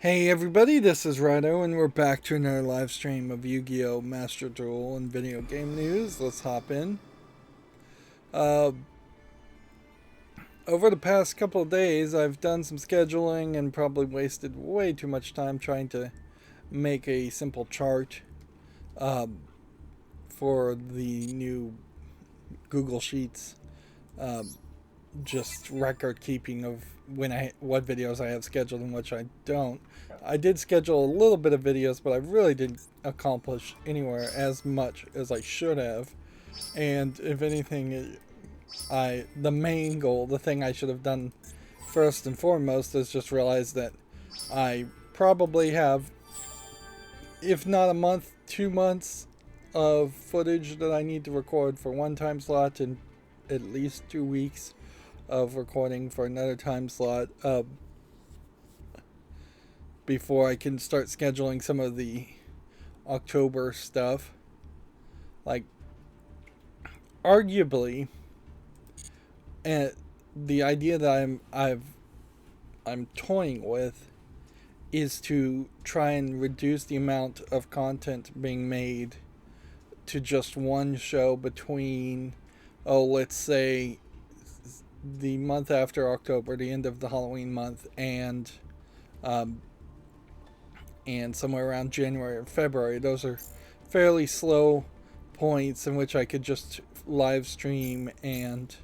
Hey everybody, this is Rydo, and we're back to another live stream of Yu-Gi-Oh! Master Duel and video game news. Let's hop in. Uh, Over the past couple of days, I've done some scheduling and probably wasted way too much time trying to make a simple chart um, for the new Google Sheets. Um, just record keeping of what videos I have scheduled and which I don't. I did schedule a little bit of videos, but I really didn't accomplish anywhere as much as I should have. And if anything, the main goal, the thing I should have done first and foremost, is just realize that I probably have, if not a month, 2 months of footage that I need to record for one time slot and at least 2 weeks of recording for another time slot before I can start scheduling some of the October stuff. Like, arguably, and the idea that I'm toying with is to try and reduce the amount of content being made to just one show between, let's say, the month after October, the end of the Halloween month, and somewhere around January or February. Those are fairly slow points in which I could just live stream and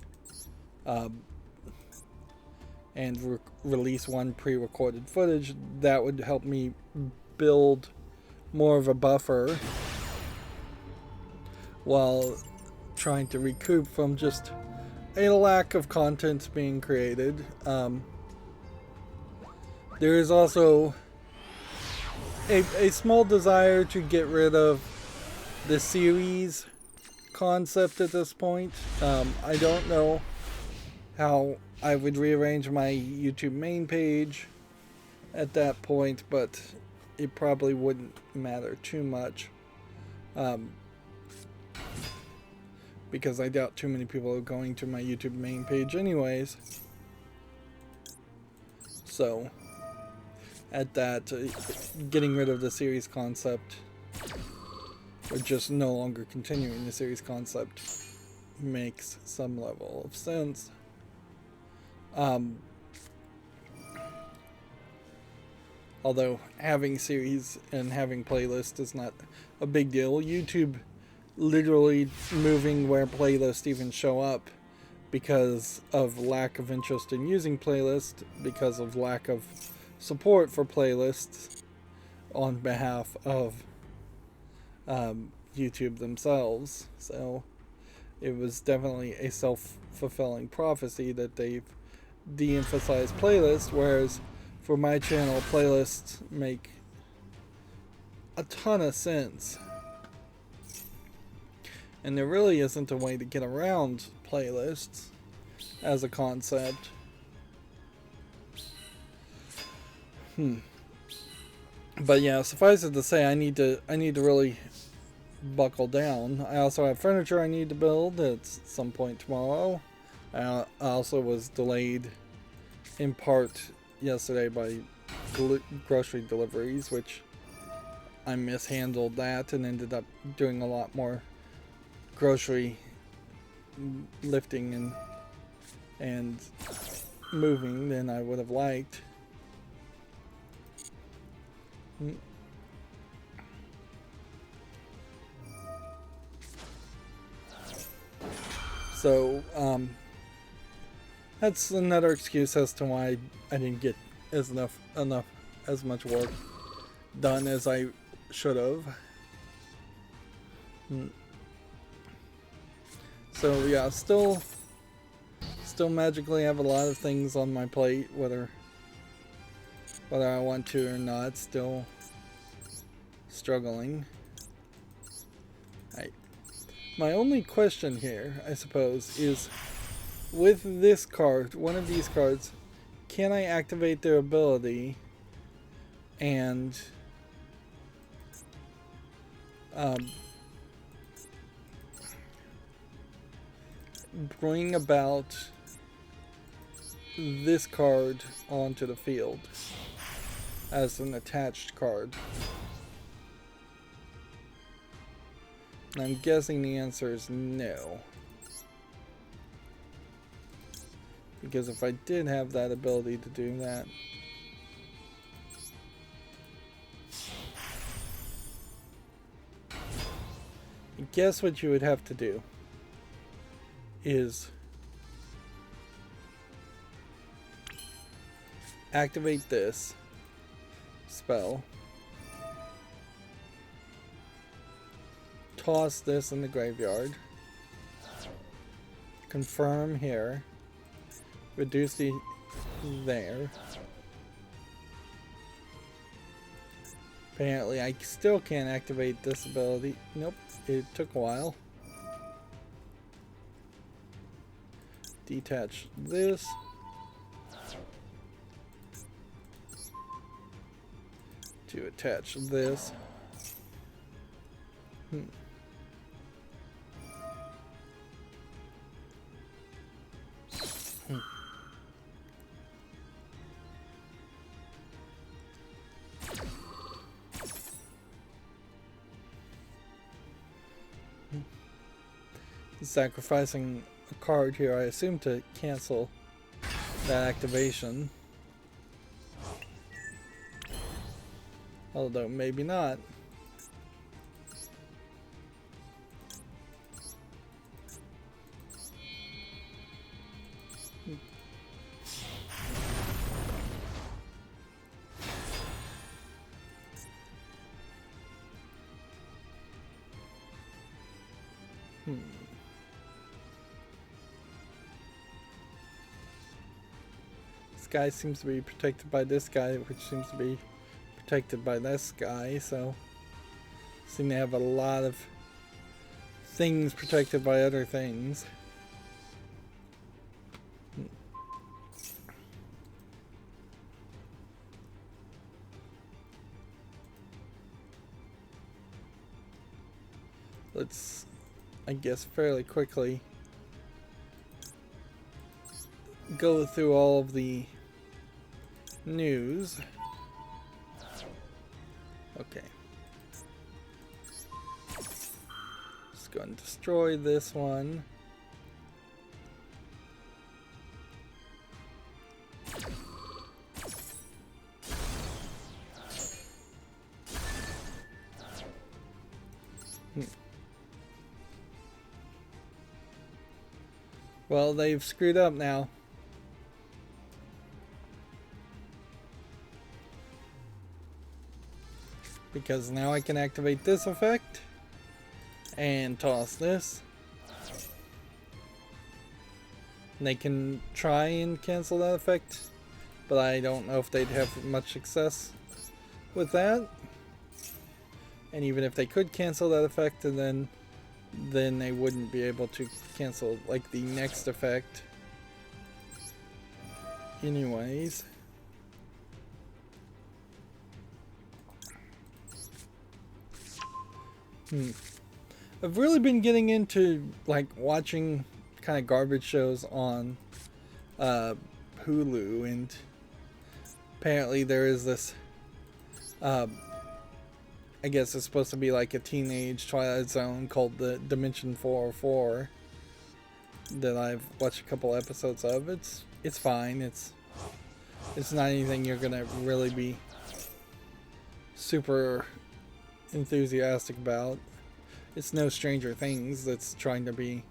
release one pre-recorded footage. That would help me build more of a buffer while trying to recoup from just a lack of content being created. There is also a small desire to get rid of the series concept at this point. I don't know how I would rearrange my YouTube main page at that point, but it probably wouldn't matter too much. Because I doubt too many people are going to my YouTube main page anyways. So, at that, getting rid of the series concept, or just no longer continuing the series concept, makes some level of sense. Although having series and having playlists is not a big deal. YouTube literally moving where playlists even show up because of lack of interest in using playlists, because of lack of support for playlists on behalf of YouTube themselves. So it was definitely a self-fulfilling prophecy that they've de-emphasized playlists, whereas for my channel, playlists make a ton of sense. And there really isn't a way to get around playlists as a concept. But yeah, suffice it to say, I need to really buckle down. I also have furniture I need to build at some point tomorrow. I also was delayed in part yesterday by grocery deliveries, which I mishandled that and ended up doing a lot more grocery lifting and moving than I would have liked. So that's another excuse as to why I didn't get as much work done as I should have. So yeah, still magically have a lot of things on my plate, whether I want to or not. Still struggling. My only question here, I suppose, is with this card, one of these cards, can I activate their ability and bring about this card onto the field? as an attached card. And I'm guessing the answer is no. Because if I did have that ability to do that, I guess what you would have to do is activate this spell, toss this in the graveyard, confirm here, reduce the there. Apparently I still can't activate this ability. Nope, it took a while. Detach this. To attach this. Sacrificing a card here, I assume, to cancel that activation. Although maybe not. This guy seems to be protected by this guy, which seems to be protected by this guy, so seem to have a lot of things protected by other things. Let's, I guess, fairly quickly go through all of the news. Okay. Just go and destroy this one. Well, they've screwed up now. Because now I can activate this effect and toss this. And they can try and cancel that effect, but I don't know if they'd have much success with that. And even if they could cancel that effect, and then they wouldn't be able to cancel like the next effect. Anyways. I've really been getting into like watching kind of garbage shows on Hulu, and apparently there is this I guess it's supposed to be like a teenage Twilight Zone called the Dimension 404 that I've watched a couple episodes of. It's fine. It's not anything you're gonna really be super enthusiastic about. It's no Stranger Things that's trying to be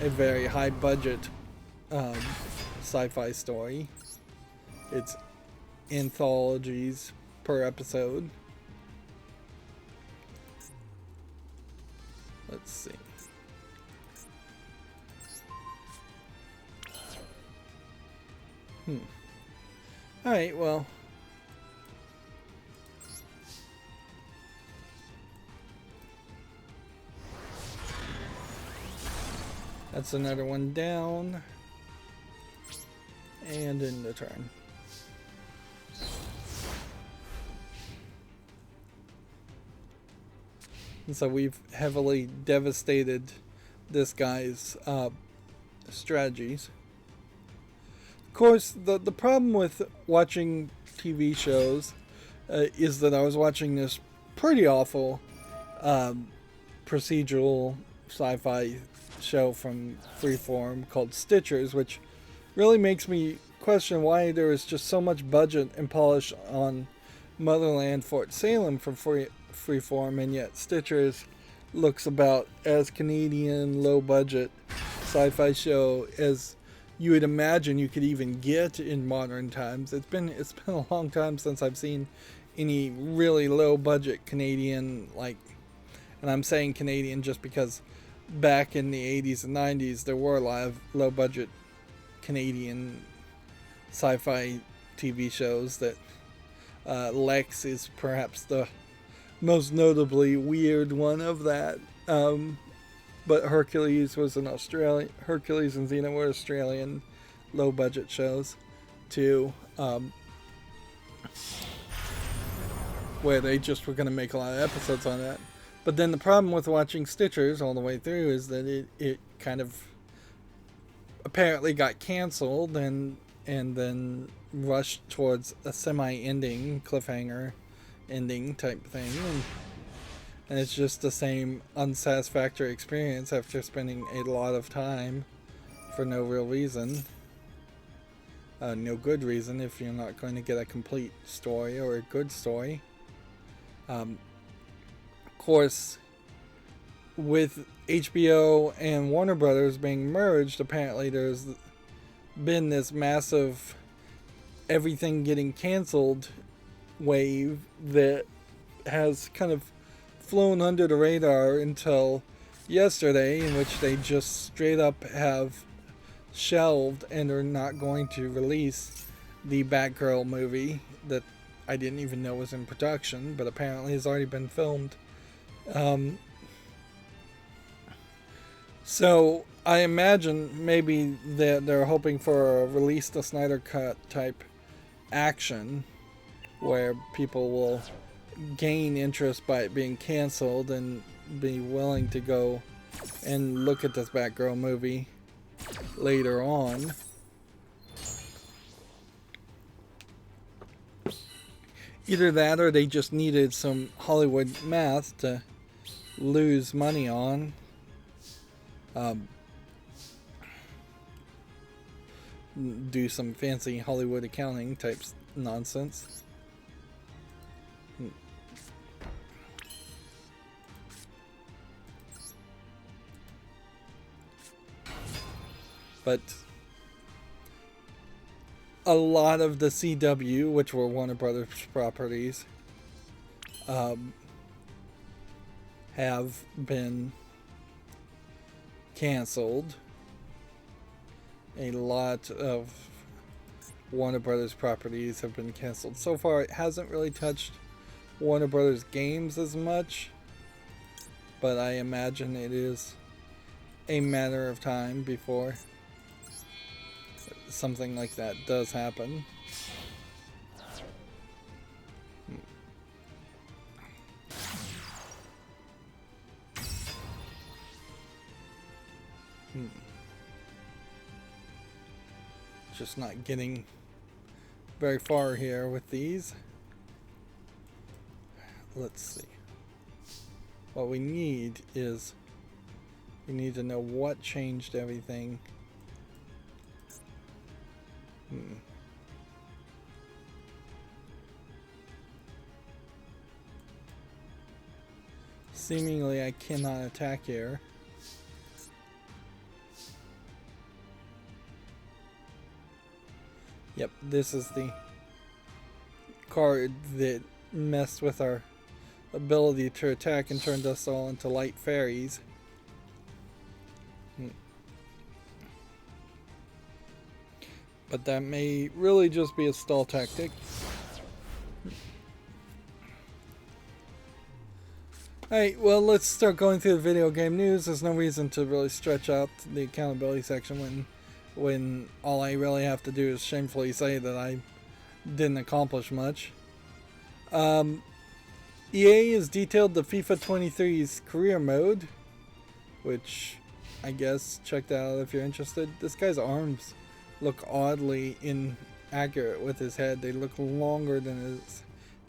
a very high budget sci-fi story. It's anthologies per episode. Let's see. Alright, well. That's another one down. And in the turn. And so we've heavily devastated this guy's strategies. Of course, the problem with watching TV shows is that I was watching this pretty awful procedural sci-fi show from Freeform called Stitchers, which really makes me question why there is just so much budget and polish on Motherland Fort Salem from Freeform, and yet Stitchers looks about as Canadian low budget sci-fi show as you would imagine you could even get in modern times. It's been a long time since I've seen any really low budget Canadian, like, and I'm saying Canadian just because back in the 80s and 90s there were a lot of low budget Canadian sci-fi TV shows that Lex is perhaps the most notably weird one of that. But Hercules was an Australian. Hercules and Xena were Australian low budget shows too, where they just were going to make a lot of episodes on that. But then the problem with watching Stitchers all the way through is that it kind of apparently got canceled and then rushed towards a semi-ending, cliffhanger ending type thing. And it's just the same unsatisfactory experience after spending a lot of time for no real reason. No good reason if you're not going to get a complete story or a good story. Of course, with HBO and Warner Brothers being merged, apparently there's been this massive everything getting canceled wave that has kind of flown under the radar until yesterday, in which they just straight up have shelved and are not going to release the Batgirl movie that I didn't even know was in production, but apparently has already been filmed. So I imagine maybe that they're hoping for a release the Snyder Cut type action where people will gain interest by it being canceled and be willing to go and look at this Batgirl movie later on. Either that or they just needed some Hollywood math to lose money on. Do some fancy Hollywood accounting type nonsense. But a lot of the CW, which were Warner Brothers properties, have been canceled. A lot of Warner Brothers properties have been canceled. So far, it hasn't really touched Warner Brothers games as much, but I imagine it is a matter of time before something like that does happen. Just not getting very far here with these. Let's see. What we need is we need to know what changed everything. Seemingly I cannot attack here. Yep, this is the card that messed with our ability to attack and turned us all into light fairies. But that may really just be a stall tactic. Alright, well, let's start going through the video game news. There's no reason to really stretch out the accountability section when all I really have to do is shamefully say that I didn't accomplish much. EA has detailed the FIFA 23's career mode, which I guess check that out if you're interested. This guy's arms look oddly inaccurate with his head. They look longer than his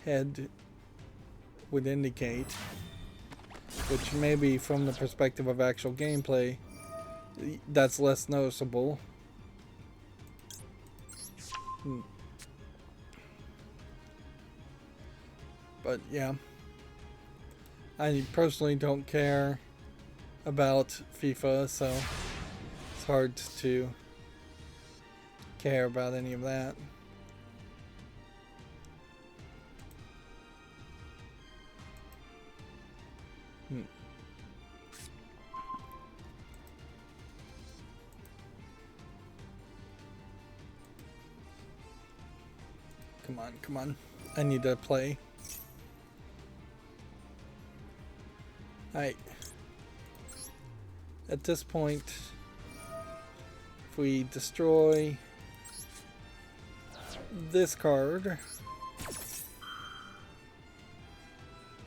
head would indicate, which maybe from the perspective of actual gameplay, that's less noticeable. But yeah, I personally don't care about FIFA, so it's hard to care about any of that. Come on, come on. I need to play. Alright. At this point, if we destroy this card,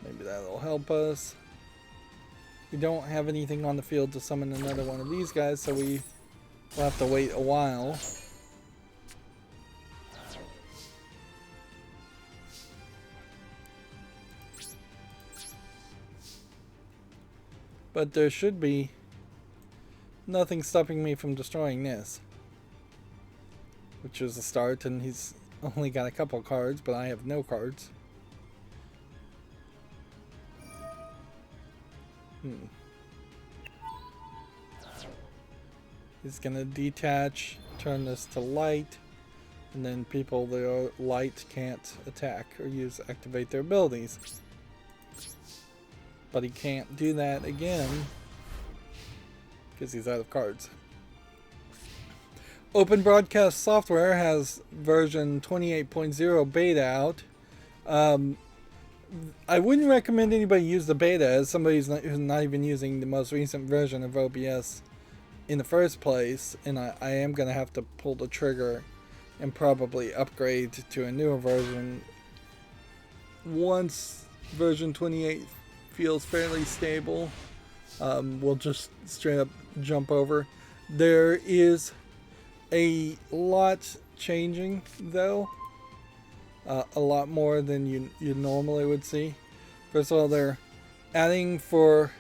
maybe that'll help us. We don't have anything on the field to summon another one of these guys, so we will have to wait a while. But there should be nothing stopping me from destroying this, which is a start, and he's only got a couple cards, but I have no cards. He's gonna detach, turn this to light, and then people that are light can't attack or activate their abilities. But he can't do that again because he's out of cards. Open Broadcast Software has version 28.0 beta out. I wouldn't recommend anybody use the beta as somebody who's not even using the most recent version of OBS in the first place, and I am going to have to pull the trigger and probably upgrade to a newer version once version 28 feels fairly stable. We'll just straight up jump over. There is a lot changing though, a lot more than you normally would see. First of all, they're adding for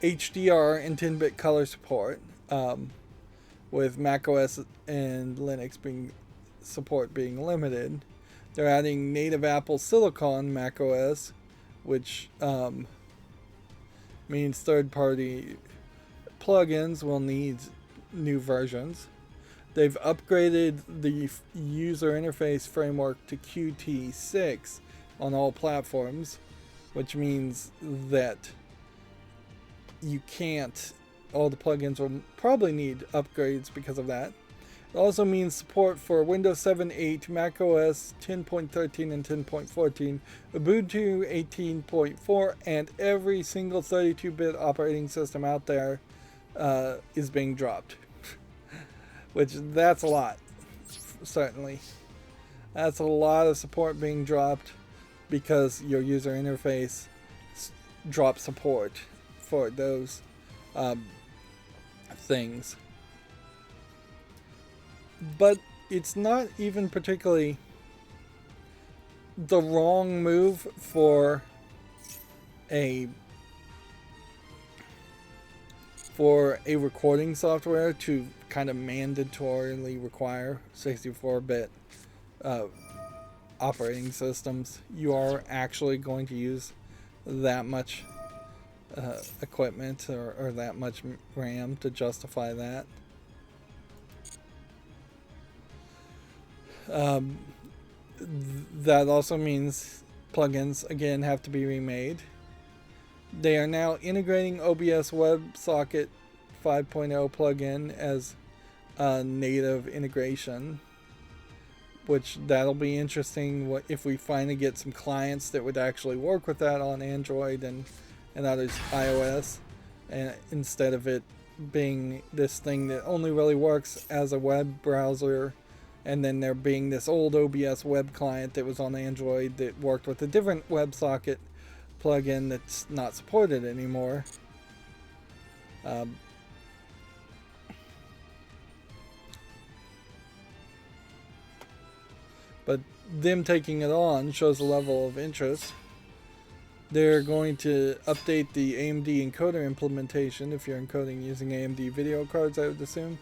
HDR and 10-bit color support, with macOS and Linux support being limited. They're adding native Apple Silicon macOS, which means third-party plugins will need new versions. They've upgraded the user interface framework to Qt6 on all platforms, which means that all the plugins will probably need upgrades because of that. It also means support for Windows 7, 8, macOS 10.13 and 10.14, Ubuntu 18.4, and every single 32-bit operating system out there is being dropped. Which, that's a lot, certainly. That's a lot of support being dropped because your user interface drops support for those things. But it's not even particularly the wrong move for a recording software to kind of mandatorily require 64-bit operating systems. You are actually going to use that much equipment or that much RAM to justify that. That also means plugins again have to be remade. They are now integrating OBS WebSocket 5.0 plugin as a native integration, which that'll be interesting if we finally get some clients that would actually work with that on Android and others iOS, and instead of it being this thing that only really works as a web browser, and then there being this old OBS web client that was on Android that worked with a different WebSocket plugin that's not supported anymore. But them taking it on shows a level of interest. They're going to update the AMD encoder implementation if you're encoding using AMD video cards, I would assume.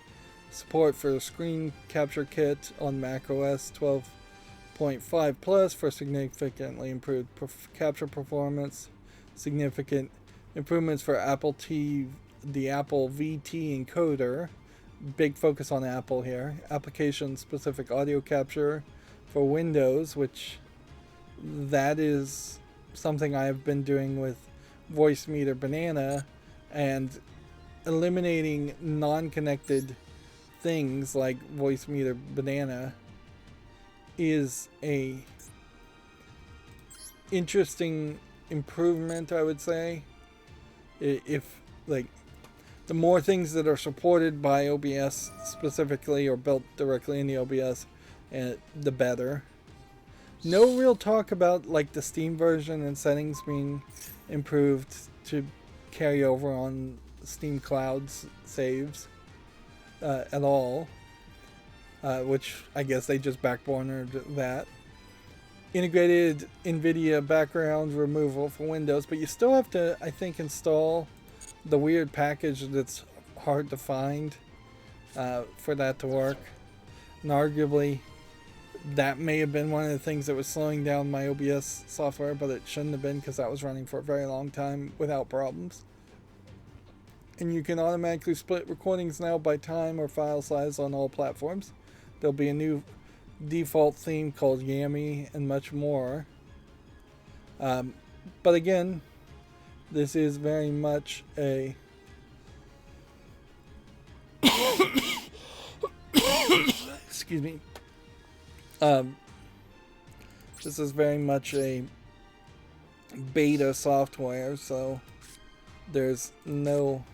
Support for screen capture kit on macOS 12.5 Plus for significantly improved capture performance. Significant improvements for the Apple VT encoder. Big focus on Apple here. Application-specific audio capture for Windows, which that is something I have been doing with Voicemeeter Banana, and eliminating non-connected things like Voicemeeter Banana is a interesting improvement, I would say. If like the more things that are supported by OBS specifically or built directly in the OBS, the better. No real talk about like the Steam version and settings being improved to carry over on Steam Cloud's saves at all, which I guess they just backburnered that. Integrated NVIDIA background removal for Windows, but you still have to, I think, install the weird package that's hard to find for that to work. And arguably, that may have been one of the things that was slowing down my OBS software, but it shouldn't have been because that was running for a very long time without problems. And you can automatically split recordings now by time or file size on all platforms. There'll be a new default theme called Yammy and much more. But again, this is very much a excuse me. This is very much a beta software, so there's no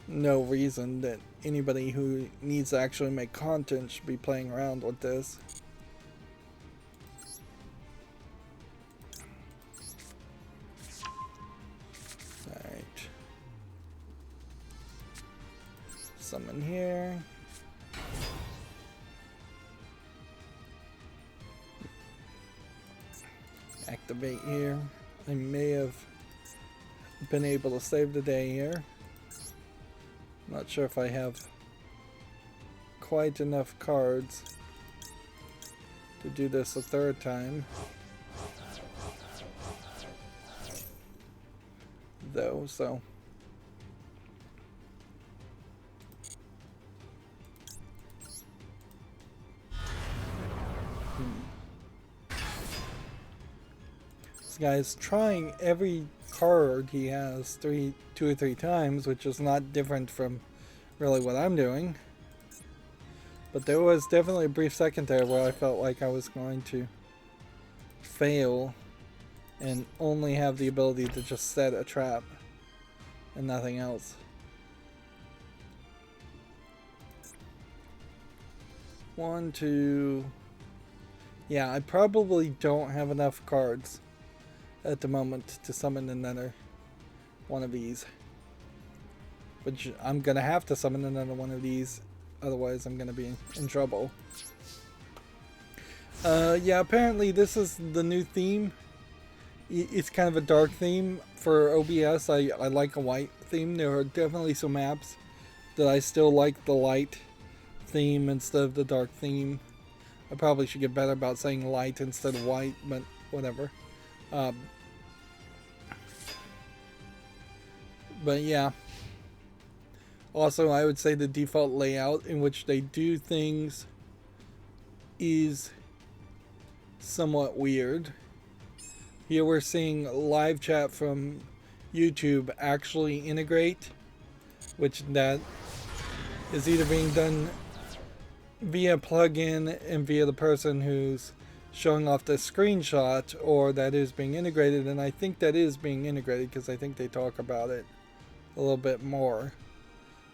reason that anybody who needs to actually make content should be playing around with this. Alright. Summon here. Activate here. I may have been able to save the day here. Not sure if I have quite enough cards to do this a third time, though, so this guy's trying every card he has two or three times, which is not different from really what I'm doing. But there was definitely a brief second there where I felt like I was going to fail and only have the ability to just set a trap and nothing else. One, two. Yeah, I probably don't have enough cards at the moment to summon another one of these. Which I'm gonna have to summon another one of these, otherwise I'm gonna be in trouble. Yeah, apparently this is the new theme. It's kind of a dark theme for OBS. I like a white theme. There are definitely some apps that I still like the light theme instead of the dark theme. I probably should get better about saying light instead of white, but whatever. But yeah. Also, I would say the default layout in which they do things is somewhat weird. Here we're seeing live chat from YouTube actually integrate, which that is either being done via plugin and via the person who's showing off the screenshot, or that is being integrated, and I think that is being integrated because I think they talk about it a little bit more.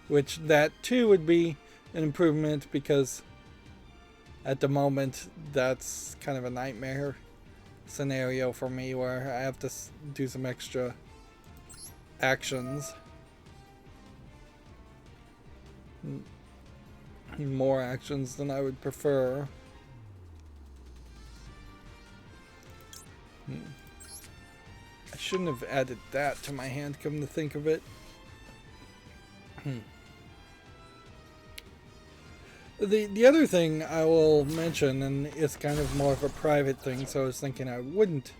Which that too would be an improvement, because at the moment that's kind of a nightmare scenario for me where I have to do some extra actions. more actions than I would prefer. I shouldn't have added that to my hand, come to think of it. The other thing I will mention, and it's kind of more of a private thing, so I was thinking I wouldn't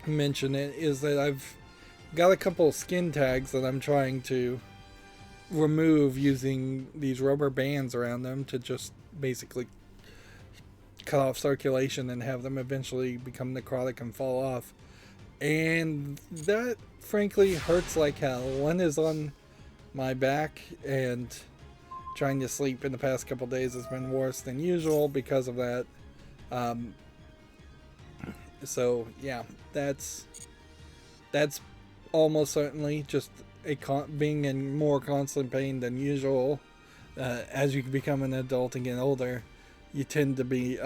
mention it, is that I've got a couple skin tags that I'm trying to remove using these rubber bands around them to just basically cut off circulation and have them eventually become necrotic and fall off. And that frankly hurts like hell. One is on my back, and trying to sleep in the past couple days has been worse than usual because of that. So yeah, that's almost certainly just being in more constant pain than usual. As you become an adult and get older, you tend to be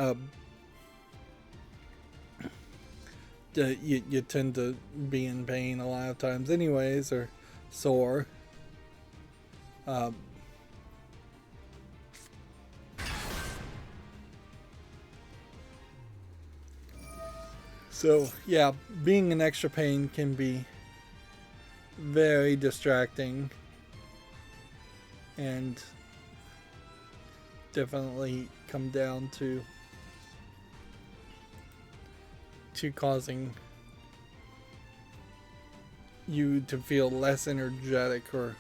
you tend to be in pain a lot of times anyways, or sore. So yeah, being in extra pain can be very distracting and definitely come down to causing you to feel less energetic, or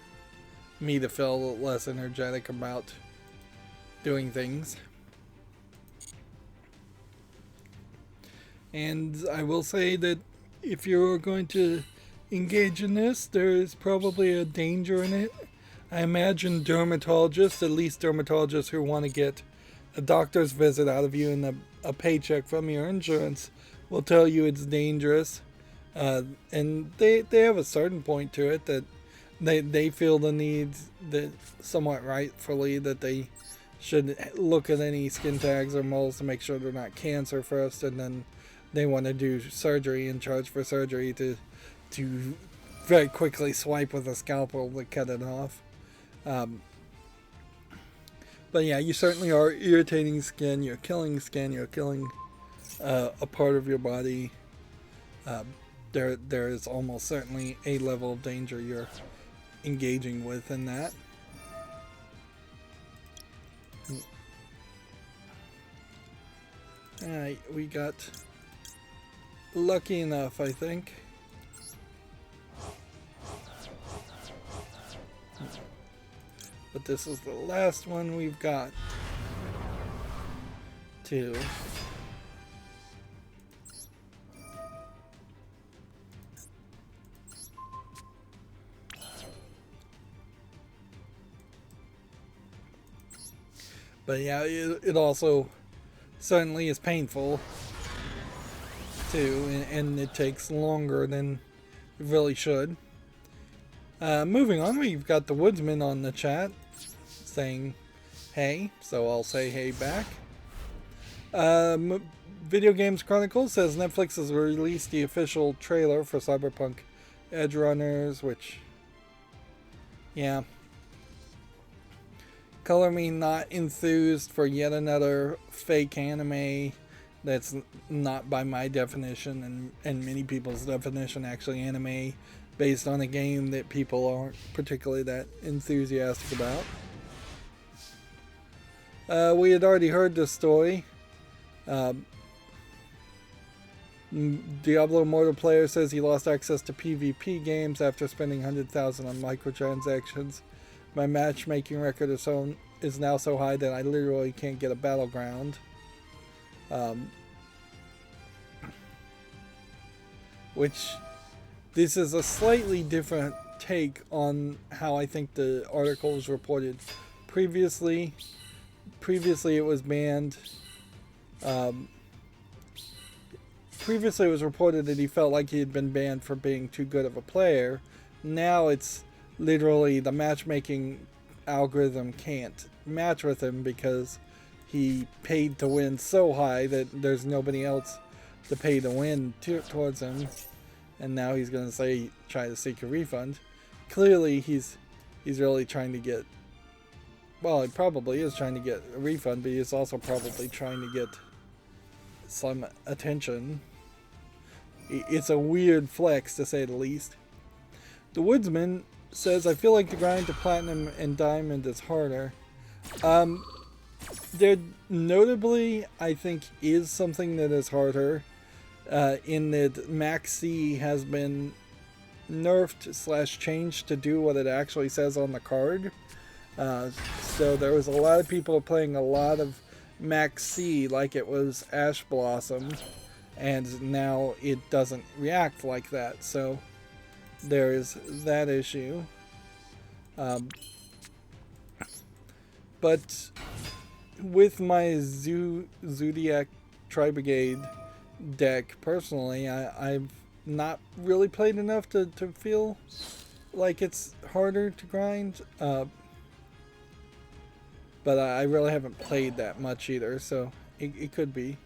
me to feel less energetic about doing things. And I will say that if you're going to engage in this, there is probably a danger in it. I imagine dermatologists, at least dermatologists who want to get a doctor's visit out of you and a paycheck from your insurance, will tell you it's dangerous. And they have a certain point to it, that they feel the need, that somewhat rightfully, that they should look at any skin tags or moles to make sure they're not cancer first, and then they want to do surgery and charge for surgery to very quickly swipe with a scalpel to cut it off. But yeah, you certainly are irritating skin, you're killing skin, you're killing a part of your body. There is almost certainly a level of danger you're engaging with in that. Alright, we got lucky enough, I think. But this is the last one we've got to. But yeah, it also certainly is painful too, and it takes longer than it really should. Moving on, we've got the Woodsman on the chat saying hey, so I'll say hey back. Video Games Chronicles says Netflix has released the official trailer for Cyberpunk Edge Runners, which, yeah. Color me not enthused for yet another fake anime that's not by my definition and many people's definition actually anime based on a game that people aren't particularly that enthusiastic about. We had already heard this story. Diablo Immortal player says he lost access to PvP games after spending 100,000 on microtransactions. My matchmaking record is now so high that I literally can't get a battleground. Which, this is a slightly different take on how I think the article was reported previously. Previously it was banned. Previously it was reported that he felt like he had been banned for being too good of a player. Now it's literally the matchmaking algorithm can't match with him because he paid to win so high that there's nobody else to pay to win towards him, and now he's going to try to seek a refund. Clearly he's he's really trying to get, well, he probably is trying to get a refund, but he's also probably trying to get some attention. It's a weird flex, to say the least. The Woodsman says, I feel like the grind to platinum and diamond is harder. There notably, I think, is something that is harder, in that Max C has been nerfed / changed to do what it actually says on the card. So there was a lot of people playing a lot of Max C like it was Ash Blossom, and now it doesn't react like that. So there is that issue. But with my Zodiac Tri-Brigade deck, personally, I've not really played enough to feel like it's harder to grind. But I really haven't played that much either, so it could be.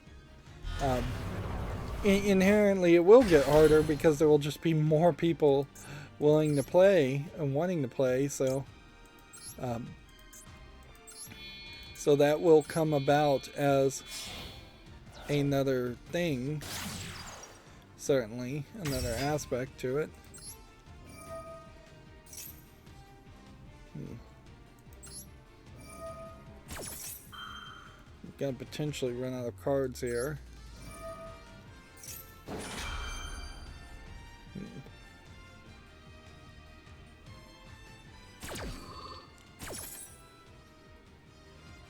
Inherently, it will get harder because there will just be more people willing to play and wanting to play, so so that will come about as another thing, certainly, another aspect to it. Gonna potentially run out of cards here. Let's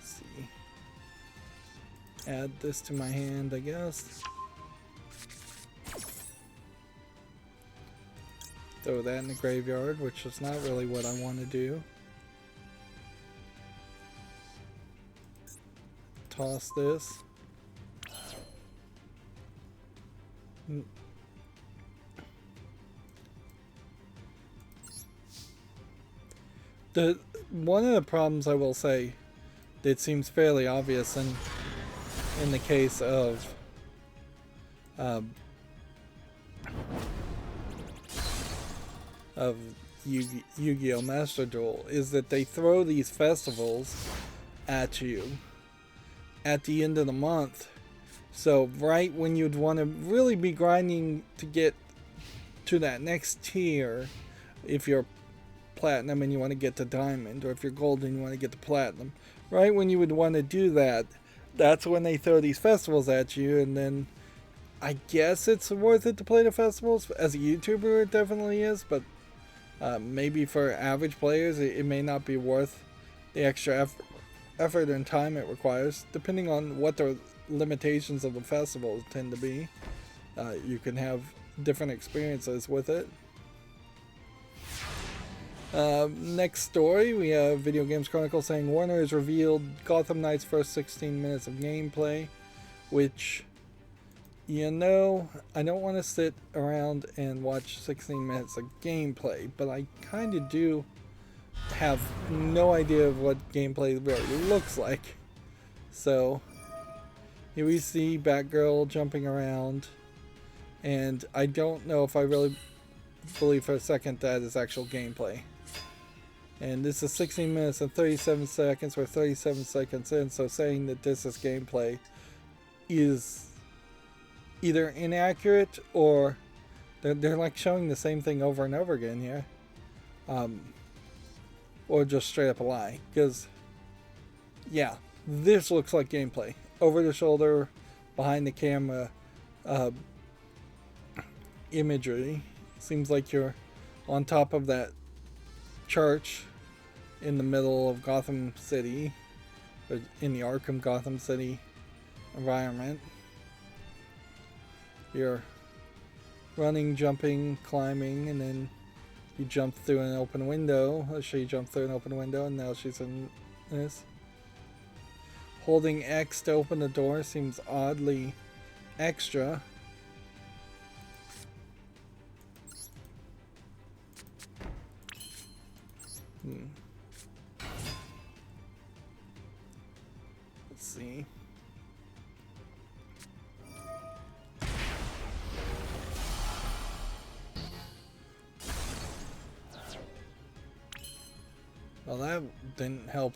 see. Add this to my hand, I guess. Throw that in the graveyard, which is not really what I want to do. Toss this. One of the problems, I will say, that seems fairly obvious in the case of Yu-Gi-Oh! Master Duel is that they throw these festivals at you at the end of the month. So right when you'd want to really be grinding to get to that next tier, if you're platinum and you want to get to diamond, or if you're gold and you want to get to platinum, right when you would want to do that, that's when they throw these festivals at you. And then I guess it's worth it to play the festivals. As a YouTuber, it definitely is, but maybe for average players, it may not be worth the extra effort and time it requires, depending on what the limitations of the festival tend to be. You can have different experiences with it. Next story, we have Video Games Chronicle saying Warner has revealed Gotham Knight's first 16 minutes of gameplay, which, you know, I don't want to sit around and watch 16 minutes of gameplay, but I kind of do have no idea of what gameplay really looks like. So here we see Batgirl jumping around, and I don't know if I really believe for a second that is actual gameplay. And this is 16 minutes and 37 seconds. We're 37 seconds in, so saying that this is gameplay is either inaccurate or they're like showing the same thing over and over again here. Or just straight up a lie. Because, yeah, this looks like gameplay. Over the shoulder, behind the camera imagery. Seems like you're on top of that church in the middle of Gotham City, or in the Arkham Gotham City environment. You're running, jumping, climbing, and then you jump through an open window. She jumped through an open window, and now she's in this. Holding X to open the door seems oddly extra. Let's see. Well, that didn't help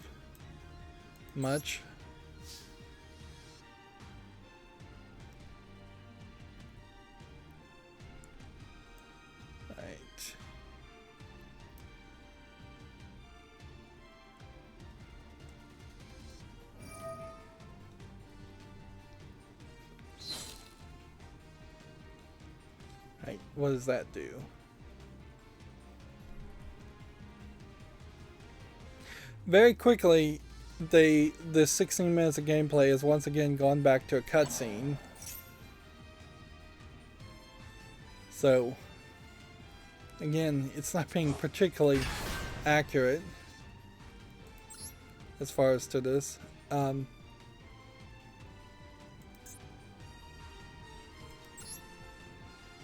much. Right. Right, what does that do? Very quickly, the 16 minutes of gameplay has once again gone back to a cutscene. So, again, it's not being particularly accurate as far as to this.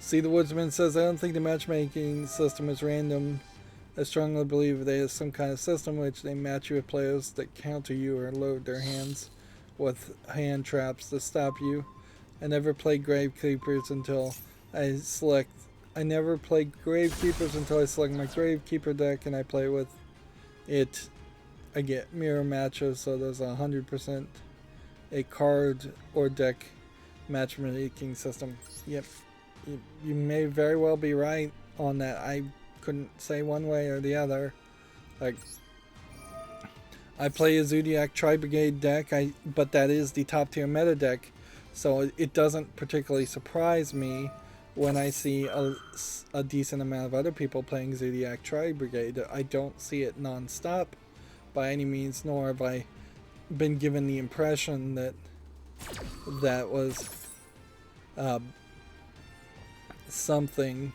See, the Woodsman says, I don't think the matchmaking system is random. I strongly believe they have some kind of system which they match you with players that counter you or load their hands with hand traps to stop you. I never played Gravekeepers until I select. I never played Gravekeepers until I select my Gravekeeper deck and I play with it. I get mirror matches, so there's 100% a card or deck matchmaking system. Yep, you may very well be right on that. I couldn't say one way or the other. Like, I play a Zodiac Tri-Brigade deck, but that is the top tier meta deck, so it doesn't particularly surprise me when I see a decent amount of other people playing Zodiac Tri-Brigade. I don't see it non-stop by any means, nor have I been given the impression that that was something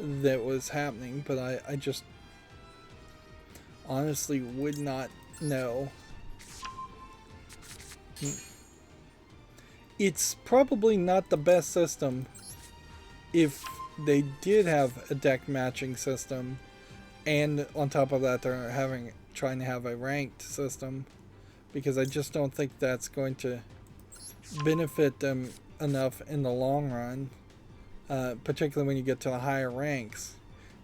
that was happening, but I just honestly would not know. It's probably not the best system if they did have a deck matching system, and on top of that they're trying to have a ranked system, because I just don't think that's going to benefit them enough in the long run. Particularly when you get to the higher ranks,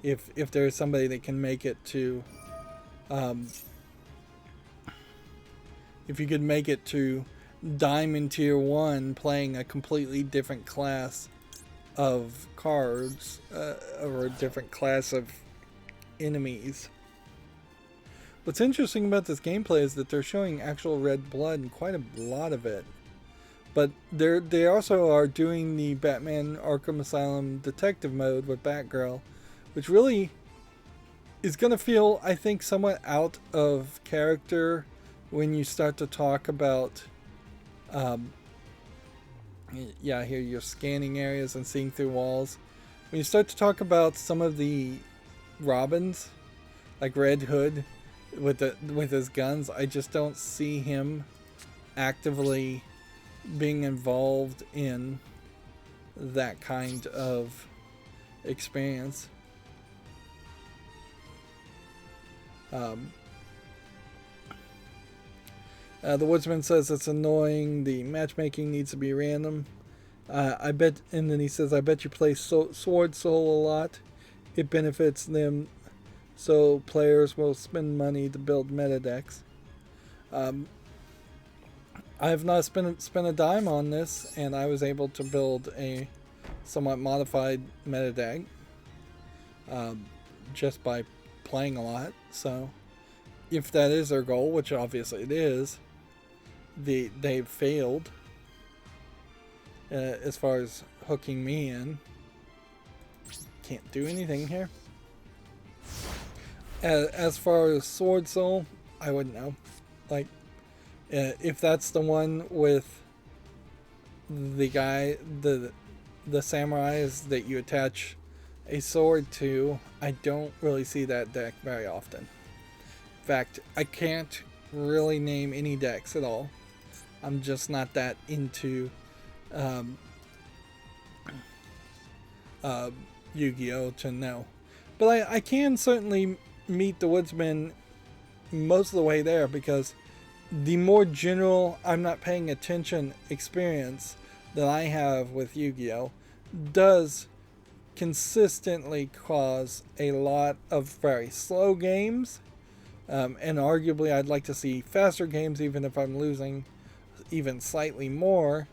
if there's somebody that can make it to, if you could make it to Diamond Tier 1 playing a completely different class of cards, or a different class of enemies. What's interesting about this gameplay is that they're showing actual red blood and quite a lot of it. But they also are doing the Batman Arkham Asylum detective mode with Batgirl, which really is going to feel, I think, somewhat out of character when you start to talk about, yeah, here you're scanning areas and seeing through walls. When you start to talk about some of the Robins, like Red Hood with his guns, I just don't see him actively being involved in that kind of experience. The Woodsman says it's annoying. The matchmaking needs to be random. I bet, and then he says, I bet you play Sword Soul a lot. It benefits them, so players will spend money to build meta decks. I have not spent a dime on this, and I was able to build a somewhat modified meta deck just by playing a lot. So, if that is their goal, which obviously it is, they've failed as far as hooking me in. Can't do anything here. As far as Sword Soul, I wouldn't know. Like, if that's the one with the guy, the samurais that you attach a sword to, I don't really see that deck very often. In fact, I can't really name any decks at all. I'm just not that into Yu-Gi-Oh! To know. But I can certainly meet the Woodsman most of the way there, because the more general, I'm not paying attention experience that I have with Yu-Gi-Oh! Does consistently cause a lot of very slow games. And arguably, I'd like to see faster games, even if I'm losing even slightly more.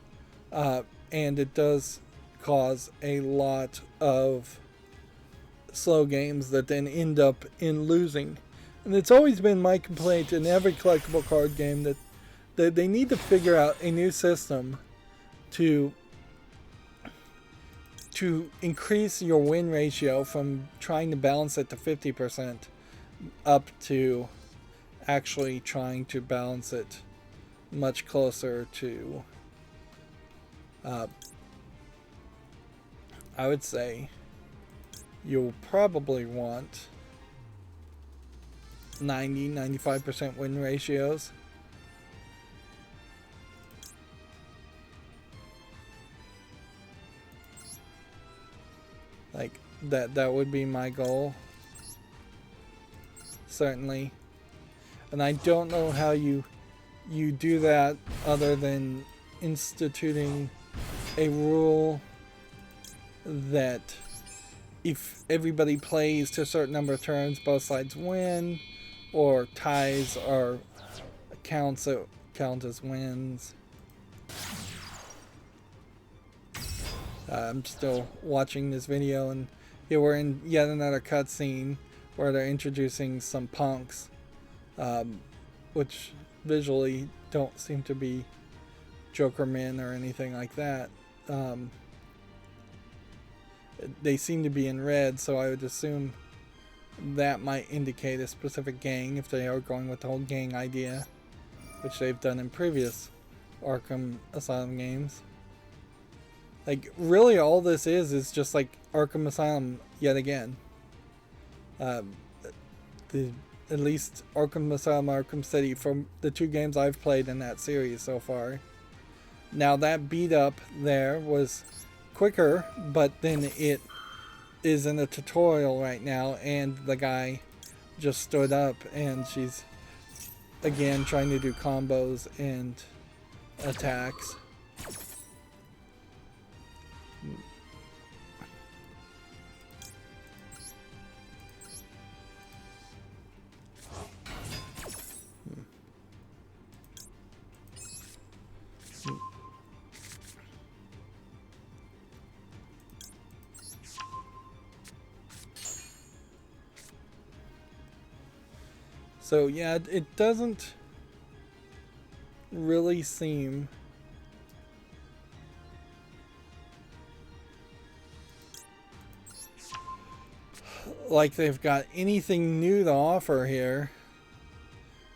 And it does cause a lot of slow games that then end up in losing. And it's always been my complaint in every collectible card game that they need to figure out a new system to increase your win ratio from trying to balance it to 50% up to actually trying to balance it much closer to, I would say you'll probably want 90-95% win ratios. Like that would be my goal, certainly. And I don't know how you do that other than instituting a rule that if everybody plays to a certain number of turns, both sides win, or ties are count as wins. I'm still watching this video, and here we're in yet another cutscene where they're introducing some punks, which visually don't seem to be Joker men or anything like that. They seem to be in red, so I would assume that might indicate a specific gang if they are going with the whole gang idea, which they've done in previous Arkham Asylum games. Like, really all this is just like Arkham Asylum yet again. At least Arkham Asylum, Arkham City, from the two games I've played in that series so far. Now that beat up there was quicker, but then it is in a tutorial right now, and the guy just stood up and she's again trying to do combos and attacks. So yeah, it doesn't really seem like they've got anything new to offer here.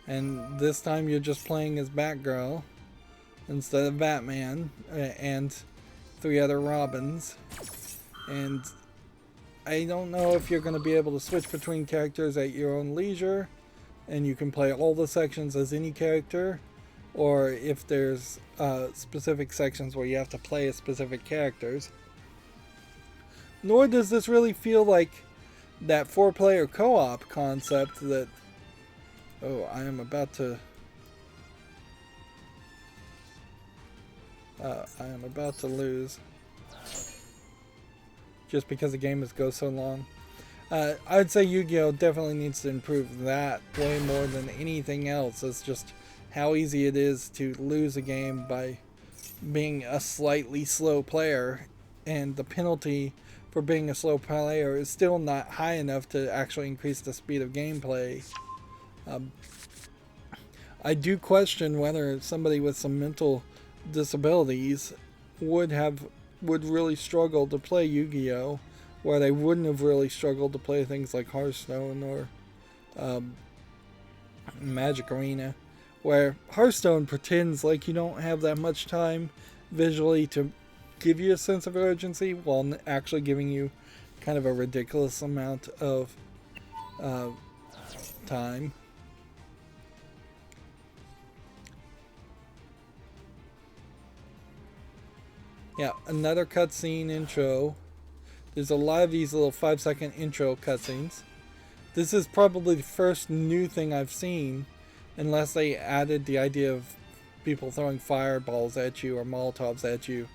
And this time you're just playing as Batgirl instead of Batman and 3 other Robins. And I don't know if you're going to be able to switch between characters at your own leisure, and you can play all the sections as any character, or if there's specific sections where you have to play as specific characters. Nor does this really feel like that 4-player co-op concept that... Oh, I am about to lose. Just because the game goes so long. I would say Yu-Gi-Oh! Definitely needs to improve that way more than anything else. It's just how easy it is to lose a game by being a slightly slow player, and the penalty for being a slow player is still not high enough to actually increase the speed of gameplay. I do question whether somebody with some mental disabilities would really struggle to play Yu-Gi-Oh! Where they wouldn't have really struggled to play things like Hearthstone or Magic Arena, where Hearthstone pretends like you don't have that much time visually to give you a sense of urgency, while actually giving you kind of a ridiculous amount of time. Yeah, another cutscene intro. There's a lot of these little 5-second intro cutscenes. This is probably the first new thing I've seen, unless they added the idea of people throwing fireballs at you or Molotovs at you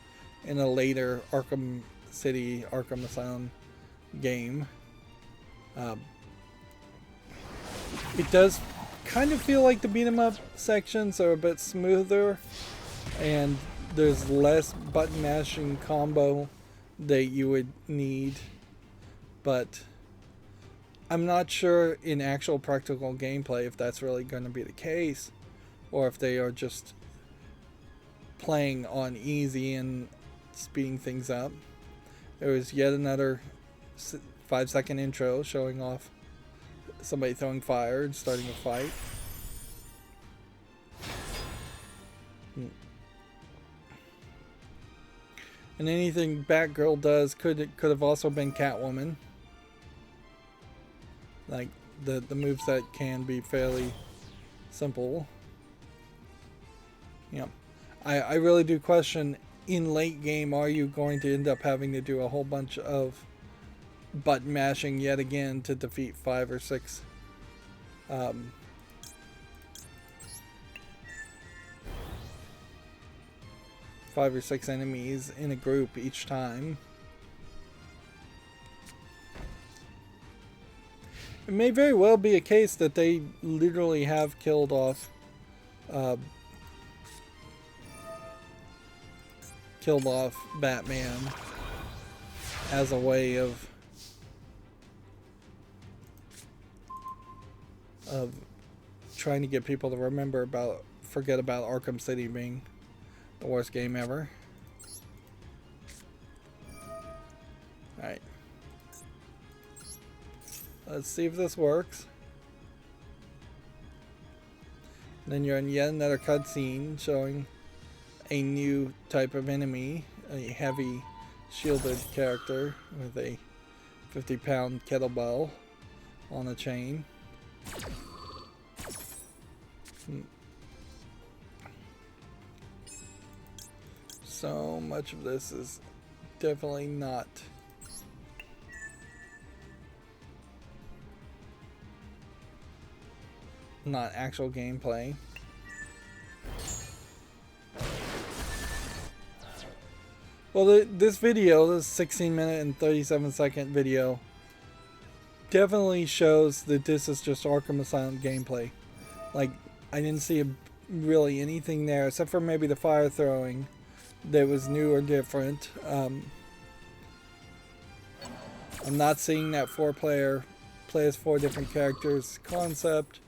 in a later Arkham City, Arkham Asylum game. It does kind of feel like the beat 'em up sections are a bit smoother, and there's less button mashing combo that you would need, but I'm not sure in actual practical gameplay if that's really going to be the case, or if they are just playing on easy and speeding things up. There was yet another 5-second intro showing off somebody throwing fire and starting a fight. And anything Batgirl does could have also been Catwoman. Like the moveset can be fairly simple. Yeah. I really do question, in late game, are you going to end up having to do a whole bunch of button mashing yet again to defeat 5 or 6 5 or 6 enemies in a group each time? It may very well be a case that they literally have killed off Batman as a way of trying to get people to forget about Arkham City being the worst game ever. Alright. Let's see if this works. Then you're in yet another cutscene showing a new type of enemy, a heavy shielded character with a 50-pound kettlebell on a chain. So much of this is definitely not actual gameplay. Well, this 16-minute and 37-second video, definitely shows that this is just Arkham Asylum gameplay. Like, I didn't see really anything there, except for maybe the fire throwing, that was new or different. I'm not seeing that 4-player play as 4 different characters concept,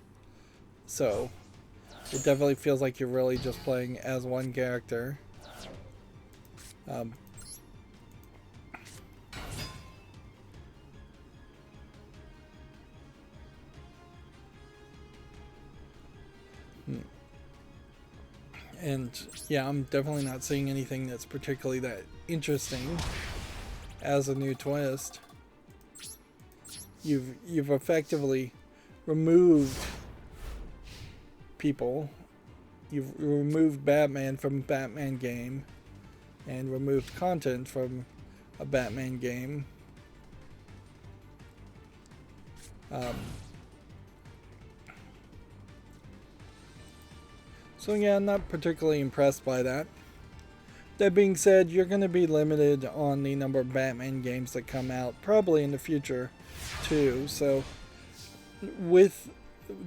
so it definitely feels like you're really just playing as one character. And yeah, I'm definitely not seeing anything that's particularly that interesting as a new twist. You've effectively removed people. You've removed Batman from a Batman game and removed content from a Batman game. So yeah, I'm not particularly impressed by that. That being said, you're going to be limited on the number of Batman games that come out, probably in the future too. So with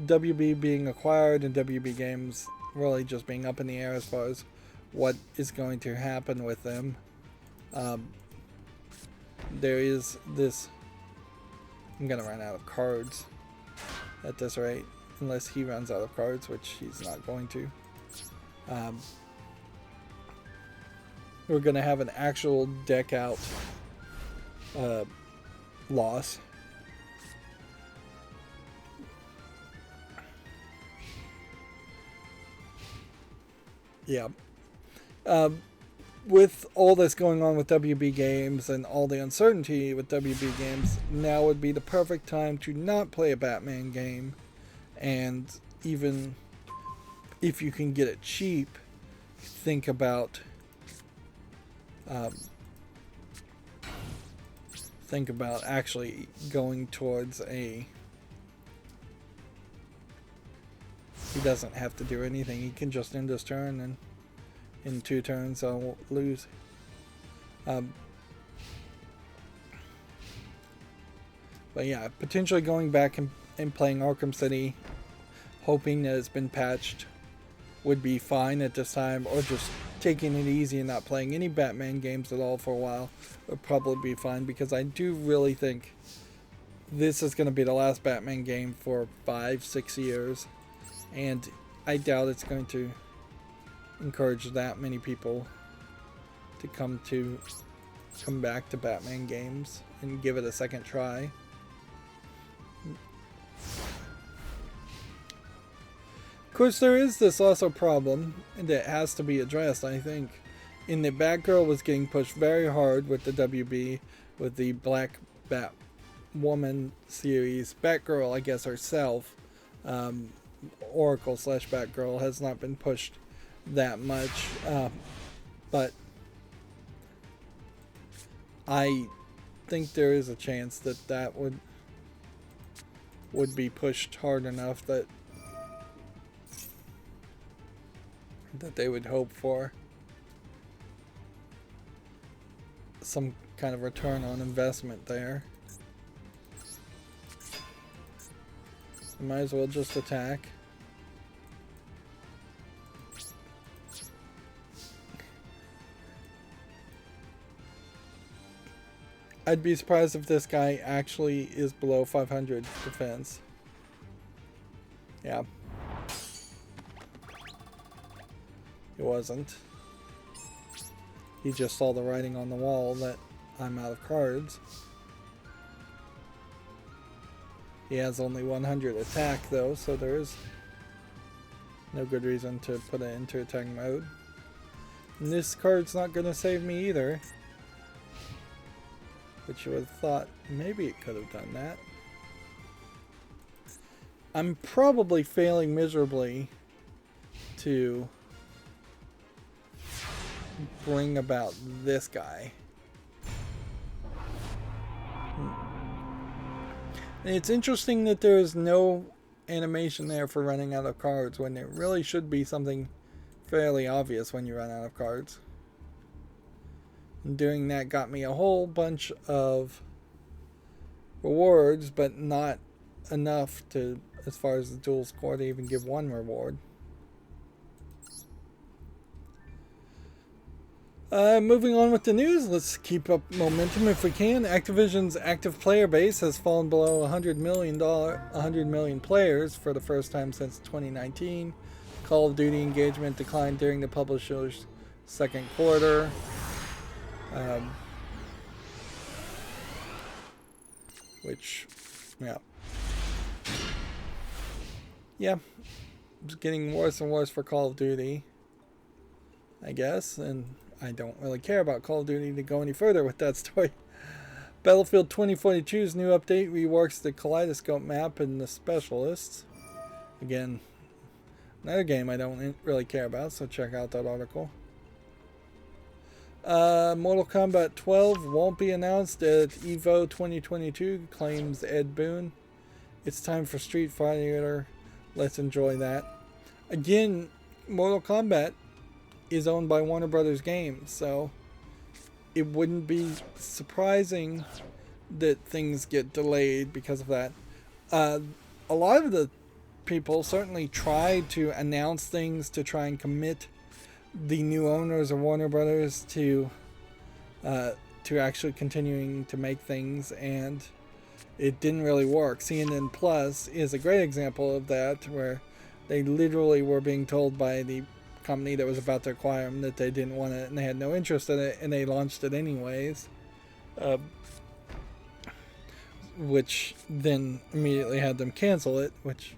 WB being acquired and WB games really just being up in the air as far as what is going to happen with them, there is this... I'm going to run out of cards at this rate, unless he runs out of cards, which he's not going to. We're going to have an actual deck out loss. Yeah. With all this going on with WB games and all the uncertainty with WB games, now would be the perfect time to not play a Batman game. And even if you can get it cheap, think about actually going towards a... He doesn't have to do anything. He can just end his turn, and in 2 turns I'll lose. But yeah, potentially going back and playing Arkham City, hoping that it's been patched, would be fine at this time, or just taking it easy and not playing any Batman games at all for a while would probably be fine, because I do really think this is going to be the last Batman game for 5-6 years, and I doubt it's going to encourage that many people to come back to Batman games and give it a second try. Of course, there is this also problem that has to be addressed, I think, in that Batgirl was getting pushed very hard with the WB, with the Black Batwoman series. Batgirl, I guess, herself, Oracle / Batgirl, has not been pushed that much, but I think there is a chance that that would be pushed hard enough that they would hope for some kind of return on investment there. So might as well just attack. I'd be surprised if this guy actually is below 500 defense. Yeah. He wasn't. He just saw the writing on the wall that I'm out of cards. He has only 100 attack though, so there is no good reason to put it into attack mode. And this card's not going to save me either. But you would have thought maybe it could have done that. I'm probably failing miserably to bring about this guy. And it's interesting that there is no animation there for running out of cards, when it really should be something fairly obvious when you run out of cards. And doing that got me a whole bunch of rewards, but not enough to, as far as the duel score, to even give one reward. Moving on with the news, let's keep up momentum if we can. Activision's active player base has fallen below 100 million players for the first time since 2019. Call of Duty engagement declined during the publisher's second quarter. Which, yeah, it's getting worse and worse for Call of Duty, I guess, and I don't really care about Call of Duty to go any further with that story. Battlefield 2042's new update reworks the Kaleidoscope map and the Specialists. Again, another game I don't really care about, so check out that article. Mortal Kombat 12 won't be announced at EVO 2022, claims Ed Boon. It's time for Street Fighter. Let's enjoy that. Again, Mortal Kombat is owned by Warner Brothers Games, so it wouldn't be surprising that things get delayed because of that. A lot of the people certainly tried to announce things to try and commit the new owners of Warner Brothers to actually continuing to make things, and it didn't really work. CNN Plus is a great example of that, where they literally were being told by the company that was about to acquire them that they didn't want it and they had no interest in it, and they launched it anyways, which then immediately had them cancel it, which,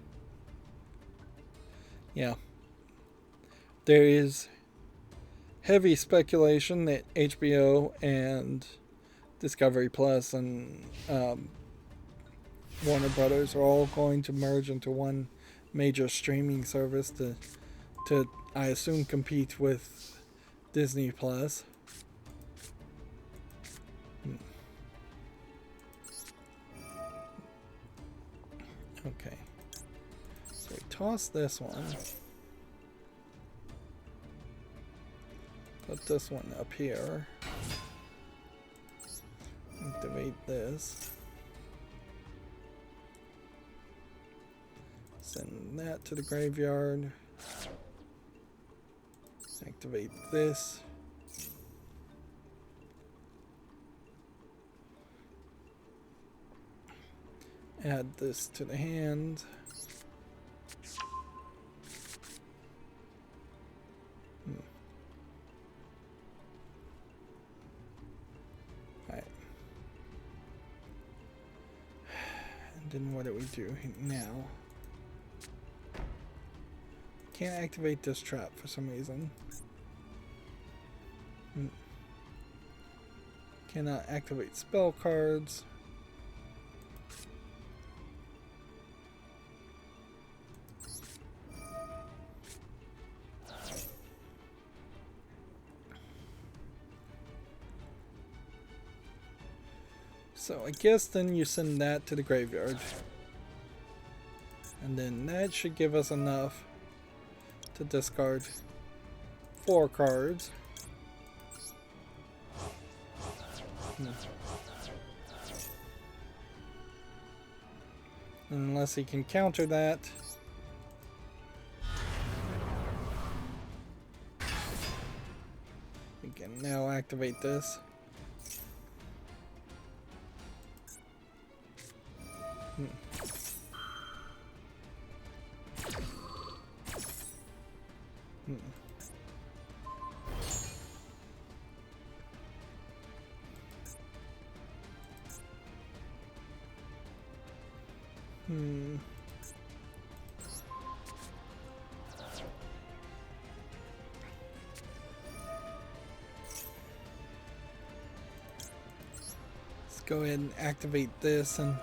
yeah, there is heavy speculation that HBO and Discovery Plus and Warner Brothers are all going to merge into one major streaming service to I assume compete with Disney Plus. Okay, so we toss this one. Put this one up here. Activate this. send that to the graveyard. Activate this. Add this to the hand. Alright. And then what do we do now? Can't activate this trap for some reason. Cannot activate spell cards. So I guess then you send that to the graveyard. And then that should give us enough to discard 4 cards. Unless he can counter that. We can now activate this. Let's go ahead and activate this and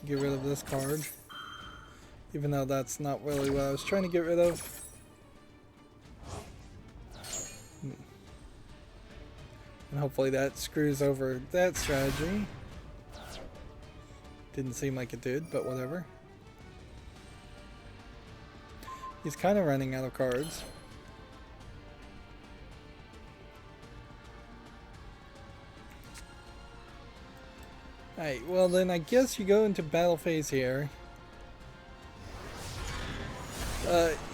get rid of this card. Even though that's not really what I was trying to get rid of. And hopefully that screws over that strategy. Didn't seem like it did, but whatever. He's kind of running out of cards. Alright, well then I guess you go into battle phase here.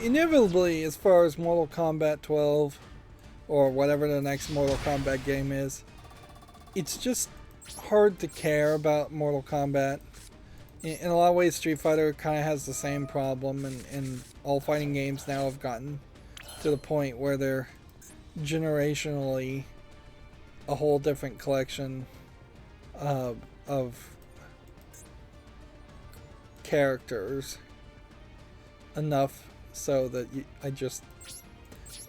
Inevitably, as far as Mortal Kombat 12, or whatever the next Mortal Kombat game is, it's just hard to care about Mortal Kombat. In a lot of ways, Street Fighter kind of has the same problem, and all fighting games now have gotten to the point where they're generationally a whole different collection of characters, enough so that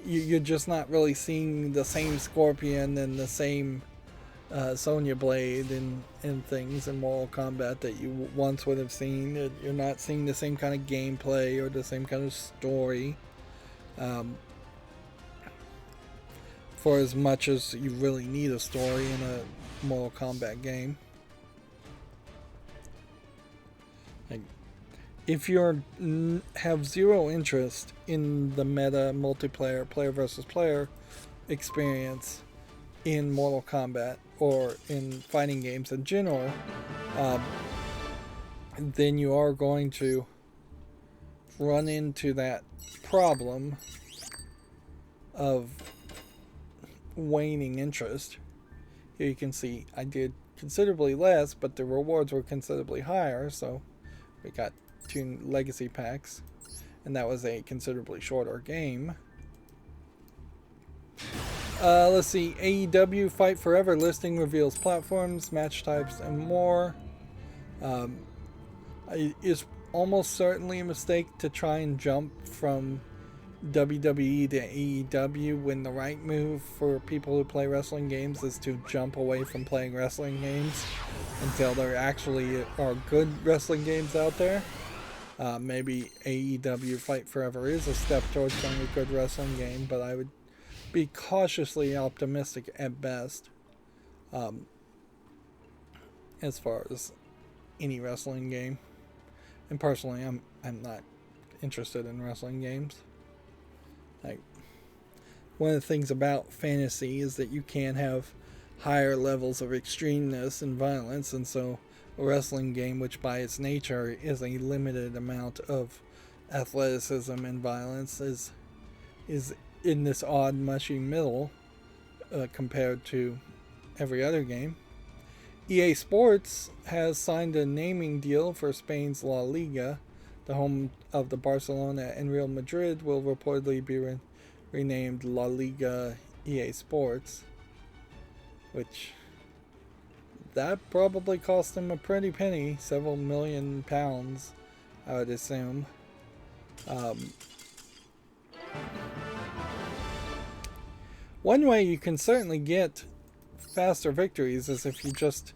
you're just not really seeing the same Scorpion and the same Sonya Blade and things in Mortal Kombat that you once would have seen. You're not seeing the same kind of gameplay or the same kind of story, for as much as you really need a story in a Mortal Kombat game. Like, if you have zero interest in the meta multiplayer, player versus player experience in Mortal Kombat or in fighting games in general, then you are going to run into that problem of waning interest. Here you can see I did considerably less, but the rewards were considerably higher, so we got 2 legacy packs, and that was a considerably shorter game. Let's see, AEW Fight Forever listing reveals platforms, match types, and more. It's almost certainly a mistake to try and jump from WWE to AEW when the right move for people who play wrestling games is to jump away from playing wrestling games until there actually are good wrestling games out there. Maybe AEW Fight Forever is a step towards playing a good wrestling game, but I would be cautiously optimistic at best, as far as any wrestling game. And personally, I'm not interested in wrestling games. Like, one of the things about fantasy is that you can have higher levels of extremeness and violence, and so a wrestling game, which by its nature is a limited amount of athleticism and violence, is in this odd, mushy middle compared to every other game. EA Sports has signed a naming deal for Spain's La Liga. The home of the Barcelona and Real Madrid will reportedly be renamed La Liga EA Sports, which that probably cost them a pretty penny, several million pounds, I would assume. One way you can certainly get faster victories is if you just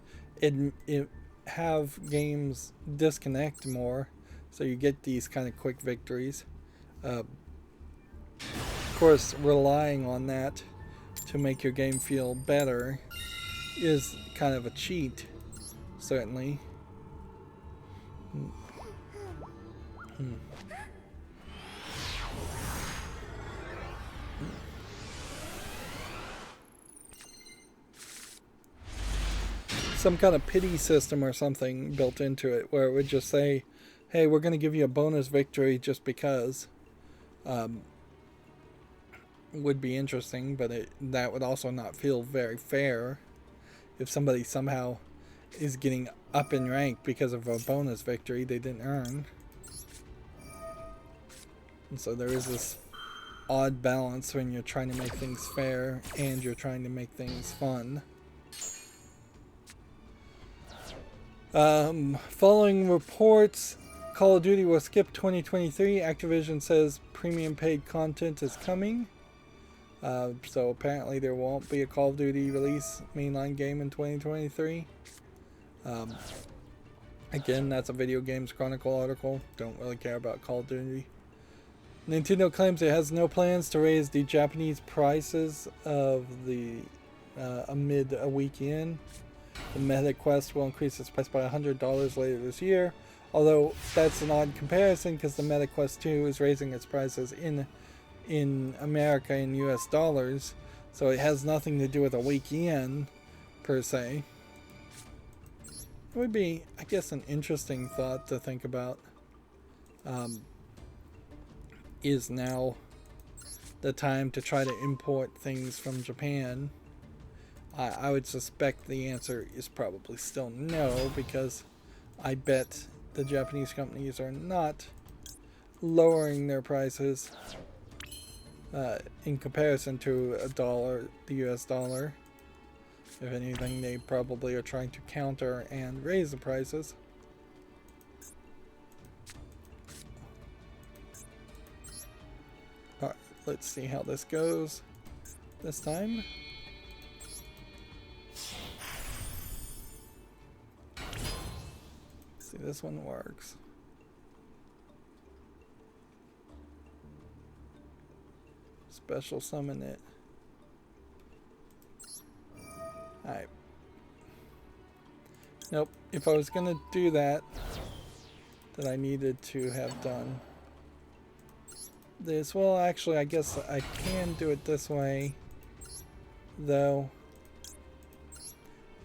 have games disconnect more, so you get these kind of quick victories. Of course, relying on that to make your game feel better is kind of a cheat, certainly. Some kind of pity system or something built into it where it would just say, hey, we're going to give you a bonus victory just because. Would be interesting, but that would also not feel very fair if somebody somehow is getting up in rank because of a bonus victory they didn't earn. And so there is this odd balance when you're trying to make things fair and you're trying to make things fun. Following reports, Call of Duty will skip 2023. Activision says premium paid content is coming. So apparently there won't be a Call of Duty release mainline game in 2023. Again, that's a Video Games Chronicle article. Don't really care about Call of Duty. Nintendo claims it has no plans to raise the Japanese prices of the amid a weekend. The Meta Quest will increase its price by $100 later this year. Although that's an odd comparison because the Meta Quest 2 is raising its prices in America in US dollars, so it has nothing to do with a weekend per se. It would be, I guess, an interesting thought to think about. Is now the time to try to import things from Japan? I would suspect the answer is probably still no, because I bet the Japanese companies are not lowering their prices in comparison to the US dollar. If anything, they probably are trying to counter and raise the prices. Alright, let's see how this goes this time. See, this one works. Special summon it. Alright. Nope. If I was gonna do that, then I needed to have done this. Well, actually, I guess I can do it this way, though.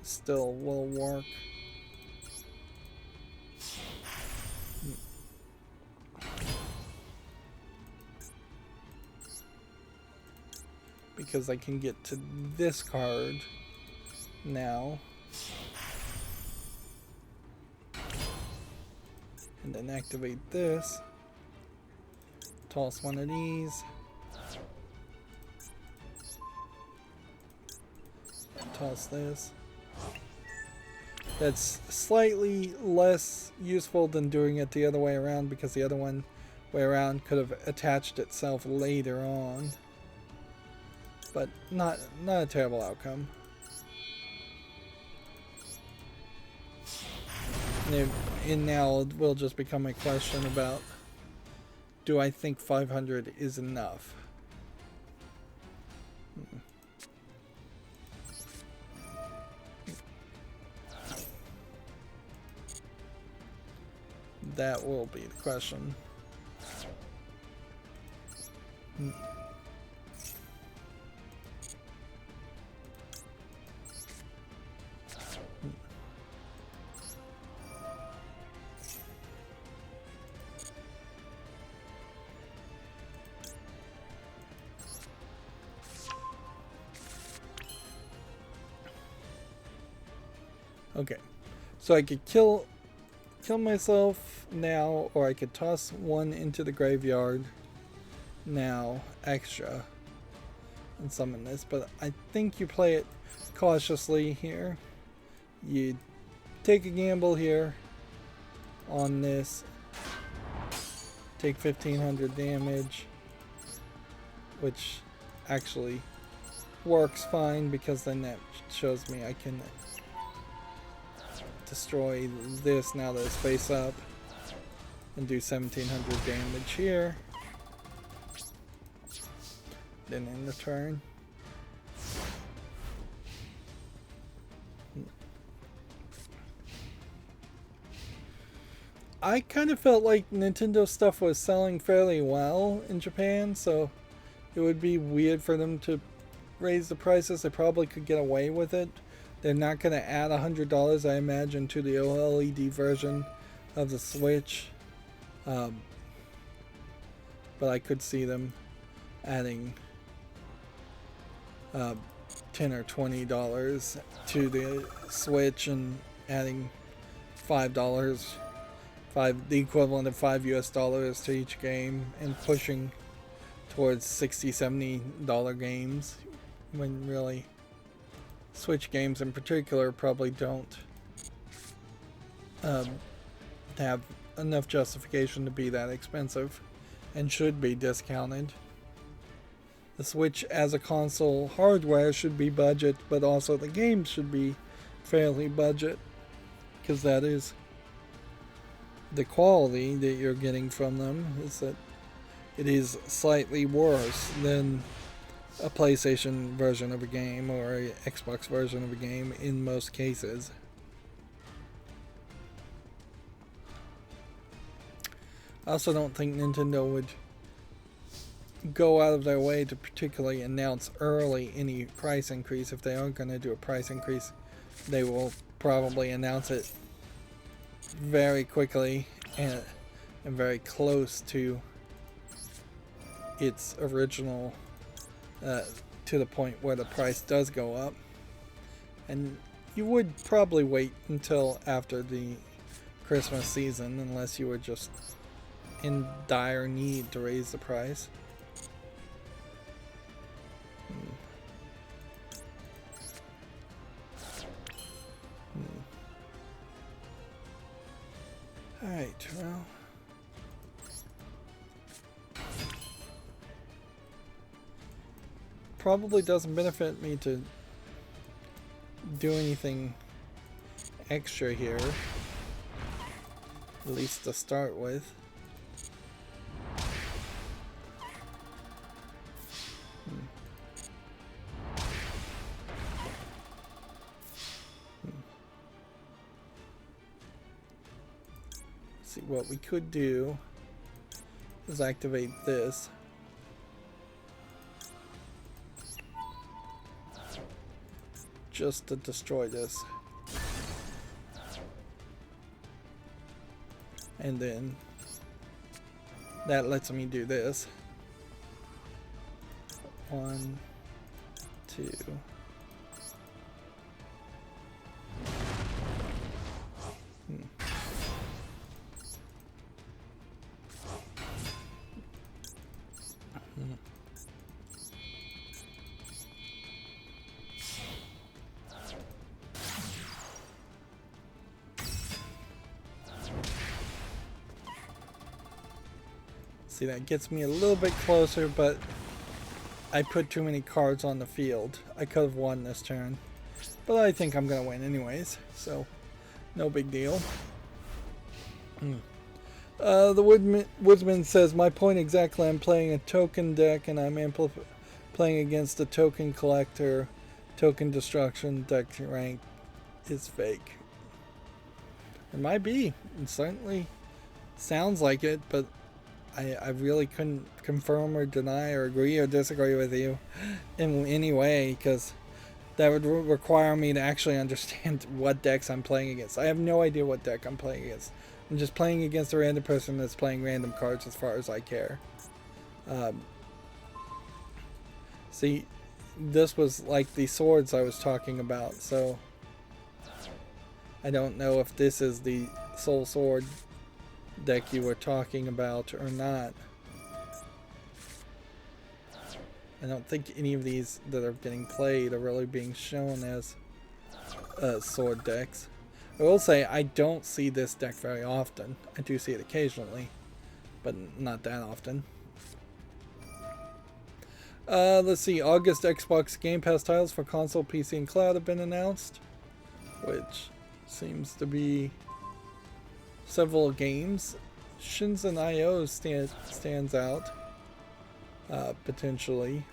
Still will work. Because I can get to this card now. And then activate this. Toss one of these. Toss this. That's slightly less useful than doing it the other way around, because the other way around could have attached itself later on. But not a terrible outcome. And now it will just become a question about, do I think 500 is enough? That will be the question. Okay, so I could kill myself now, or I could toss one into the graveyard now extra and summon this, but I think you play it cautiously here. You take a gamble here on this, take 1500 damage, which actually works fine because then that shows me I can destroy this now that it's face up and do 1700 damage here. Then end the turn. I kind of felt like Nintendo stuff was selling fairly well in Japan, so it would be weird for them to raise the prices. They probably could get away with it. They're not going to add $100, I imagine, to the OLED version of the Switch. But I could see them adding $10 or $20 to the Switch and adding $5, the equivalent of $5 to each game, and pushing towards $60-$70 games, when really Switch games in particular probably don't have enough justification to be that expensive and should be discounted. The Switch as a console hardware should be budget, but also the games should be fairly budget, because that is the quality that you're getting from them, is that it is slightly worse than a PlayStation version of a game or an Xbox version of a game in most cases. I also don't think Nintendo would go out of their way to particularly announce early any price increase. If they are going to do a price increase, they will probably announce it very quickly and very close to its original, to the point where the price does go up. And you would probably wait until after the Christmas season, unless you were just in dire need to raise the price. Alright, well. Probably doesn't benefit me to do anything extra here, at least to start with. See, what we could do is activate this. Just to destroy this. And then that lets me do this. 1, 2. See, that gets me a little bit closer, but I put too many cards on the field. I could have won this turn, but I think I'm going to win anyways, so no big deal. The Woodsman says, my point exactly, I'm playing a token deck and I'm playing against a token collector. Token destruction deck rank is fake. It might be. It certainly sounds like it, but I really couldn't confirm or deny or agree or disagree with you in any way, because that would require me to actually understand what decks I'm playing against. I have no idea what deck I'm playing against. I'm just playing against a random person that's playing random cards as far as I care. See, this was like the swords I was talking about, so I don't know if this is the Soul Sword deck you were talking about or not. I don't think any of these that are getting played are really being shown as sword decks. I will say I don't see this deck very often. I do see it occasionally, but not that often. Let's see, August Xbox Game Pass titles for console, PC, and cloud have been announced, which seems to be several games. Shinzen IO stands out, potentially.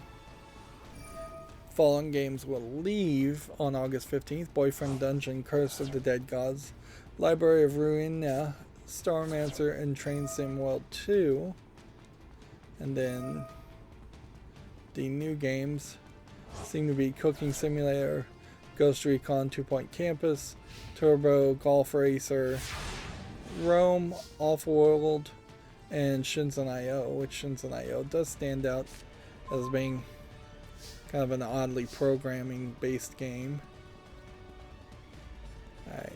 Fallen Games will leave on August 15th. Boyfriend Dungeon, Curse of the Dead Gods, Library of Ruina, Starmancer, and Train Sim World 2. And then the new games seem to be Cooking Simulator, Ghost Recon 2 Point Campus, Turbo Golf Racer, Rome, Offworld, and Shinzen IO, which Shinzen IO does stand out as being kind of an oddly programming based game. Alright.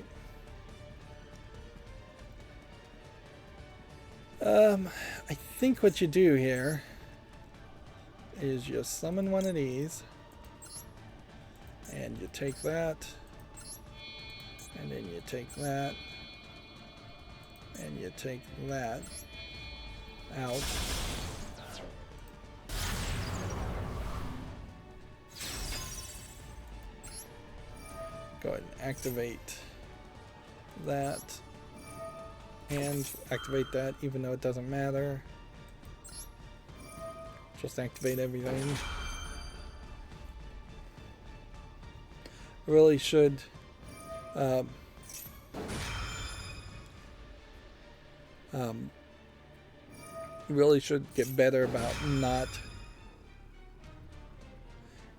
I think what you do here is you summon one of these, and you take that, and then you take that, and you take that out. Go ahead and activate that, and activate that even though it doesn't matter. Just activate everything. Really should really should get better about not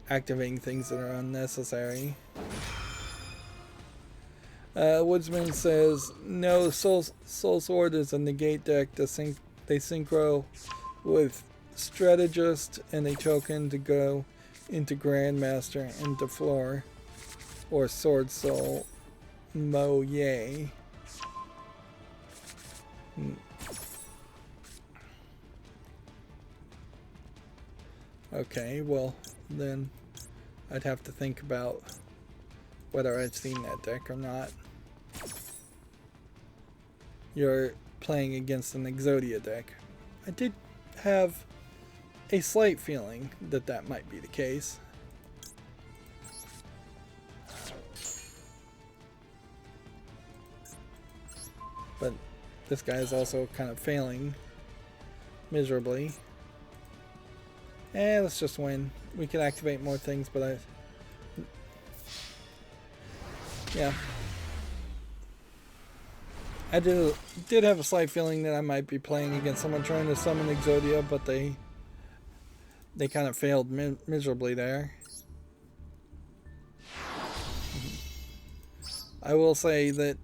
activating things that are unnecessary. Woodsman says, no, Soul Sword is a negate deck. They synchro with Strategist and a token to go into Grandmaster and to floor. Or Sword Soul Mo Ye. Okay, well, then I'd have to think about whether I've seen that deck or not. You're playing against an Exodia deck. I did have a slight feeling that that might be the case. But this guy is also kind of failing miserably. Let's just win. We can activate more things, but yeah. I did have a slight feeling that I might be playing against someone trying to summon Exodia, but they kind of failed miserably there. I will say that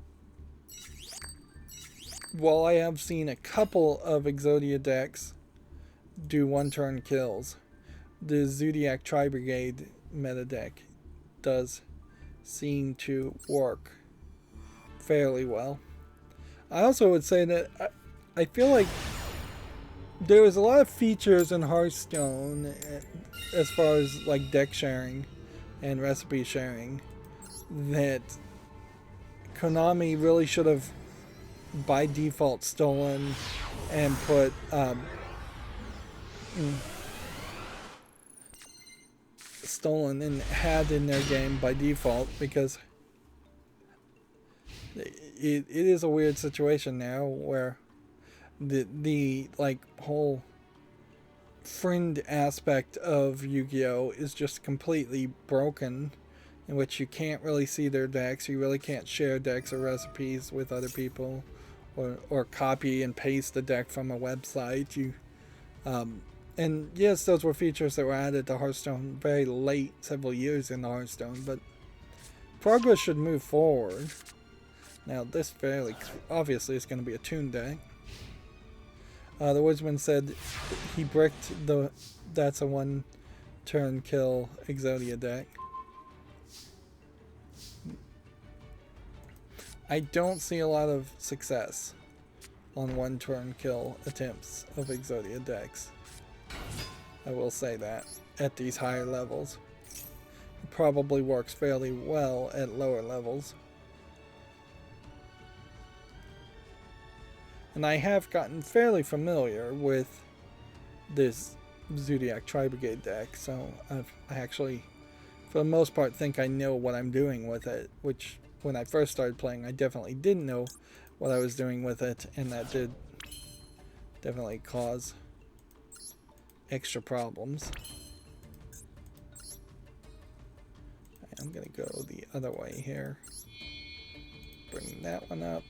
while I have seen a couple of Exodia decks do one-turn kills, the Zodiac Tri-Brigade meta deck does seem to work fairly well. I also would say that I feel like there was a lot of features in Hearthstone as far as like deck sharing and recipe sharing that Konami really should have by default stolen and put stolen and had in their game by default, because it is a weird situation now where the like whole friend aspect of Yu-Gi-Oh is just completely broken, in which you can't really see their decks, you really can't share decks or recipes with other people, or copy and paste the deck from a website. And yes, those were features that were added to Hearthstone very late, several years into Hearthstone, but progress should move forward. Now, this fairly obviously is going to be a Toon deck. The Woodsman said he bricked that's a one-turn kill Exodia deck. I don't see a lot of success on one-turn kill attempts of Exodia decks. I will say that at these higher levels. It probably works fairly well at lower levels. And I have gotten fairly familiar with this Zodiac Tri-Brigade deck, so I actually, for the most part, think I know what I'm doing with it, which when I first started playing, I definitely didn't know what I was doing with it, and that did definitely cause extra problems. I'm gonna go the other way here. Bring that one up.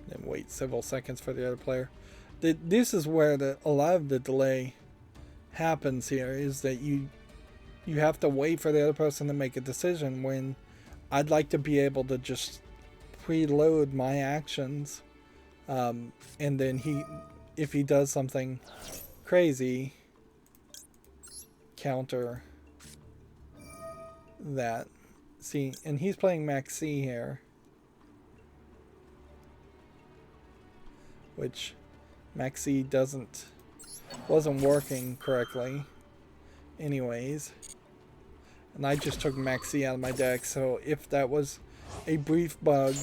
Then wait several seconds for the other player. This is where a lot of the delay happens here, is that you have to wait for the other person to make a decision, when I'd like to be able to just preload my actions, and then if he does something crazy, counter that. See, and he's playing Max C here, which Max C wasn't working correctly anyways. And I just took Max C out of my deck, so if that was a brief bug,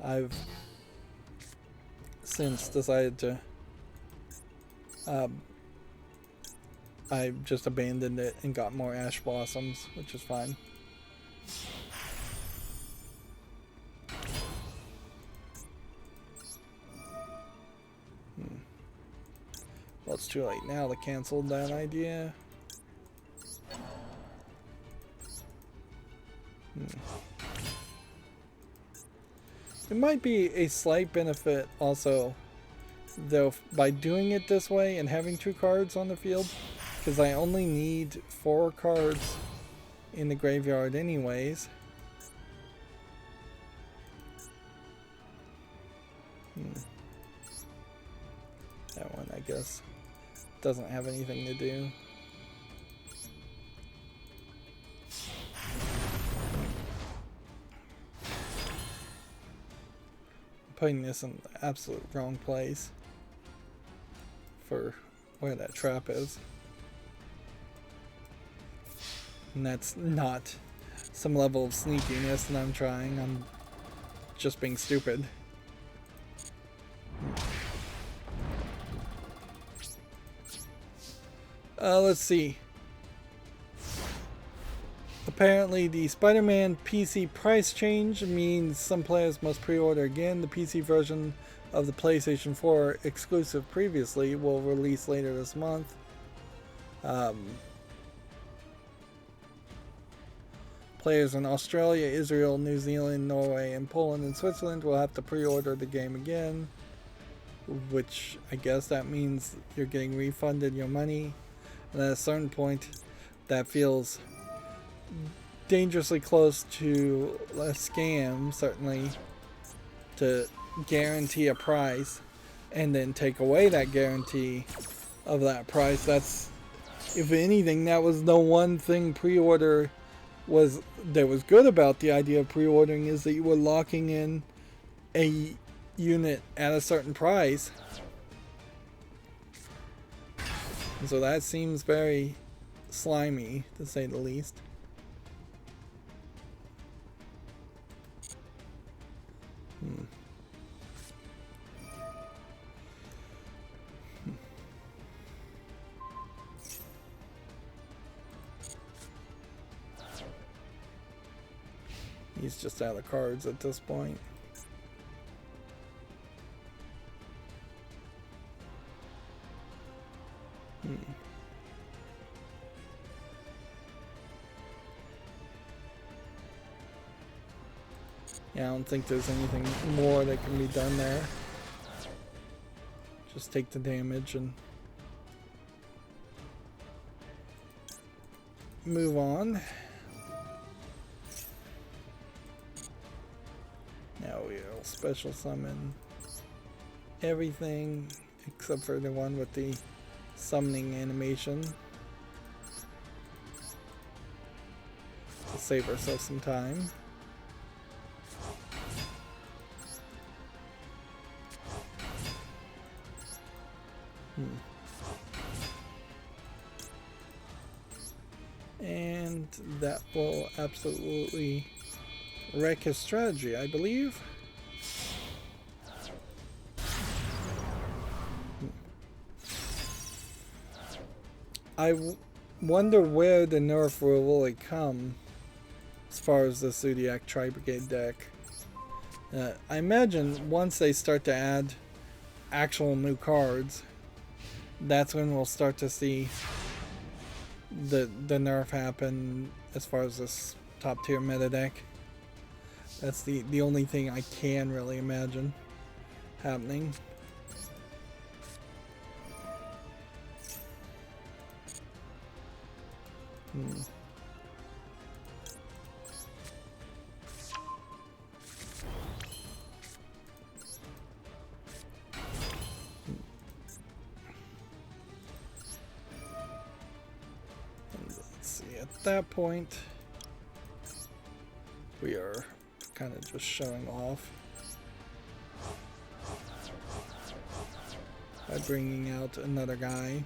I've since decided to I just abandoned it and got more Ash Blossoms, which is fine. Well, it's too late now to cancel that idea. It might be a slight benefit also, though, by doing it this way and having 2 cards on the field, because I only need 4 cards in the graveyard anyways. That one, I guess, doesn't have anything to do. Putting this in the absolute wrong place for where that trap is. And that's not some level of sneakiness that I'm trying. I'm just being stupid. Let's see. Apparently the Spider-Man PC price change means some players must pre-order again. The PC version of the PlayStation 4 exclusive previously will release later this month. Players in Australia, Israel, New Zealand, Norway, and Poland and Switzerland will have to pre-order the game again, which I guess that means you're getting refunded your money. And at a certain point, that feels dangerously close to a scam, certainly, to guarantee a price and then take away that guarantee of that price. That's, if anything, that was the one thing pre-order that was good about the idea of pre-ordering, is that you were locking in a unit at a certain price. And so that seems very slimy, to say the least. He's just out of cards at this point. Yeah, I don't think there's anything more that can be done there. Just take the damage and move on. Now we'll special summon everything except for the one with the summoning animation to save ourselves some time. And that will absolutely wreck his strategy, I believe. Wonder where the nerf will really come as far as the Zodiac Tri-Brigade deck. I imagine once they start to add actual new cards, that's when we'll start to see the nerf happen as far as this top tier meta deck. That's the only thing I can really imagine happening. Let's see, at that point we are kind of just showing off by bringing out another guy.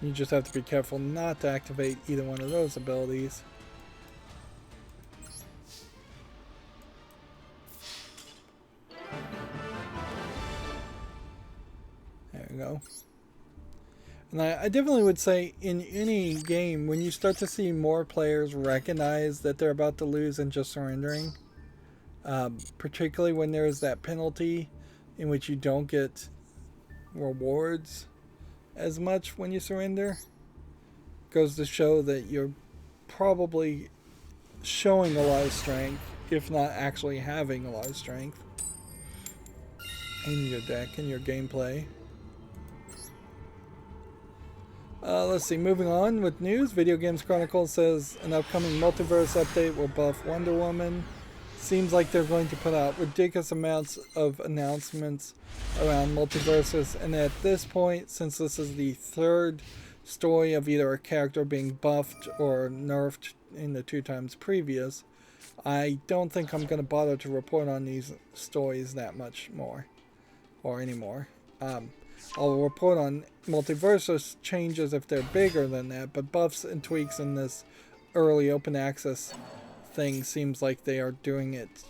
You just have to be careful not to activate either one of those abilities. There we go. And I definitely would say in any game, when you start to see more players recognize that they're about to lose and just surrendering, particularly when there is that penalty in which you don't get rewards as much when you surrender, goes to show that you're probably showing a lot of strength, if not actually having a lot of strength in your deck and your gameplay. Let's see, moving on with news. Video Games Chronicle says an upcoming multiverse update will buff Wonder Woman. Seems like they're going to put out ridiculous amounts of announcements around multiverses, and at this point, since this is the third story of either a character being buffed or nerfed in the 2 times previous, I don't think I'm going to bother to report on these stories that much more or anymore. I'll report on multiversus changes if they're bigger than that, but buffs and tweaks in this early open access thing seems like they are doing it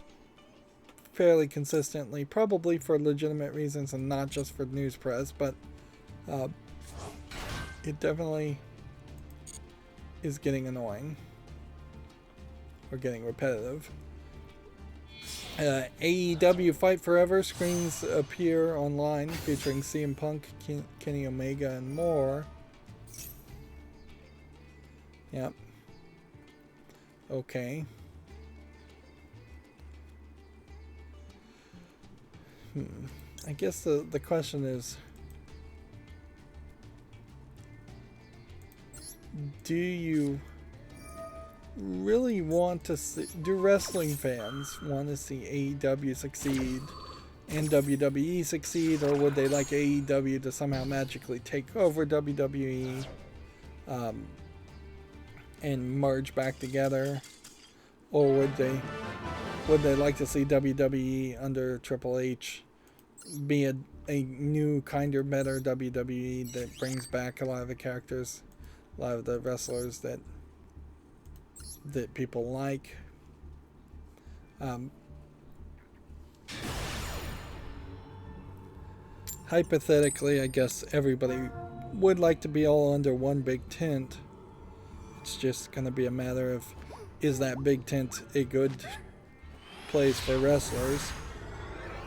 fairly consistently, probably for legitimate reasons and not just for news press, but it definitely is getting annoying or getting repetitive. AEW Fight Forever screens appear online featuring CM Punk, Kenny Omega, and more. Yep. Okay. I guess the question is, do you really want to see, do wrestling fans want to see AEW succeed and WWE succeed, or would they like AEW to somehow magically take over WWE and merge back together, or would they like to see WWE under Triple H be a new, kinder, better WWE that brings back a lot of the characters, a lot of the wrestlers that people like? Hypothetically, I guess everybody would like to be all under one big tent. It's just going to be a matter of, is that big tent a good place for wrestlers?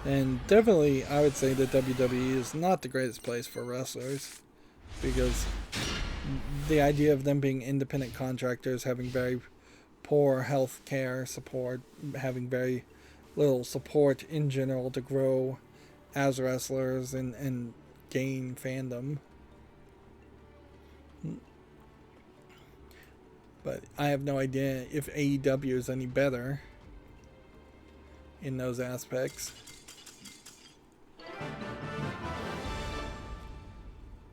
And definitely, I would say that WWE is not the greatest place for wrestlers, because the idea of them being independent contractors, having very poor health care support, having very little support in general to grow as wrestlers and gain fandom. But I have no idea if AEW is any better. in those aspects.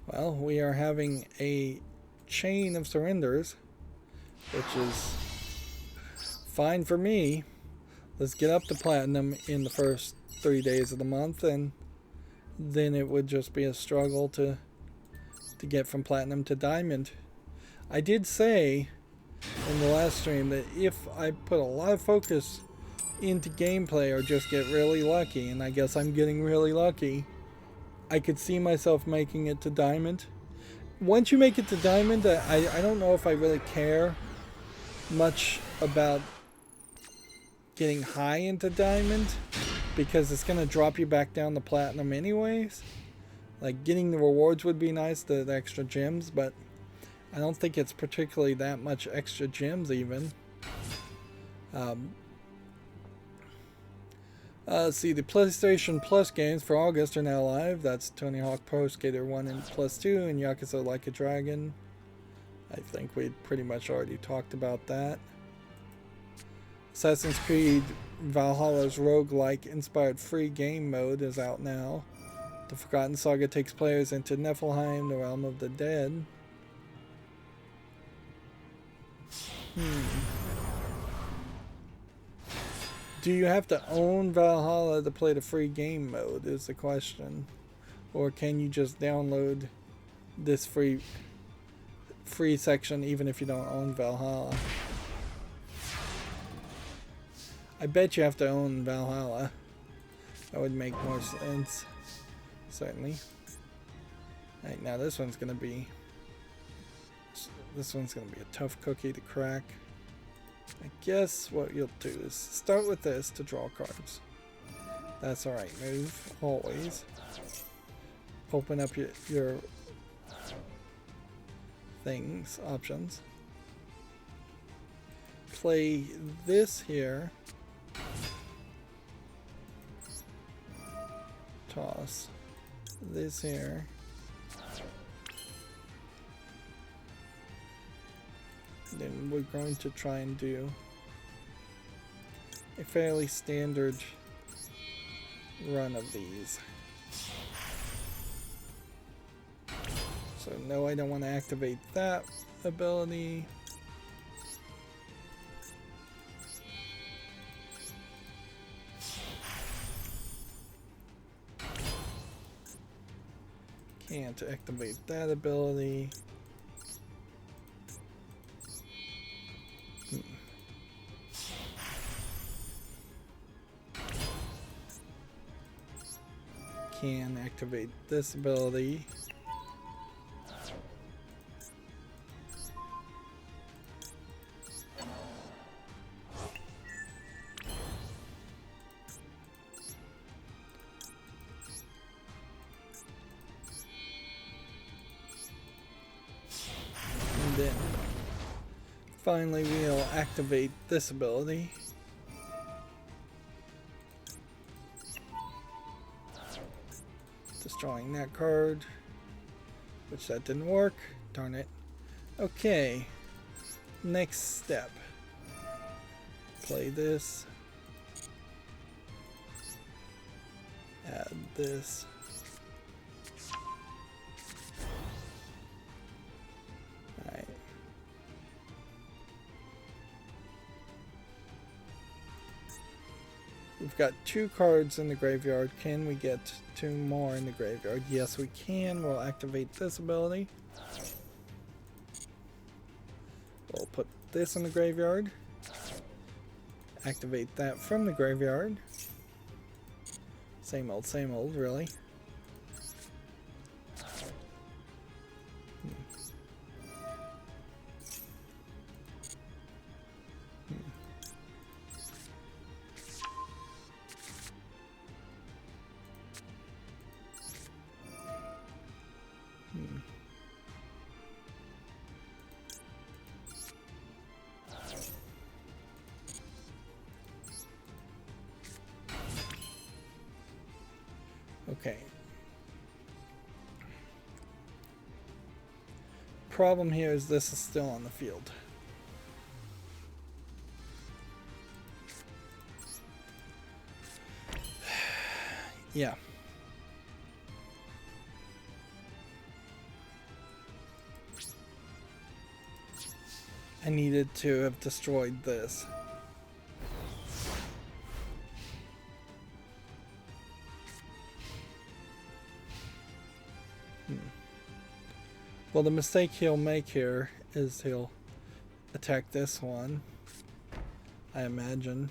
Well, we are having a chain of surrenders, which is fine for me. Let's get up to platinum in the first 3 days of the month, and then it would just be a struggle to get from platinum to diamond. I did say in the last stream that if I put a lot of focus into gameplay or just get really lucky, and I guess I'm getting really lucky, I could see myself making it to diamond. Once you make it to diamond, I don't know if I really care much about getting high into diamond, because it's going to drop you back down to platinum anyways. Like, getting the rewards would be nice, the extra gems, but I don't think it's particularly that much extra gems even. See, the PlayStation Plus games for August are now live. That's Tony Hawk Pro Skater 1 and Plus 2 and Yakuza Like a Dragon. I think we pretty much already talked about that. Assassin's Creed Valhalla's roguelike inspired free game mode is out now. The Forgotten Saga takes players into Niflheim, the realm of the dead. Do you have to own Valhalla to play the free game mode is the question. Or can you just download this free section even if you don't own Valhalla? I bet you have to own Valhalla. That would make more sense. Certainly. Alright, now this one's gonna be a tough cookie to crack. I guess what you'll do is start with this to draw cards. That's alright move, always. Open up your things, options. Play this here. Toss this here. Then we're going to try and do a fairly standard run of these. So no, I don't want to activate that ability. Can't activate that ability. Can activate this ability. And then finally we'll activate this ability. Destroying that card, which that didn't work. Darn it. Okay, next step. Play this. Add this. Alright. We've got 2 cards in the graveyard. Can we get 2 more in the graveyard? Yes, we can. We'll activate this ability. We'll put this in the graveyard. Activate that from the graveyard. Same old, really. Okay. Problem here is this is still on the field. Yeah. I needed to have destroyed this. Well, the mistake he'll make here is he'll attack this one, I imagine.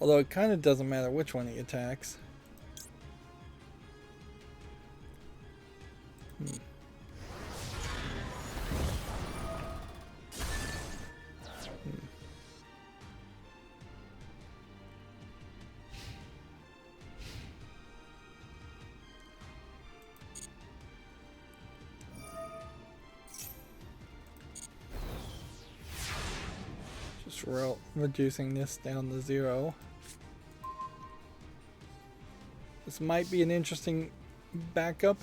Although it kind of doesn't matter which one he attacks. Just reducing this down to 0. This might be an interesting backup.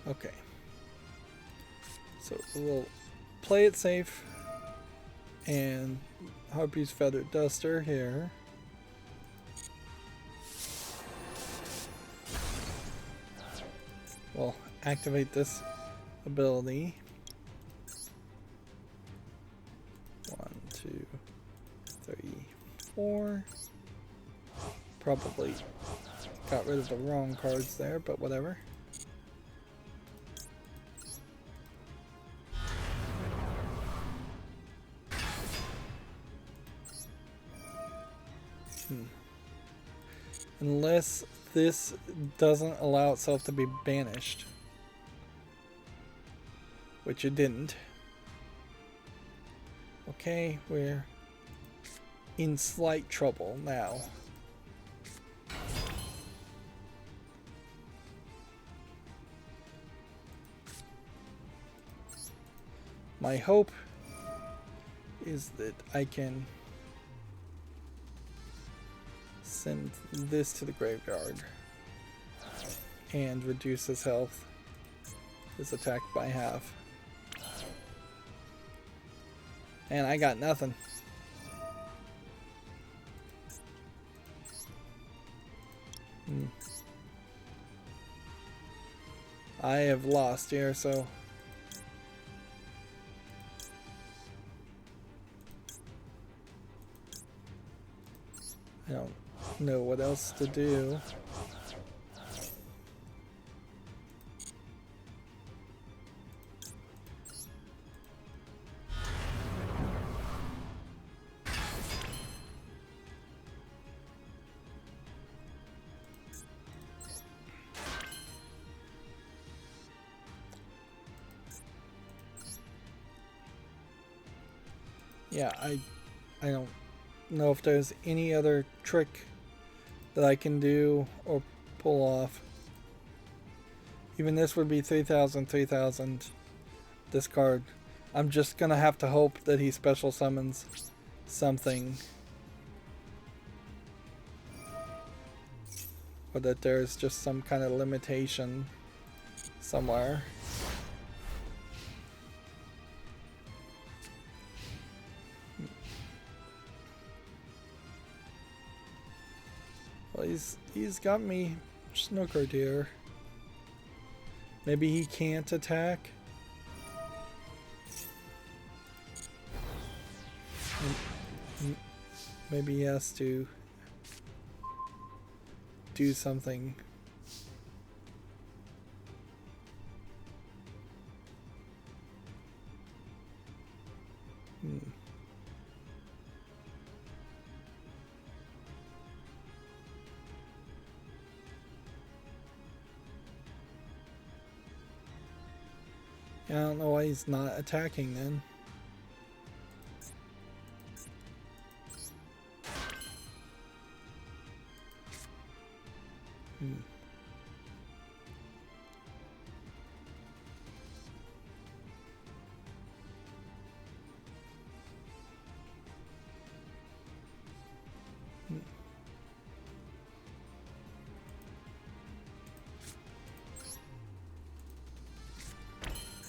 Okay. So we'll play it safe and Harpy's Feathered Duster here. We'll activate this ability. 1, 2, 3, 4. Probably got rid of the wrong cards there, but whatever. Unless this doesn't allow itself to be banished. Which it didn't. Okay, we're in slight trouble now. My hope is that I can send this to the graveyard and reduce his health, his attack by half. And I got nothing. I have lost here, so I don't know what else to do. Yeah, I don't know if there's any other trick that I can do or pull off. Even this would be 3,000, 3,000 discard. I'm just gonna have to hope that he special summons something, or that there's just some kind of limitation somewhere. Well, he's got me snookered here. Maybe he can't attack. Maybe he has to do something. I don't know why he's not attacking then.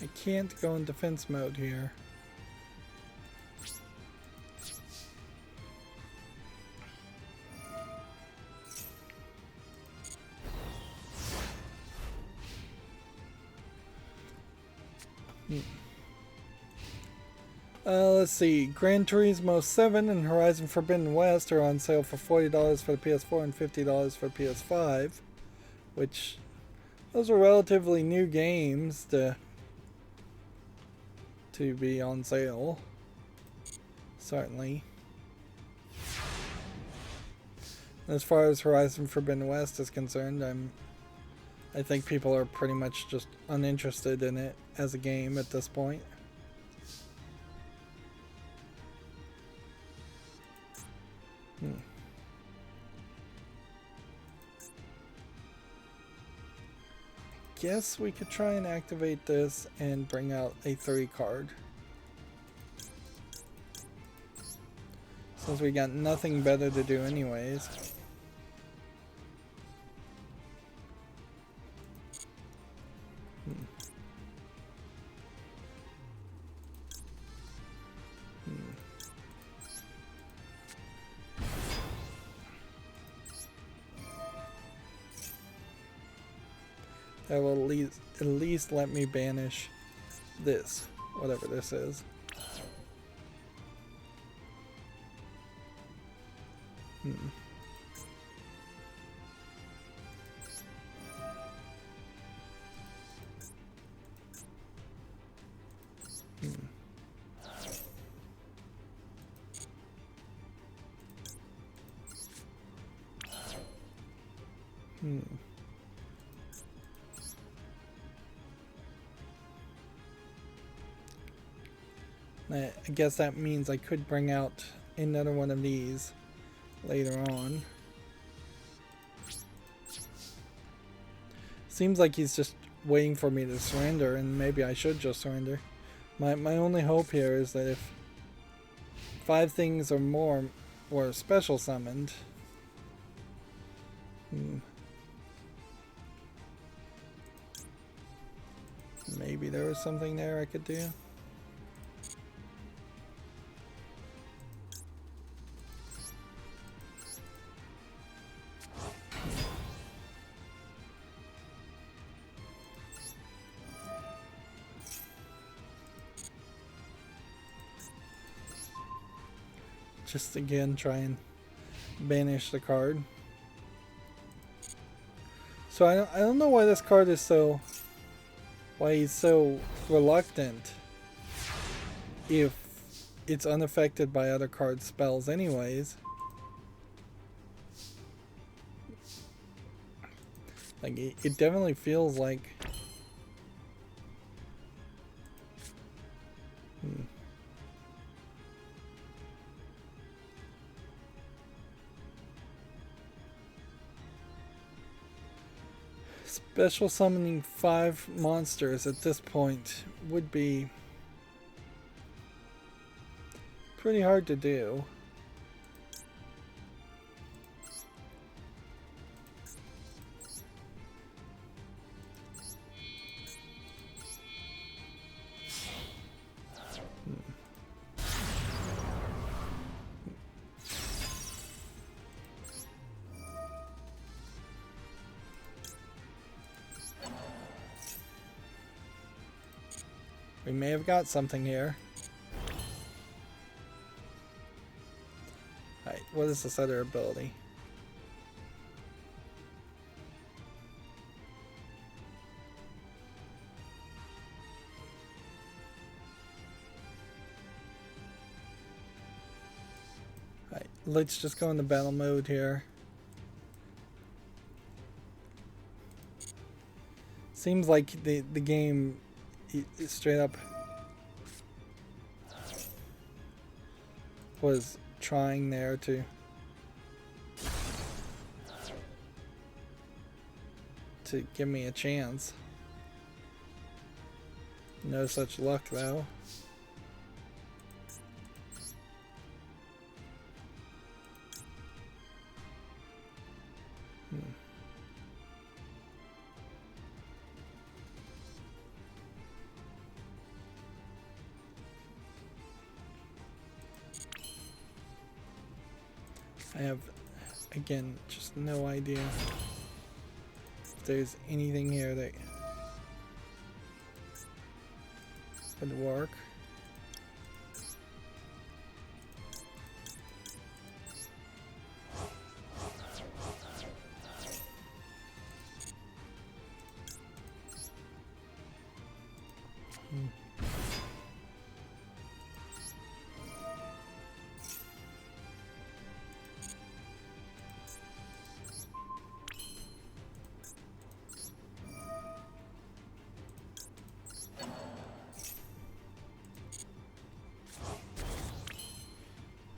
I can't go in defense mode here. Let's see. Gran Turismo 7 and Horizon Forbidden West are on sale for $40 for the PS4 and $50 for PS5, which those are relatively new games to be on sale. Certainly. As far as Horizon Forbidden West is concerned, I think people are pretty much just uninterested in it as a game at this point. Guess we could try and activate this and bring out a 3 card. Since we got nothing better to do anyways. That will at least let me banish this, whatever this is. I guess that means I could bring out another one of these later on. Seems like he's just waiting for me to surrender, and maybe I should just surrender. My only hope here is that if 5 things or more were special summoned, maybe there was something there I could do. Just again try and banish the card. So I don't know why this card is so, why he's so reluctant if it's unaffected by other card spells anyways. Like it definitely feels like special summoning 5 monsters at this point would be pretty hard to do. We may have got something here. Alright, what is this other ability? Alright, let's just go into battle mode here. Seems like the game straight up was trying there to give me a chance. No such luck though. I have, again, just no idea if there's anything here that could work.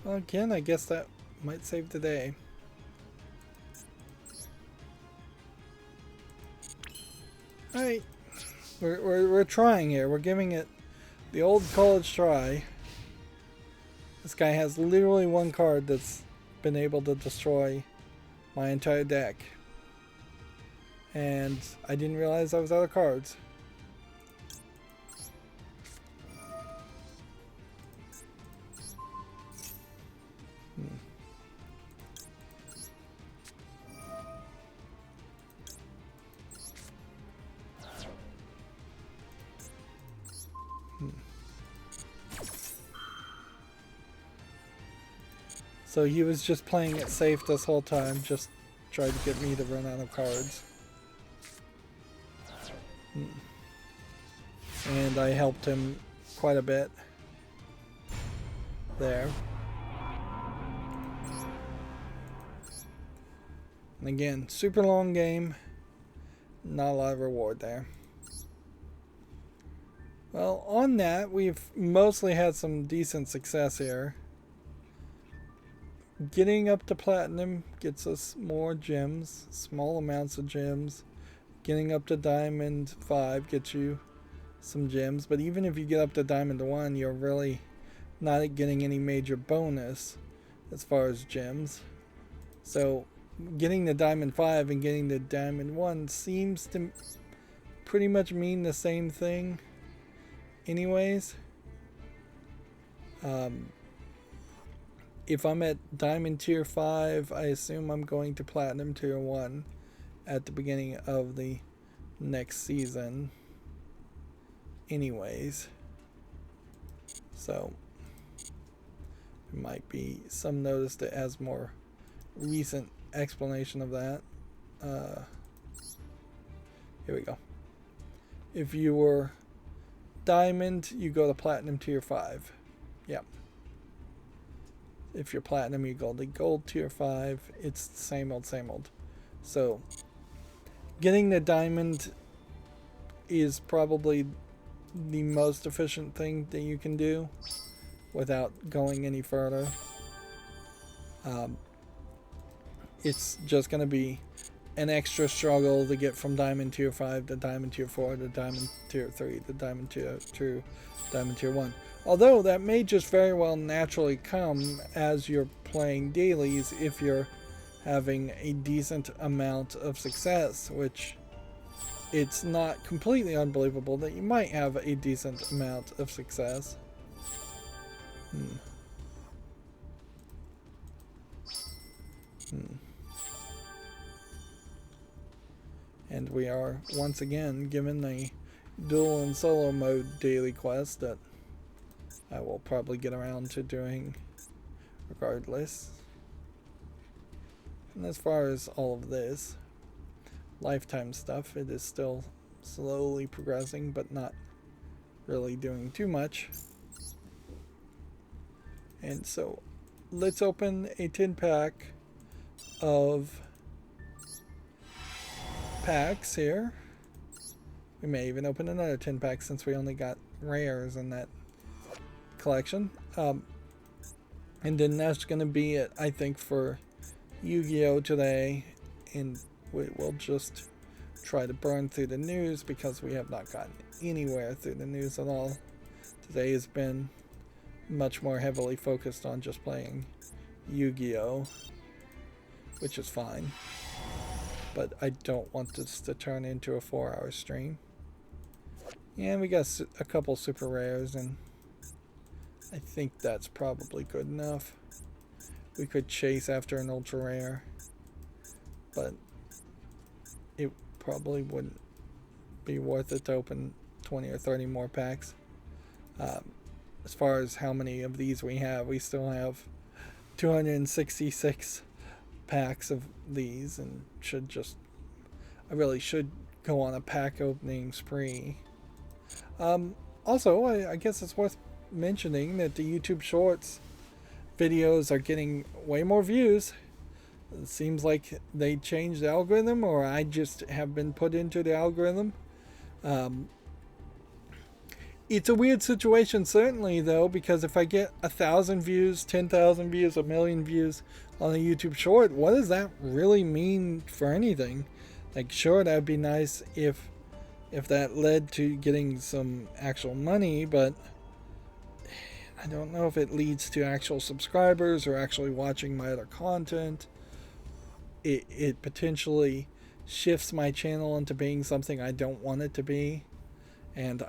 Well, again, I guess that might save the day. Alright, we're trying here. We're giving it the old college try. This guy has literally one card that's been able to destroy my entire deck. And I didn't realize I was out of cards. So he was just playing it safe this whole time, just tried to get me to run out of cards. And I helped him quite a bit there. And again, super long game, not a lot of reward there. Well, on that, we've mostly had some decent success here. Getting up to platinum gets us more gems, small amounts of gems. Getting up to diamond 5 gets you some gems, but even if you get up to diamond 1, you're really not getting any major bonus as far as gems. So getting the diamond 5 and getting the diamond 1 seems to pretty much mean the same thing anyways. If I'm at diamond tier 5, I assume I'm going to platinum tier 1 at the beginning of the next season anyways. So there might be some notice that has more recent explanation of that. Here we go. If you were diamond, you go to platinum tier 5. Yep. If you're platinum, you go to gold tier 5. It's the same old, same old. So getting the diamond is probably the most efficient thing that you can do without going any further. It's just going to be an extra struggle to get from diamond tier 5 to diamond tier 4 to diamond tier 3 to diamond tier 2, diamond tier 1. Although that may just very well naturally come as you're playing dailies if you're having a decent amount of success, which it's not completely unbelievable that you might have a decent amount of success. And we are once again given the duel and solo mode daily quest that I will probably get around to doing regardless. And as far as all of this lifetime stuff, it is still slowly progressing, but not really doing too much. And so let's open a tin pack of packs here. We may even open another tin pack since we only got rares in that collection. And then that's going to be it, I think, for Yu-Gi-Oh! Today. And we will just try to burn through the news because we have not gotten anywhere through the news at all. Today has been much more heavily focused on just playing Yu-Gi-Oh! Which is fine. But I don't want this to turn into a 4-hour stream. And we got a couple super rares, and I think that's probably good enough. we could chase after an ultra rare, but it probably wouldn't be worth it to open 20 or 30 more packs. As far as how many of these we still have 266 packs of these, and I really should go on a pack opening spree. Also, I guess it's worth mentioning that the YouTube Shorts videos are getting way more views. It seems like they changed the algorithm, or I just have been put into the algorithm. It's a weird situation, certainly, though, because if I get 1,000 views, 10,000 views, 1,000,000 views on a YouTube Short, what does that really mean for anything? Like, sure, that'd be nice if that led to getting some actual money, but I don't know if it leads to actual subscribers or actually watching my other content. It potentially shifts my channel into being something I don't want it to be. And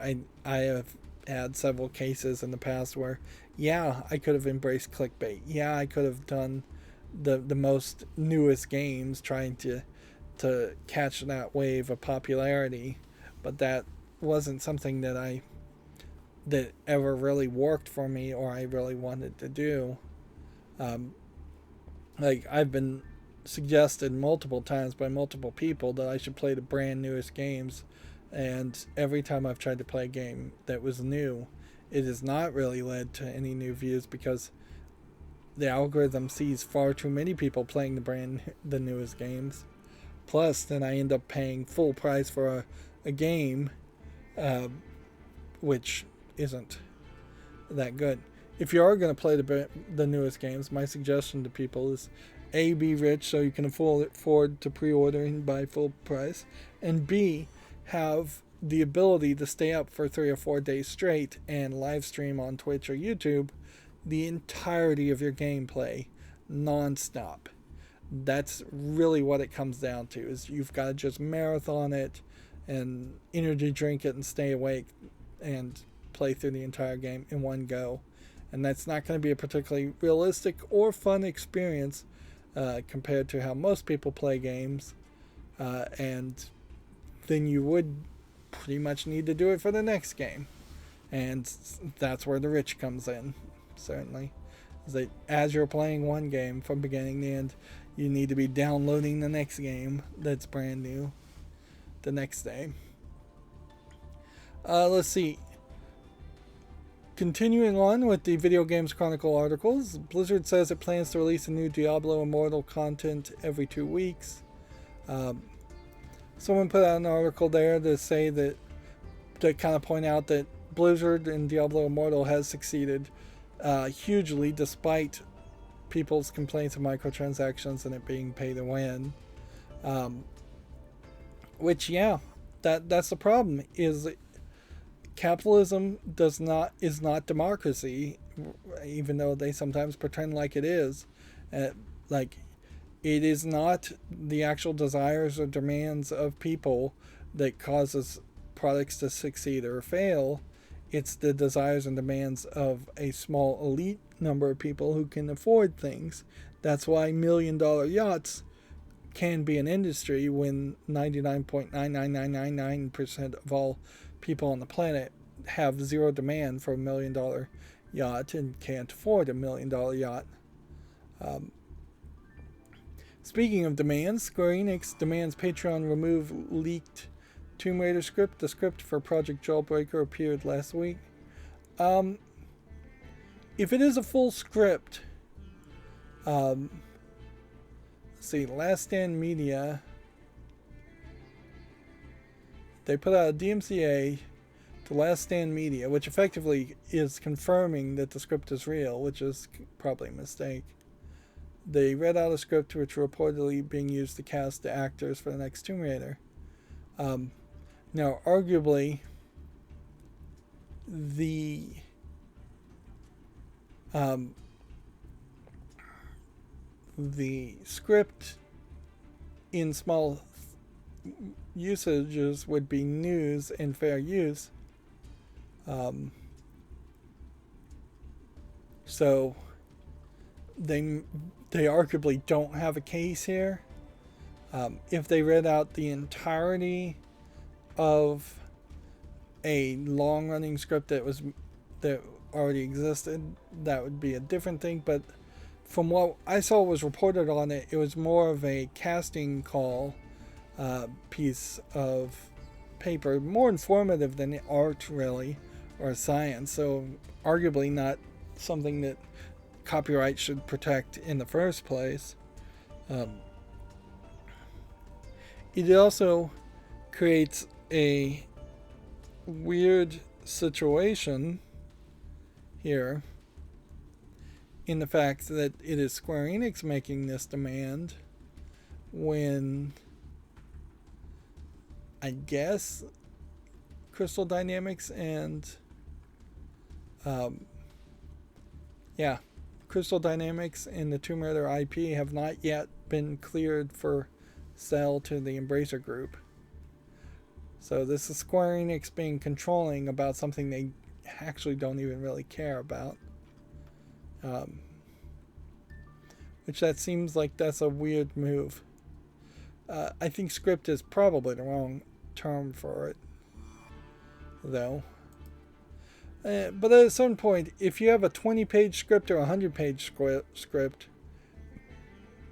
I have had several cases in the past where, yeah, I could have embraced clickbait. Yeah, I could have done the most newest games trying to catch that wave of popularity, but that wasn't something that ever really worked for me or I really wanted to do. Like, I've been suggested multiple times by multiple people that I should play the brand newest games, and every time I've tried to play a game that was new, it has not really led to any new views because the algorithm sees far too many people playing the newest games. Plus, then I end up paying full price for a game, which isn't that good. If you are going to play the newest games, my suggestion to people is A, be rich so you can afford to pre-order and buy full price, and B, have the ability to stay up for 3 or 4 days straight and live stream on Twitch or YouTube the entirety of your gameplay non-stop. That's really what it comes down to, is you've got to just marathon it and energy drink it and stay awake and play through the entire game in one go. And that's not going to be a particularly realistic or fun experience compared to how most people play games. And then you would pretty much need to do it for the next game. And that's where the rich comes in, certainly. Is that as you're playing one game from beginning to end, you need to be downloading the next game that's brand new the next day. Let's see. Continuing on with the Video Games Chronicle articles, Blizzard says it plans to release a new Diablo Immortal content every 2 weeks. Someone put out an article there to kind of point out that Blizzard and Diablo Immortal has succeeded hugely despite people's complaints of microtransactions and it being pay to win. Which, yeah, that's the problem, is capitalism is not democracy, even though they sometimes pretend like it is. Like, it is not the actual desires or demands of people that causes products to succeed or fail. It's the desires and demands of a small elite number of people who can afford things. That's why $1 million yachts can be an industry when 99.99999% of all people on the planet have zero demand for $1 million yacht and can't afford $1 million yacht. Speaking of demands, Square Enix demands Patreon remove leaked Tomb Raider script. The script for Project Jawbreaker appeared last week. If it is a full script, let's see, Last Stand Media, they put out a DMCA to Last Stand Media, which effectively is confirming that the script is real, which is probably a mistake. They read out a script which reportedly being used to cast the actors for the next Tomb Raider. Now, arguably, the script in small usages would be news and fair use. So they they arguably don't have a case here. If they read out the entirety of a long-running script that already existed, that would be a different thing. But from what I saw was reported on it, it was more of a casting call piece of paper, more informative than art really or science. So arguably not something that copyright should protect in the first place. It also creates a weird situation here in the fact that it is Square Enix making this demand when I guess Crystal Dynamics and Crystal Dynamics and the Tomb Raider IP have not yet been cleared for sale to the Embracer Group. So this is Square Enix being controlling about something they actually don't even really care about. Which that seems like that's a weird move. I think script is probably the wrong term for it, though. But at a certain point, if you have a 20-page script or a 100-page script,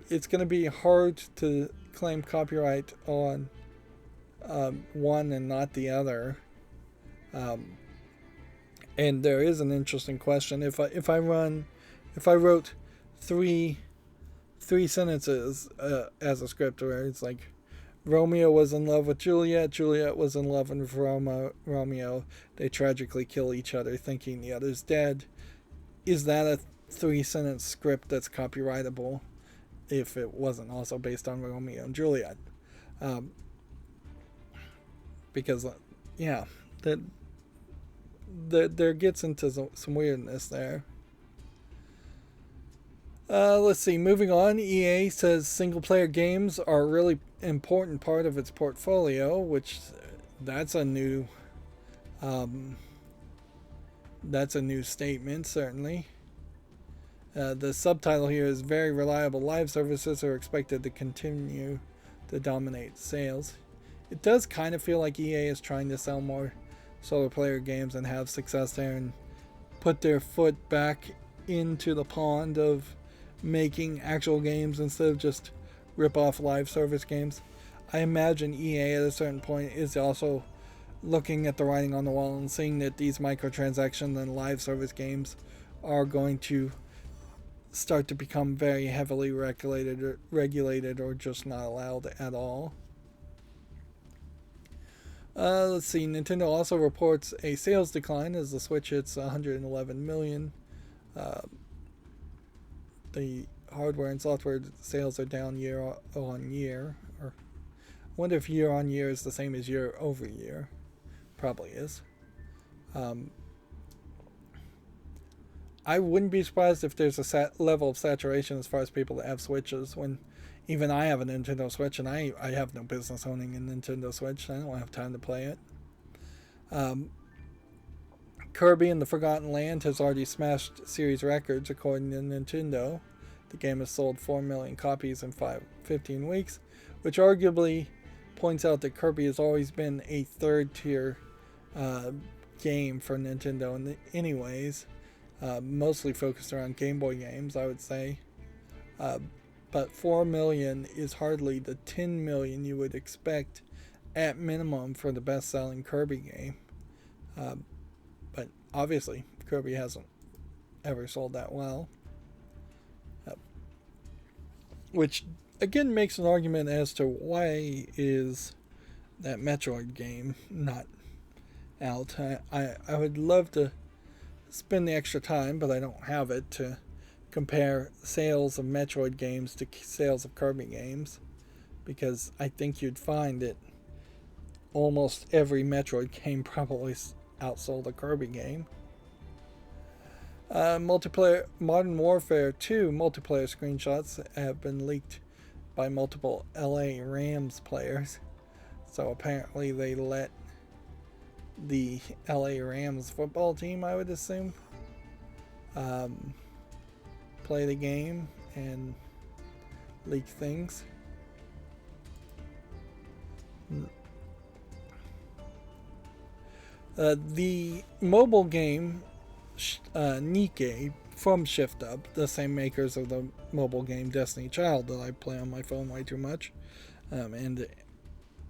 it's going to be hard to claim copyright on one and not the other. And there is an interesting question. If I wrote three sentences as a script where it's like Romeo was in love with Juliet, Juliet was in love with Romeo, they tragically kill each other thinking the other's dead, is that a 3-sentence script that's copyrightable if it wasn't also based on Romeo and Juliet? Because there gets into some weirdness there. Let's see. Moving on, EA says single-player games are a really important part of its portfolio, which that's a new statement, certainly. The subtitle here is very reliable live services are expected to continue to dominate sales. It does kind of feel like EA is trying to sell more solo player games and have success there and put their foot back into the pond of making actual games instead of just rip off live service games. I imagine EA at a certain point is also looking at the writing on the wall and seeing that these microtransactions and live service games are going to start to become very heavily regulated or just not allowed at all. Let's see. Nintendo also reports a sales decline as the Switch hits 111 million. The hardware and software sales are down year on year. Or I wonder if year on year is the same as year over year. Probably is. I wouldn't be surprised if there's a level of saturation as far as people that have Switches. When even I have a Nintendo Switch and I have no business owning a Nintendo Switch. I don't have time to play it. Kirby and the Forgotten Land has already smashed series records according to Nintendo. The game has sold 4 million copies in 15 weeks, which arguably points out that Kirby has always been a third-tier game for Nintendo anyways. Mostly focused around Game Boy games, I would say. But 4 million is hardly the 10 million you would expect at minimum for the best-selling Kirby game. But obviously, Kirby hasn't ever sold that well. Which, again, makes an argument as to why is that Metroid game not out. I would love to spend the extra time, but I don't have it, to compare sales of Metroid games to sales of Kirby games. Because I think you'd find that almost every Metroid game probably outsold a Kirby game. Multiplayer Modern Warfare 2 multiplayer screenshots have been leaked by multiple LA Rams players. So apparently they let the LA Rams football team, I would assume, play play the game and leak things. The mobile game Nikke from Shift Up, the same makers of the mobile game Destiny Child that I play on my phone way too much, and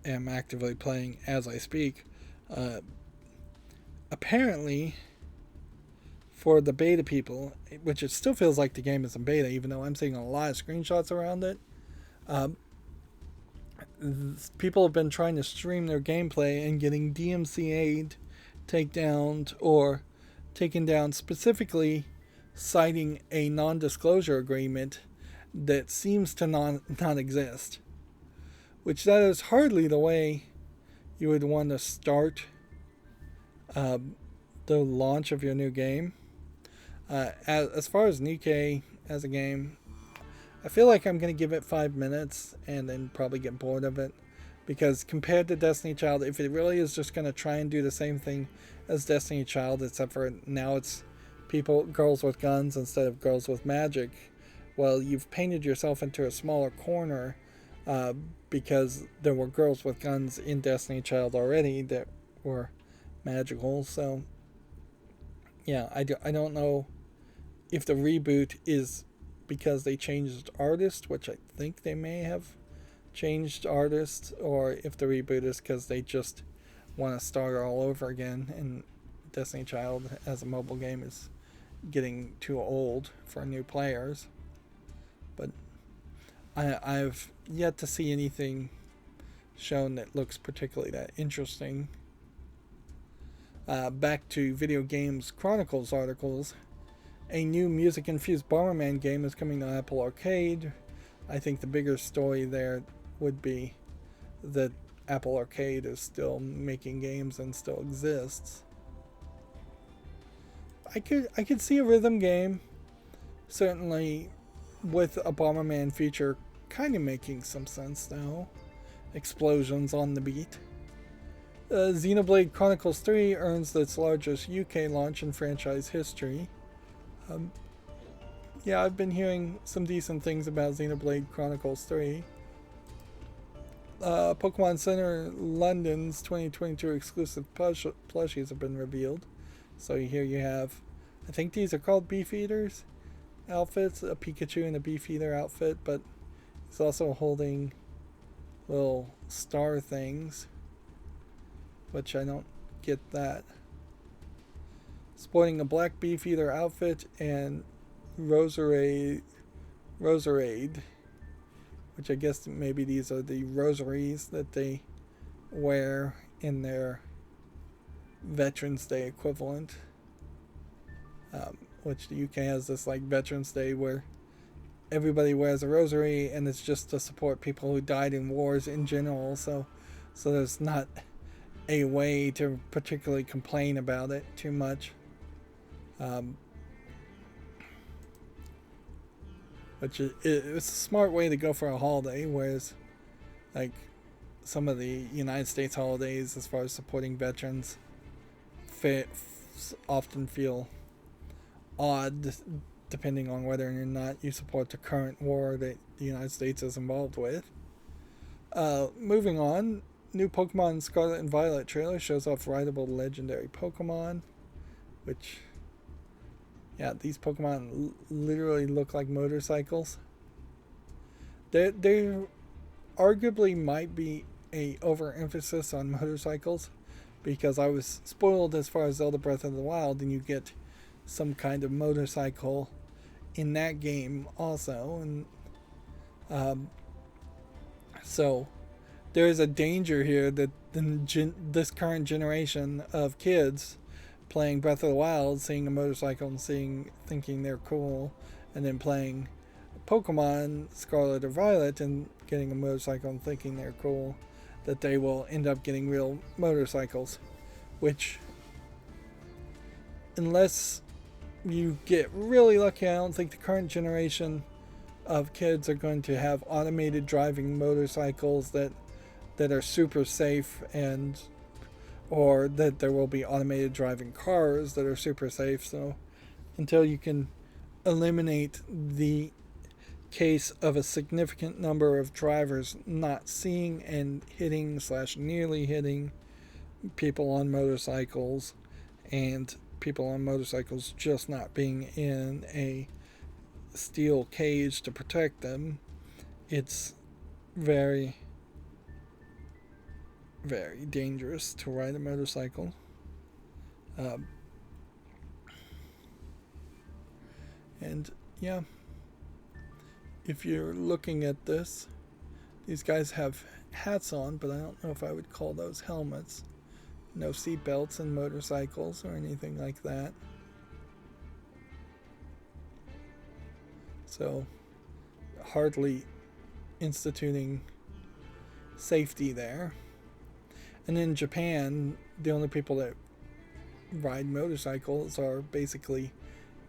am actively playing as I speak. Apparently, for the beta people, which it still feels like the game is in beta, even though I'm seeing a lot of screenshots around it, people have been trying to stream their gameplay and getting DMCA'd, takedowns, or taken down specifically citing a non-disclosure agreement that seems to not exist. Which that is hardly the way you would want to start the launch of your new game. As far as Nikke as a game, I feel like I'm going to give it 5 minutes and then probably get bored of it. Because compared to Destiny Child, if it really is just going to try and do the same thing as Destiny Child, except for now it's girls with guns instead of girls with magic, well, you've painted yourself into a smaller corner because there were girls with guns in Destiny Child already that were magical. So, yeah, I don't know if the reboot is because they changed artists, which I think they may have changed artists, or if the reboot is because they just want to start all over again and Destiny Child as a mobile game is getting too old for new players. But I've yet to see anything shown that looks particularly that interesting. Back to Video Games Chronicles articles. A new music-infused Bomberman game is coming to Apple Arcade. I think the bigger story there would be that Apple Arcade is still making games and still exists. I could see a rhythm game, certainly with a Bomberman feature kind of making some sense now. Explosions on the beat. Xenoblade Chronicles 3 earns its largest UK launch in franchise history. Yeah, I've been hearing some decent things about Xenoblade Chronicles 3. Pokemon Center London's 2022 exclusive plushies have been revealed. So here you have, I think these are called Beefeaters outfits, a Pikachu in a Beefeater outfit, but he's also holding little star things, which I don't get that. Sporting a black Beefeater outfit and Roserade, which I guess maybe these are the rosaries that they wear in their Veterans Day equivalent, which the UK has this like Veterans Day where everybody wears a rosary and it's just to support people who died in wars in general, so there's not a way to particularly complain about it too much. Which it's a smart way to go for a holiday, whereas like some of the United States holidays as far as supporting veterans often feel odd depending on whether or not you support the current war that the United States is involved with. Moving on, new Pokemon Scarlet and Violet trailer shows off rideable legendary Pokemon, which, yeah, these Pokemon literally look like motorcycles. There arguably might be a overemphasis on motorcycles, because I was spoiled as far as Zelda Breath of the Wild, and you get some kind of motorcycle in that game also, and so there is a danger here that this current generation of kids playing Breath of the Wild, seeing a motorcycle and thinking they're cool, and then playing Pokemon Scarlet or Violet and getting a motorcycle and thinking they're cool, that they will end up getting real motorcycles, which, unless you get really lucky, I don't think the current generation of kids are going to have automated driving motorcycles that are super safe, and or that there will be automated driving cars that are super safe. So until you can eliminate the case of a significant number of drivers not seeing and hitting slash nearly hitting people on motorcycles, and people on motorcycles just not being in a steel cage to protect them. It's very, very dangerous to ride a motorcycle. Um, and yeah, if you're looking at this, these guys have hats on, but I don't know if I would call those helmets. No seat belts in motorcycles or anything like that. So, hardly instituting safety there. And in Japan, the only people that ride motorcycles are basically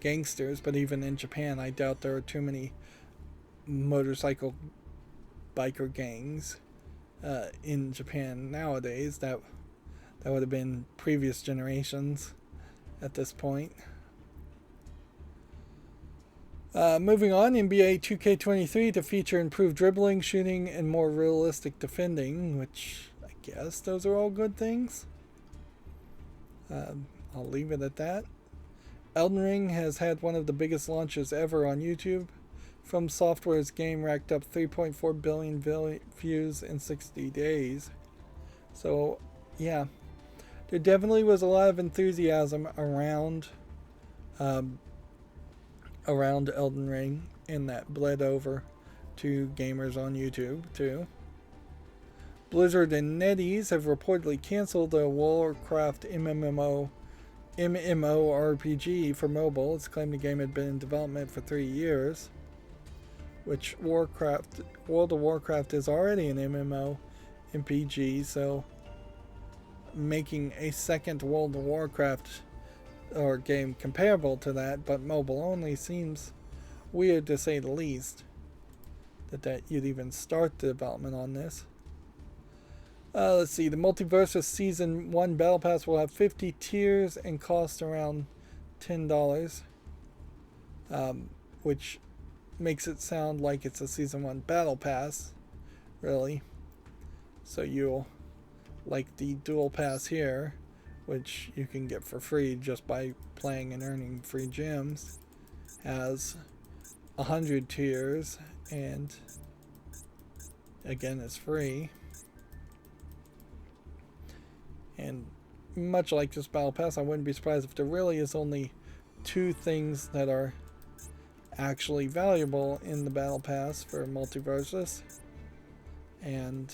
gangsters, but even in Japan, I doubt there are too many motorcycle biker gangs in Japan nowadays. That would have been previous generations at this point. Moving on, NBA 2K23 to feature improved dribbling, shooting, and more realistic defending, which I guess those are all good things. I'll leave it at that. Elden Ring has had one of the biggest launches ever on YouTube. From Software's game racked up 3.4 billion views in 60 days. So, yeah. There definitely was a lot of enthusiasm around Elden Ring, and that bled over to gamers on YouTube too. Blizzard and NetEase have reportedly canceled the Warcraft MMORPG for mobile. It's claimed the game had been in development for 3 years, which World of Warcraft is already an MMORPG, so making a second World of Warcraft or game comparable to that, but mobile only, seems weird to say the least. That you'd even start the development on this. Let's see, the Multiversus Season 1 Battle Pass will have 50 tiers and cost around $10, which makes it sound like it's a Season 1 Battle Pass, really. So you'll, like the Duel Pass here, which you can get for free just by playing and earning free gems, has 100 tiers, and again, it's free. And much like this Battle Pass, I wouldn't be surprised if there really is only 2 things that are actually valuable in the Battle Pass for Multiversus, and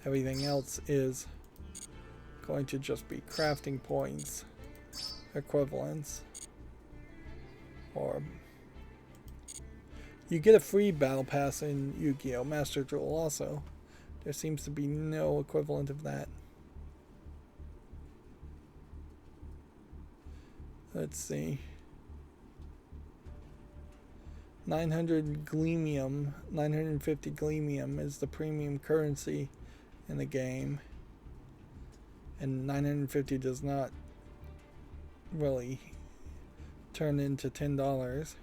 everything else is going to just be crafting points equivalents. Or you get a free Battle Pass in Yu-Gi-Oh! Master Duel also. There seems to be no equivalent of that. Let's see. 950 Gleamium is the premium currency in the game. And 950 does not really turn into $10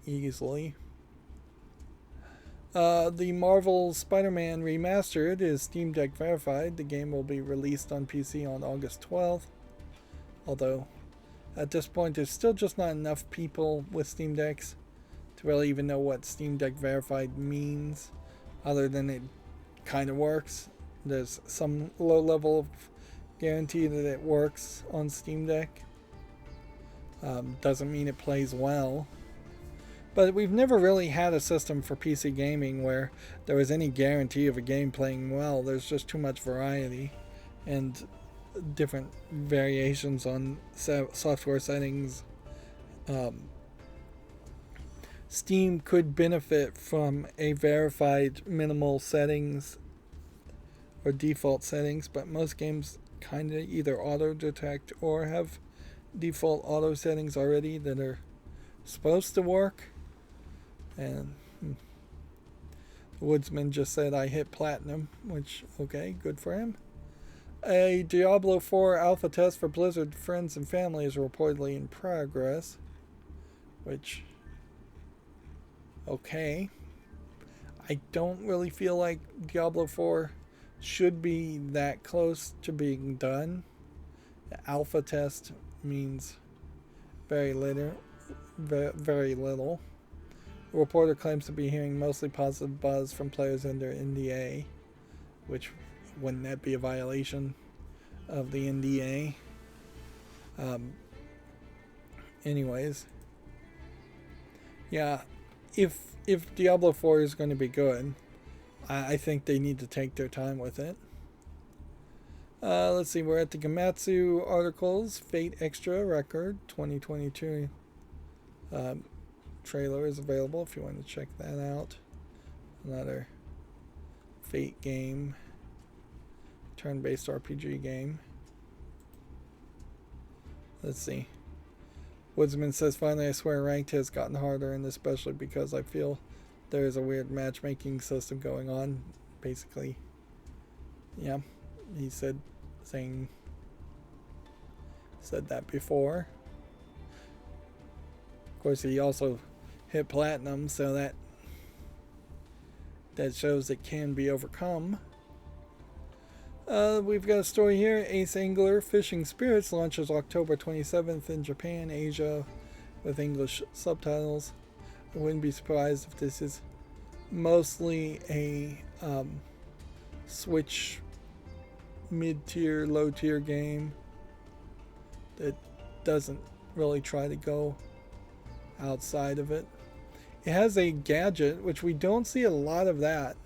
easily. The Marvel Spider-Man Remastered is Steam Deck verified. The game will be released on PC on August 12th. Although, at this point, there's still just not enough people with Steam Decks to really even know what Steam Deck verified means, other than it kind of works. There's some low level of guarantee that it works on Steam Deck. Doesn't mean it plays well. But we've never really had a system for PC gaming where there was any guarantee of a game playing well. There's just too much variety and different variations on software settings. Steam could benefit from a verified minimal settings or default settings, but most games kind of either auto detect or have default auto settings already that are supposed to work. And the Woodsman just said I hit platinum, which, okay, good for him. A Diablo 4 alpha test for Blizzard friends and family is reportedly in progress. Which, okay. I don't really feel like Diablo 4 should be that close to being done. The alpha test means very little. Very little. The reporter claims to be hearing mostly positive buzz from players under NDA, which wouldn't that be a violation of the NDA? Um, anyways, yeah, if Diablo 4 is going to be good, I think they need to take their time with it. Let's see, we're at the Gamatsu articles. Fate Extra Record 2022 trailer is available if you want to check that out. Another Fate game, turn-based RPG game. Let's see. Woodsman says, finally, I swear ranked has gotten harder, and especially because I feel there is a weird matchmaking system going on. Basically, yeah, he said that before. Of course, he also hit platinum, so that shows it can be overcome. We've got a story here. Ace Angler Fishing Spirits launches October 27th in Japan, Asia, with English subtitles. I wouldn't be surprised if this is mostly a Switch mid-tier, low-tier game that doesn't really try to go outside of it. It has a gadget, which we don't see a lot of that,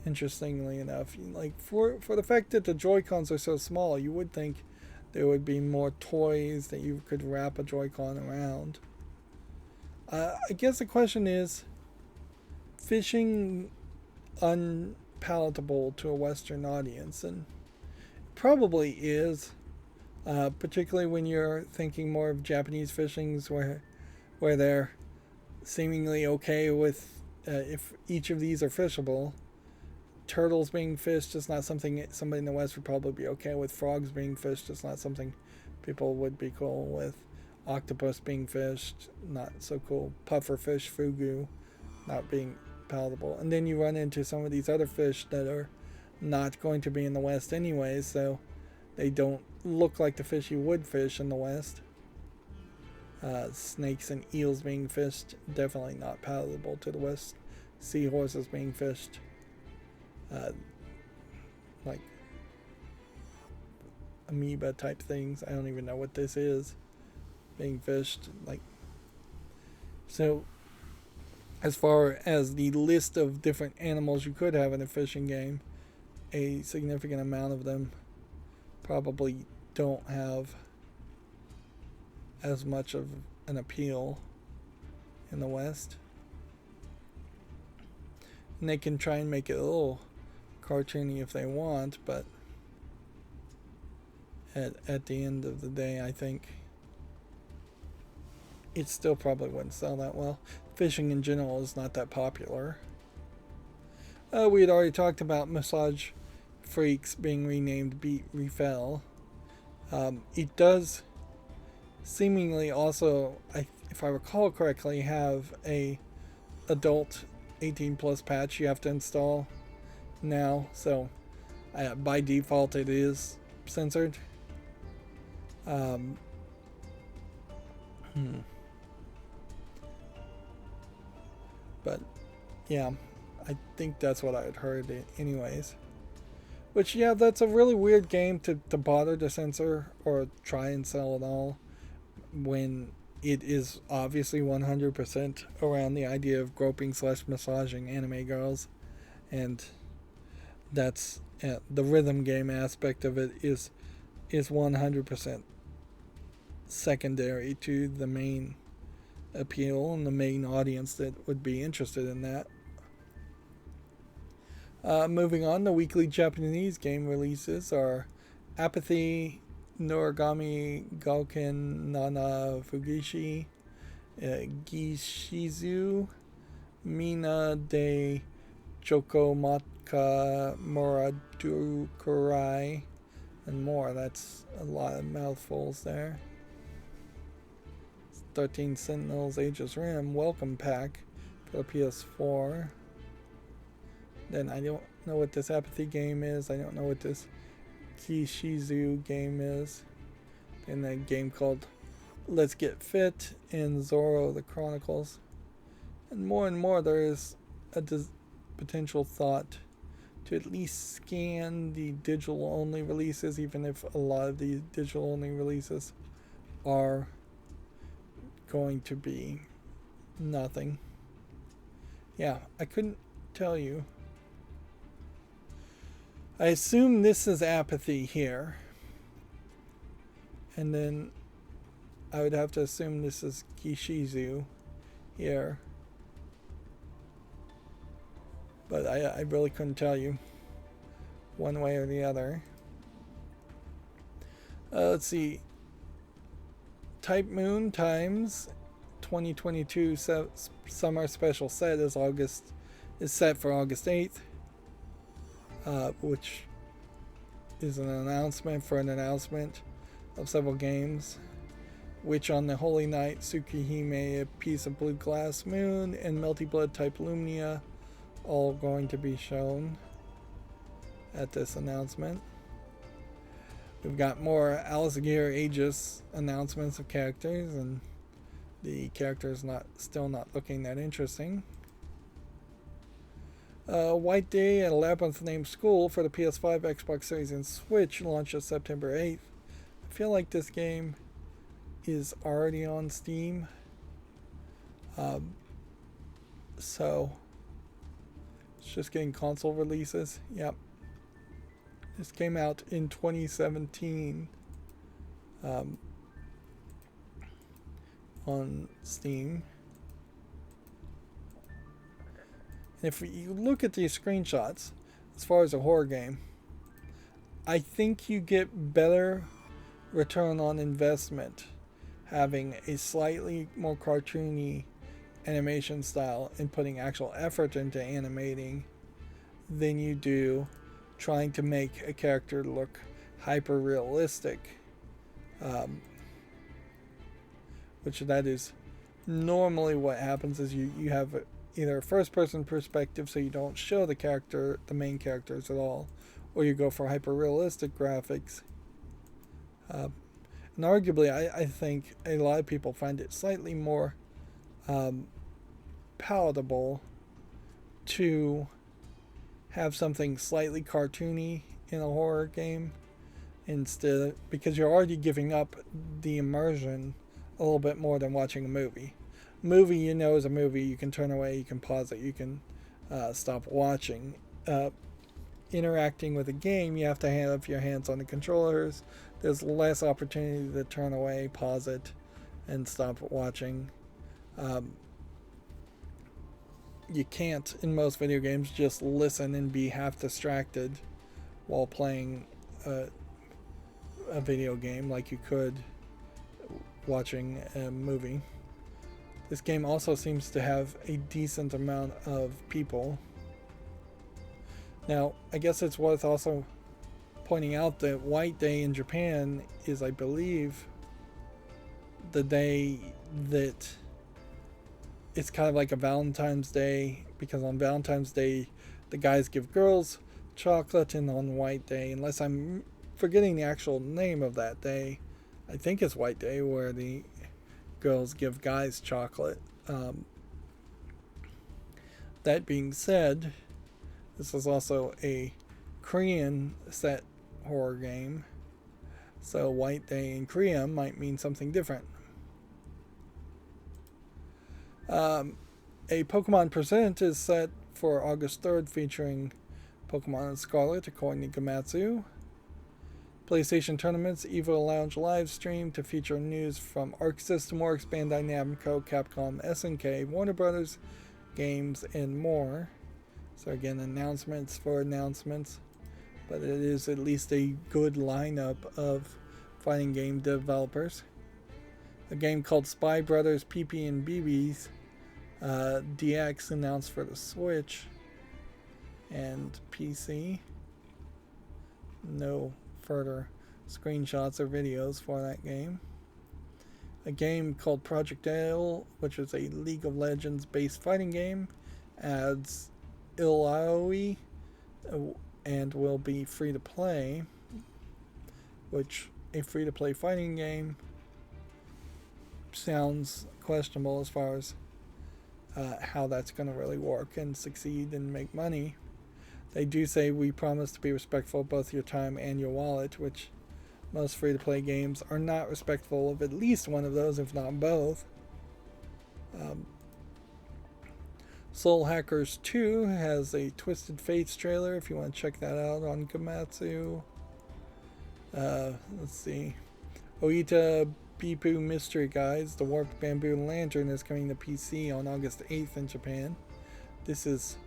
interestingly enough. Like for the fact that the Joy-Cons are so small, you would think there would be more toys that you could wrap a Joy-Con around. I guess the question is, fishing unpalatable to a Western audience? And probably is, particularly when you're thinking more of Japanese fishings where they're seemingly okay with if each of these are fishable. Turtles being fished is not something somebody in the West would probably be okay with. Frogs being fished is not something people would be cool with. Octopus being fished, not so cool. Pufferfish, fugu, not being palatable. And then you run into some of these other fish that are not going to be in the West anyway, so they don't look like the fish you would fish in the West. Snakes and eels being fished, definitely not palatable to the West. Seahorses being fished, like amoeba type things. I don't even know what this is. Being fished, like. So, as far as the list of different animals you could have in a fishing game, a significant amount of them probably don't have as much of an appeal in the West. And they can try and make it a little cartoony if they want, but at the end of the day, I think it still probably wouldn't sell that well. Fishing in general is not that popular. We had already talked about Massage Freaks being renamed Beat Refell. It does seemingly also, if I recall correctly, have a adult 18 plus patch you have to install now, so by default it is censored. But yeah, I think that's what I had heard anyways. Which, yeah, that's a really weird game to bother to censor or try and sell at all, when it is obviously 100% around the idea of groping / massaging anime girls. And that's the rhythm game aspect of it is 100% secondary to the main appeal and the main audience that would be interested in that. Moving on, the weekly Japanese game releases are Apathy, Noragami Gauken Nana Fugishi, Gishizu, Mina de Chokomatka Moradukurai, and more. That's a lot of mouthfuls there. 13 Sentinels Aegis Rim Welcome Pack for the PS4. Then I don't know what this Apathy game is. I don't know what this Kishizu game is. And a game called Let's Get Fit and Zoro the Chronicles. And more there is a potential thought to at least scan the digital only releases, even if a lot of the digital only releases are going to be nothing. Yeah, I couldn't tell you. I assume this is Apathy here. And then I would have to assume this is Kishizu here. But I really couldn't tell you one way or the other. Let's see. Type Moon Times 2022 Summer Special Set is set for August 8th, which is an announcement of several games. Witch on the Holy Night, Tsukihime, A Piece of Blue Glass Moon, and Melty Blood Type Lumnia, all going to be shown at this announcement. We've got more Alice Gear Aegis announcements of characters, and the characters still not looking that interesting. White Day and a Labyrinth Named School for the PS5, Xbox Series, and Switch launches September 8th. I feel like this game is already on Steam. So it's just getting console releases. Yep. This came out in 2017 on Steam. And if you look at these screenshots, as far as a horror game, I think you get better return on investment having a slightly more cartoony animation style and putting actual effort into animating than you do trying to make a character look hyper realistic, which that is normally what happens. Is you have either a first person perspective, so you don't show the main characters at all, or you go for hyper realistic graphics. And arguably I think a lot of people find it slightly more palatable to have something slightly cartoony in a horror game instead, because you're already giving up the immersion a little bit more than watching a movie. Movie, you know, is a movie. You can turn away, you can pause it, you can stop watching. Interacting with a game, you have to have your hands on the controllers. There's less opportunity to turn away, pause it, and stop watching. You can't, in most video games, just listen and be half distracted while playing a video game like you could watching a movie. This game also seems to have a decent amount of people. Now, I guess it's worth also pointing out that White Day in Japan is, I believe, the day that it's kind of like a Valentine's Day, because on Valentine's Day the guys give girls chocolate, and on White Day, unless I'm forgetting the actual name of that day, I think it's White Day, where the girls give guys chocolate. That being said, this is also a Korean set horror game, so White Day in Korea might mean something different. A Pokemon Present is set for August 3rd, featuring Pokemon Scarlet, according to Gamatsu. PlayStation Tournaments Evo Lounge live stream to feature news from Arc System Works, Bandai Namco, Capcom, SNK, Warner Brothers Games, and more. So again, announcements for announcements, but it is at least a good lineup of fighting game developers. A game called Spy Brothers PP and BBs DX announced for the Switch and PC. No further screenshots or videos for that game. A game called Project Duel, which is a League of Legends based fighting game, adds Ilaoi and will be free to play, which a free to play fighting game sounds questionable as far as how that's going to really work and succeed and make money. They do say we promise to be respectful of both your time and your wallet, which most free to play games are not respectful of at least one of those, if not both. Soul Hackers 2 has a Twisted Fates trailer if you want to check that out on Komatsu. Let's see. Oita Bipu Mystery Guides, The Warped Bamboo Lantern is coming to PC on August 8th in Japan. This is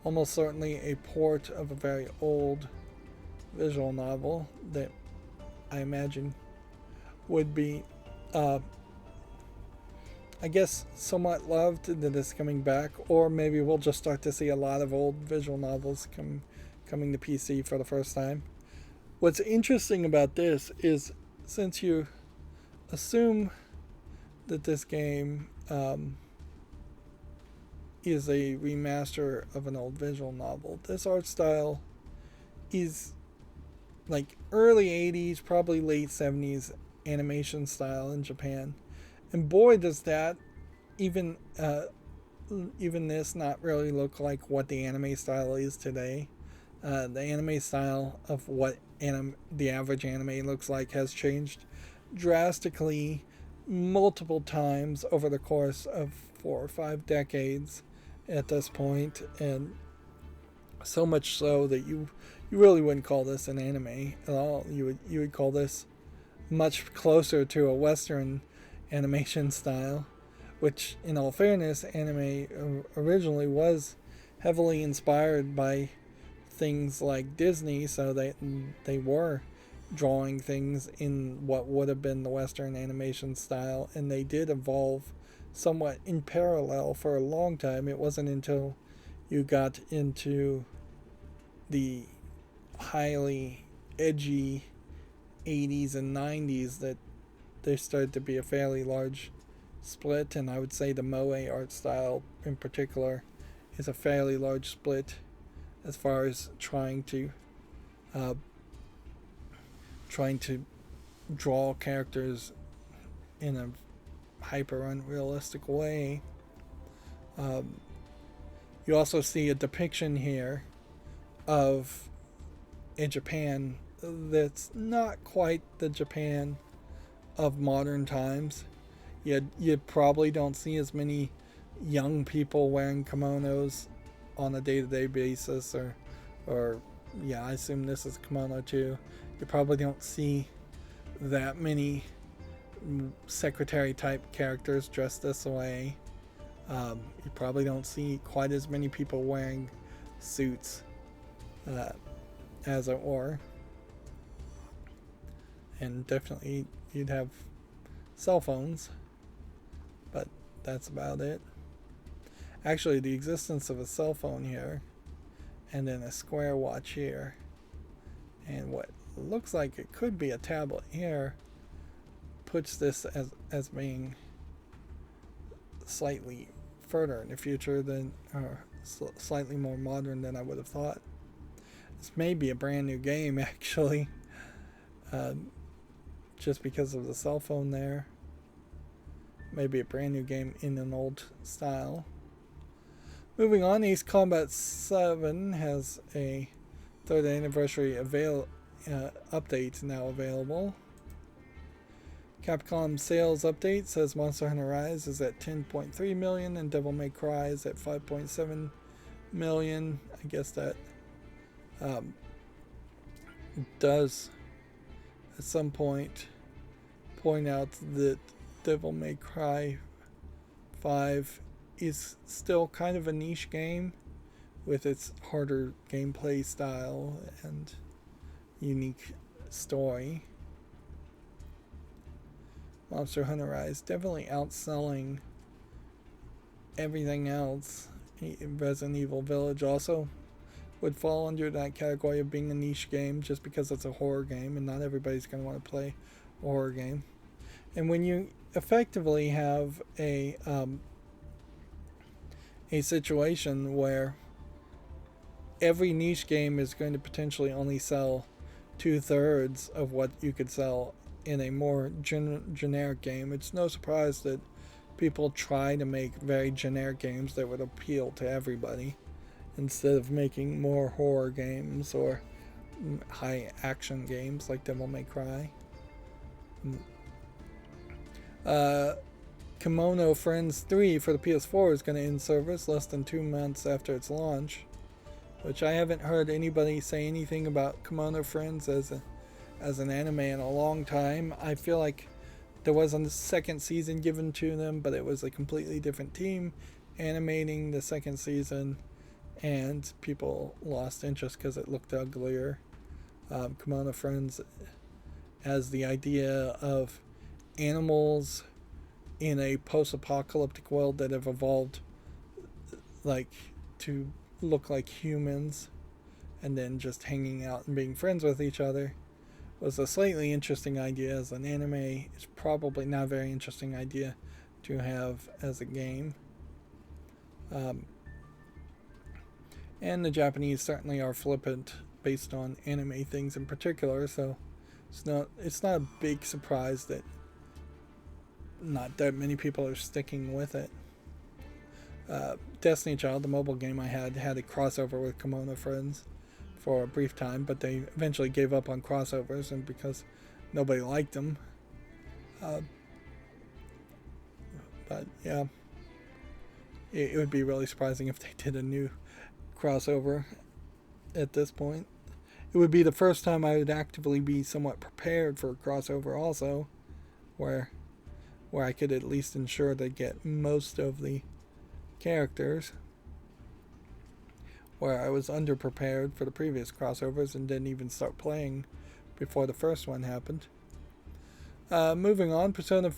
almost certainly a port of a very old visual novel that I imagine would be, I guess, somewhat loved that it's coming back, or maybe we'll just start to see a lot of old visual novels coming to PC for the first time. What's interesting about this is, since you assume that this game is a remaster of an old visual novel, this art style is like early 80s, probably late 70s animation style in Japan. And boy, does that even this not really look like what the anime style is today. The anime style of what the average anime looks like has changed drastically multiple times over the course of 4 or 5 decades at this point, and so much so that you really wouldn't call this an anime at all. You would call this much closer to a Western animation style, which, in all fairness, anime originally was heavily inspired by things like Disney, so they were drawing things in what would have been the Western animation style, and they did evolve somewhat in parallel for a long time. It wasn't until you got into the highly edgy 80s and 90s that there started to be a fairly large split, and I would say the moe art style in particular is a fairly large split as far as trying to draw characters in a hyper unrealistic way. You also see a depiction here of a Japan that's not quite the Japan of modern times. You probably don't see as many young people wearing kimonos on a day-to-day basis, or yeah, I assume this is kimono too. You probably don't see that many secretary type characters dressed this way. You probably don't see quite as many people wearing suits, as it were. And definitely you'd have cell phones, but that's about it. Actually, the existence of a cell phone here, and then a square watch here, and what looks like it could be a tablet here, puts this as being slightly further in the future than, or slightly more modern than I would have thought. This may be a brand new game, actually, just because of the cell phone there. Maybe a brand new game in an old style. Moving on, Ace Combat 7 has a 3rd anniversary update now available. Capcom sales update says Monster Hunter Rise is at 10.3 million and Devil May Cry is at 5.7 million. I guess that does at some point point out that Devil May Cry 5 is still kind of a niche game with its harder gameplay style and unique story. Monster Hunter Rise definitely outselling everything else. Resident Evil Village also would fall under that category of being a niche game just because it's a horror game and not everybody's going to want to play a horror game. And when you effectively have a situation where every niche game is going to potentially only sell 2/3 of what you could sell in a more generic game, it's no surprise that people try to make very generic games that would appeal to everybody instead of making more horror games or high action games like Devil May Cry. Kimono Friends 3 for the PS4 is going to end service less than 2 months after its launch, which I haven't heard anybody say anything about Kimono Friends as an anime in a long time. I feel like there was a second season given to them, but it was a completely different team animating the second season, and people lost interest because it looked uglier. Kimono Friends has the idea of animals in a post-apocalyptic world that have evolved like to look like humans and then just hanging out and being friends with each other was a slightly interesting idea as an anime. It's probably not a very interesting idea to have as a game. And the Japanese certainly are flippant based on anime things in particular, so it's not a big surprise that not that many people are sticking with it. Destiny Child, the mobile game I had a crossover with Kimono Friends for a brief time, but they eventually gave up on crossovers and because nobody liked them. But yeah, it would be really surprising if they did a new crossover at this point. It would be the first time I would actively be somewhat prepared for a crossover also, where I could at least ensure they get most of the characters, where I was underprepared for the previous crossovers and didn't even start playing before the first one happened. Moving on, Persona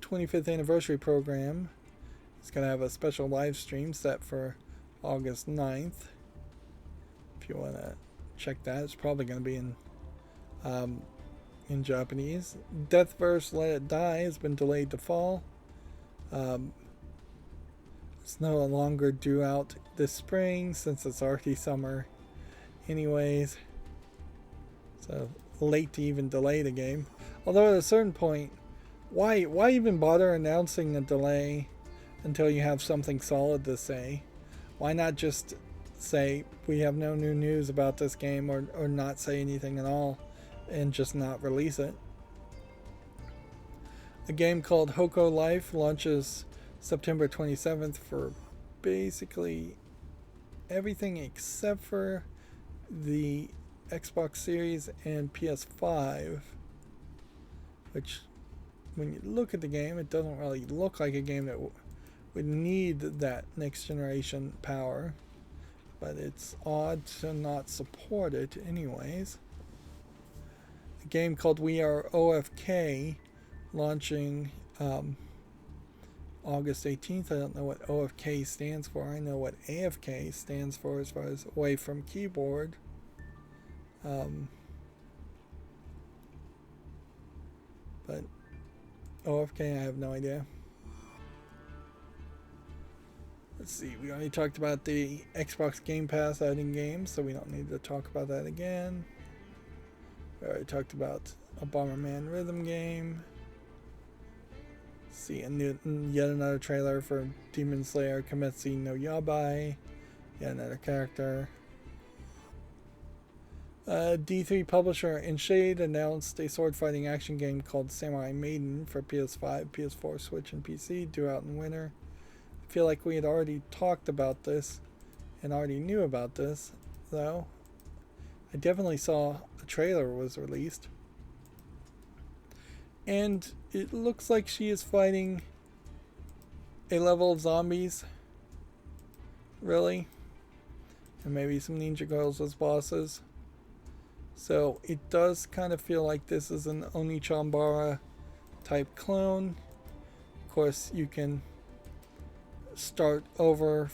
25th Anniversary Program is going to have a special live stream set for August 9th. If you want to check that, it's probably going to be in Japanese. Deathverse Let It Die has been delayed to fall. It's no longer due out this spring since it's already summer anyways. So late to even delay the game. Although at a certain point, why even bother announcing a delay until you have something solid to say? Why not just say we have no new news about this game, or not say anything at all and just not release it? A game called Hoko Life launches September 27th for basically everything except for the Xbox Series and PS5, which when you look at the game, it doesn't really look like a game that would need that next generation power, but it's odd to not support it anyways. A game called We Are OFK launching August 18th. I don't know what OFK stands for. I know what AFK stands for as far as away from keyboard. But OFK, I have no idea. Let's see, we already talked about the Xbox Game Pass adding games, so we don't need to talk about that again. We already talked about a Bomberman rhythm game. See, yet another trailer for Demon Slayer Kimetsu no Yabai. Yet another character. D3 publisher Enshade announced a sword fighting action game called Samurai Maiden for PS5, PS4, Switch, and PC, due out in winter. I feel like we had already talked about this and already knew about this, though. I definitely saw a trailer was released. And it looks like she is fighting a level of zombies. Really? And maybe some ninja girls as bosses. So it does kind of feel like this is an Onichambara type clone. Of course, you can start over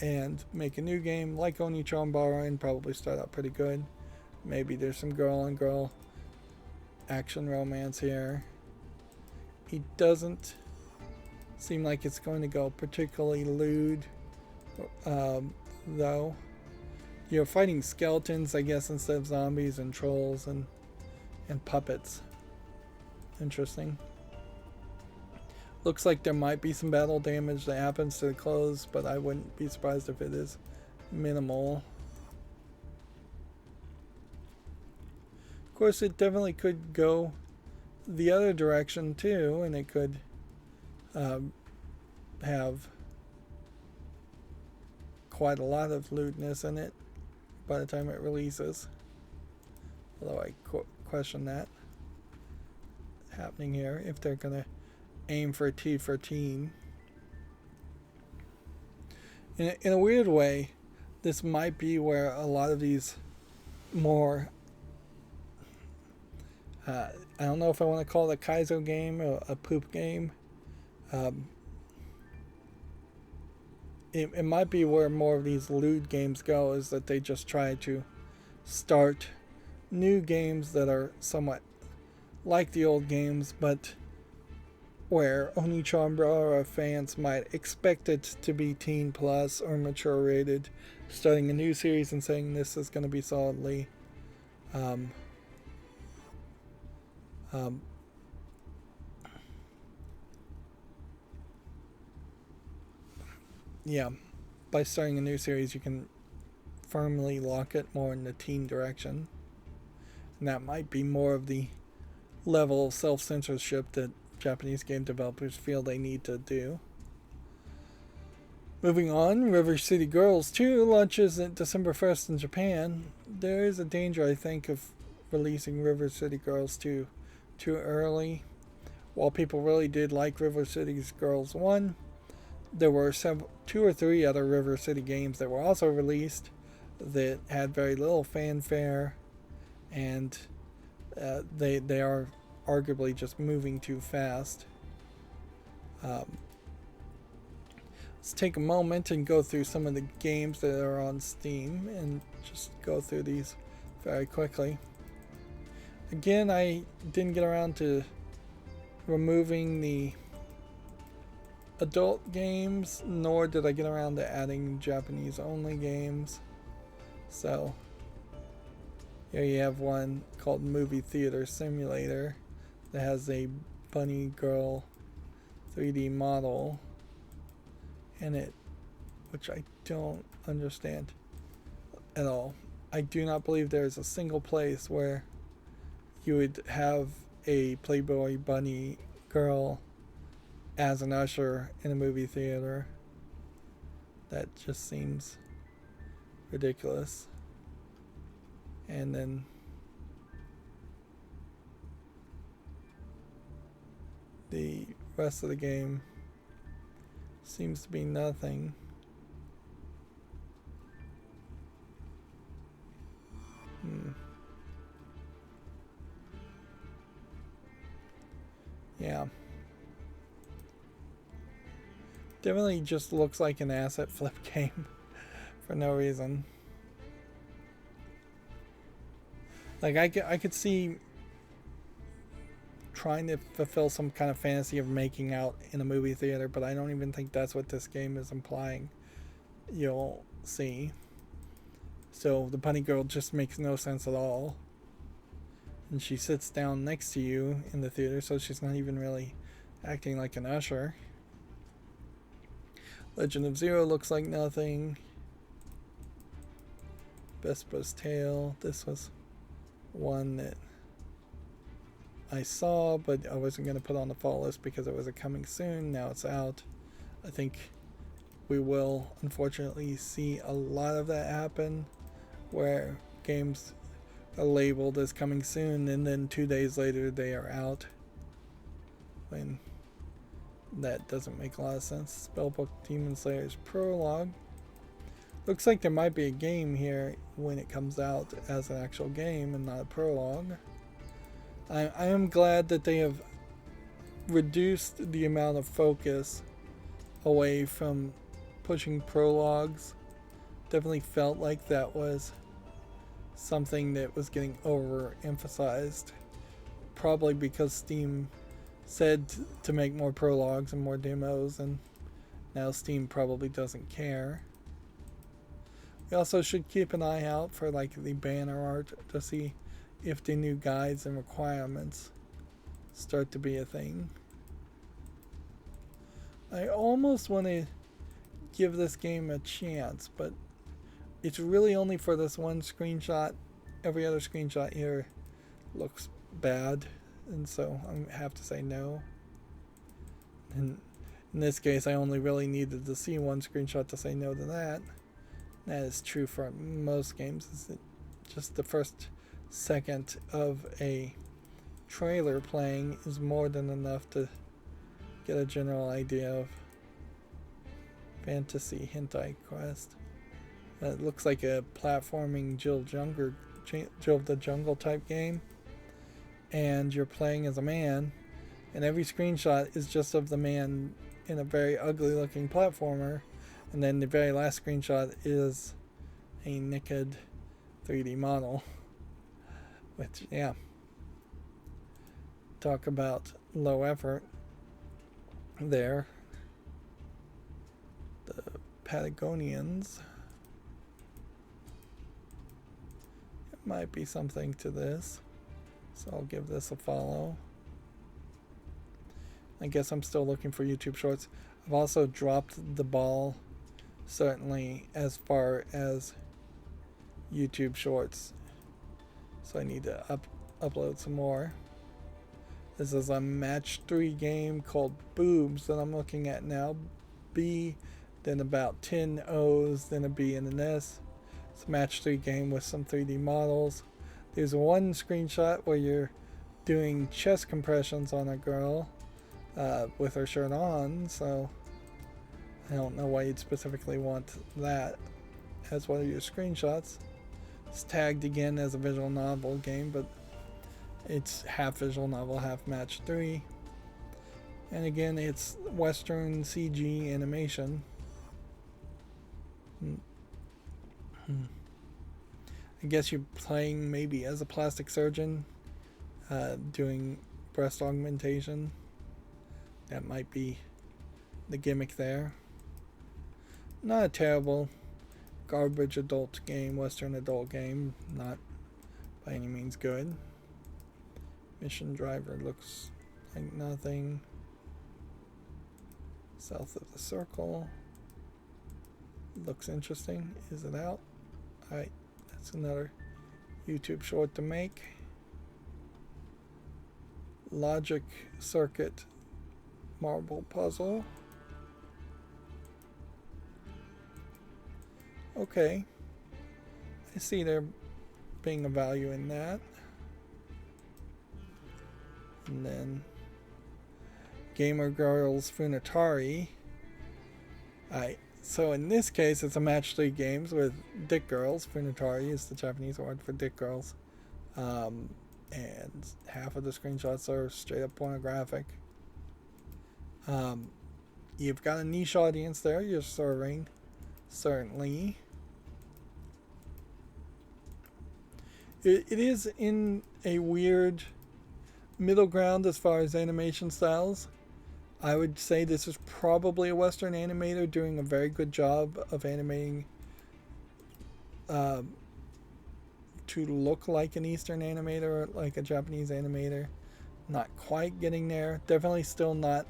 and make a new game like Onichambara and probably start out pretty good. Maybe there's some girl on girl action romance here. It doesn't seem like it's going to go particularly lewd, though. You're fighting skeletons, I guess, instead of zombies, and trolls and puppets. Interesting. Looks like there might be some battle damage that happens to the clothes, but I wouldn't be surprised if it is minimal. Of course, it definitely could go the other direction too, and it could have quite a lot of lewdness in it by the time it releases. Although I question that happening here, if they're going to aim for T for teen. In a weird way, this might be where a lot of these more I don't know if I want to call it a Kaizo game or a poop game. It might be where more of these lewd games go, is that they just try to start new games that are somewhat like the old games, but where Onichambara fans might expect it to be teen plus or mature rated, starting a new series and saying this is going to be solidly yeah, by starting a new series you can firmly lock it more in the teen direction, and that might be more of the level of self-censorship that Japanese game developers feel they need to do. Moving on, River City Girls 2 launches at December 1st in Japan. There is a danger, I think, of releasing River City Girls 2 too early. While people really did like River City Girls 1, there were 2 or 3 other River City games that were also released that had very little fanfare, and they are arguably just moving too fast. Let's take a moment and go through some of the games that are on Steam and just go through these very quickly. Again, I didn't get around to removing the adult games, nor did I get around to adding Japanese only games. So here you have one called Movie Theater Simulator that has a bunny girl 3D model in it, which I don't understand at all. I do not believe there is a single place where you would have a Playboy bunny girl as an usher in a movie theater. That just seems ridiculous. And then the rest of the game seems to be nothing. Yeah. Definitely just looks like an asset flip game for no reason. Like I could see trying to fulfill some kind of fantasy of making out in a movie theater, but I don't even think that's what this game is implying you'll see. So the bunny girl just makes no sense at all. And she sits down next to you in the theater, so she's not even really acting like an usher. Legend of Zero looks like nothing. Vespa's Tale. This was one that I saw, but I wasn't going to put on the fall list because it wasn't coming soon. Now it's out. I think we will unfortunately see a lot of that happen, where games are labeled as coming soon and then 2 days later they are out, when that doesn't make a lot of sense. Spellbook Demon Slayer's Prologue. Looks like there might be a game here when it comes out as an actual game and not a prologue. I am glad that they have reduced the amount of focus away from pushing prologues. Definitely felt like that was something that was getting overemphasized. Probably because Steam said to make more prologues and more demos, and now Steam probably doesn't care. We also should keep an eye out for like the banner art to see if the new guides and requirements start to be a thing. I almost want to give this game a chance, but it's really only for this one screenshot. Every other screenshot here looks bad, and so I have to say no. And in this case, I only really needed to see one screenshot to say no to that. That is true for most games. Is that just the first second of a trailer playing is more than enough to get a general idea of fantasy hentai quest. It looks like a platforming Jill of the Jungle type game, and you're playing as a man, and every screenshot is just of the man in a very ugly looking platformer, and then the very last screenshot is a naked 3D model, which, yeah, talk about low effort there. The Patagonians. It might be something to this, so I'll give this a follow. I guess I'm still looking for YouTube Shorts. I've also dropped the ball, certainly, as far as YouTube Shorts, so I need to upload some more. This is a match 3 game called Boobs that I'm looking at now. B, then about 10 O's, then a B and an S. It's a match 3 game with some 3D models. There's one screenshot where you're doing chest compressions on a girl with her shirt on, so I don't know why you'd specifically want that as one of your screenshots. It's tagged again as a visual novel game, but it's half visual novel, half match 3. And again, it's Western CG animation. I guess you're playing maybe as a plastic surgeon, doing breast augmentation. That might be the gimmick there. Not a terrible garbage adult game, Western adult game. Not by any means good. Mission driver looks like nothing. South of the circle. Looks interesting. Is it out? Alright, that's another YouTube short to make. Logic circuit marble puzzle. Okay. I see there being a value in that. And then Gamer Girls Funitari. Alright, so in this case it's a match 3 games with dick girls. Funitari is the Japanese word for dick girls. And half of the screenshots are straight up pornographic. You've got a niche audience there you're serving, certainly. It is in a weird middle ground as far as animation styles. I would say this is probably a Western animator doing a very good job of animating to look like an Eastern animator, like a Japanese animator. Not quite getting there. Definitely still not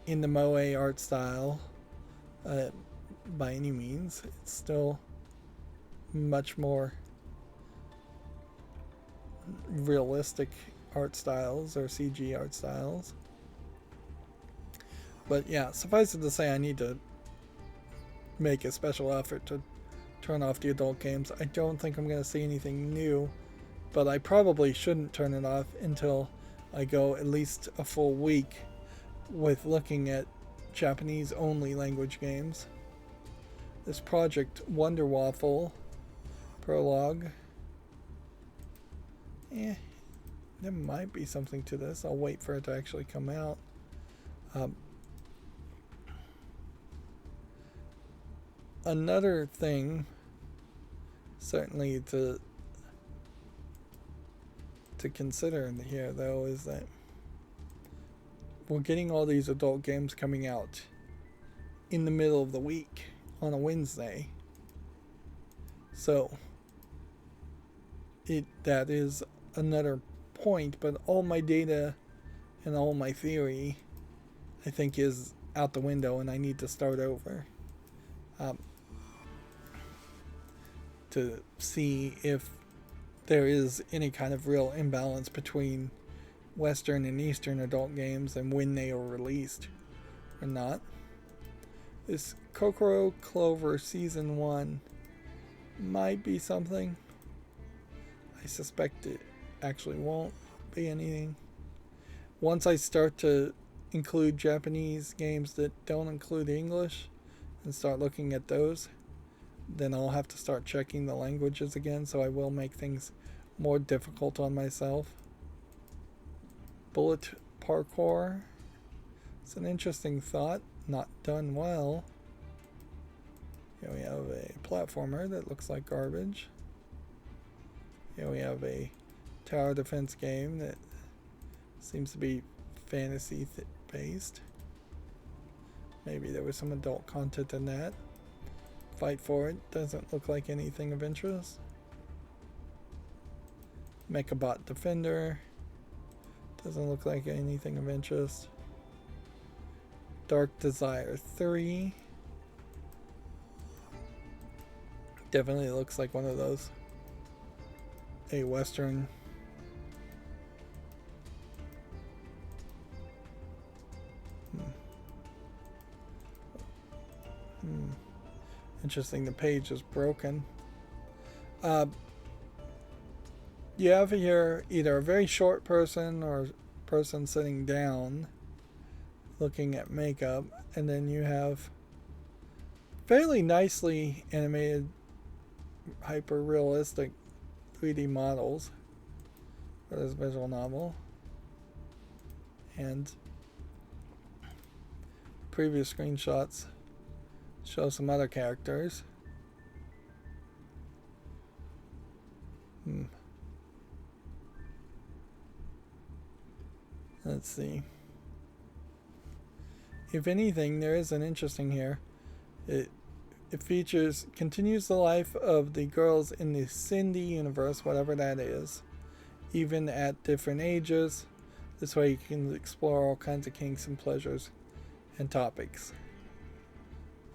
in the moe art style by any means. It's still much more realistic art styles or CG art styles. But yeah, suffice it to say, I need to make a special effort to turn off the adult games. I don't think I'm going to see anything new, but I probably shouldn't turn it off until I go at least a full week with looking at Japanese only language games. This Project Wonder Waffle prologue. There might be something to this. I'll wait for it to actually come out. another thing, certainly to consider here, though, is that we're getting all these adult games coming out in the middle of the week on a Wednesday. So that is another point, but all my data and all my theory, I think, is out the window, and I need to start over to see if there is any kind of real imbalance between Western and Eastern adult games and when they are released or not. This Kokoro Clover Season 1 might be something. I suspect it actually won't be anything. Once I start to include Japanese games that don't include English and start looking at those, then I'll have to start checking the languages again, so I will make things more difficult on myself. Bullet parkour. It's an interesting thought, not done well. Here we have a platformer that looks like garbage. Here we have a tower defense game that seems to be fantasy based. Maybe there was some adult content in that. Fight for It doesn't look like anything of interest. Mechabot Defender doesn't look like anything of interest. Dark Desire 3 definitely looks like one of those. A Western Interesting, the page is broken. You have here either a very short person or person sitting down looking at makeup, and then you have fairly nicely animated hyper realistic 3D models for this visual novel, and previous screenshots show some other characters. Let's see. If anything, there is an interesting here. It continues the life of the girls in the Cindy universe, whatever that is, even at different ages. This way you can explore all kinds of kinks and pleasures and topics.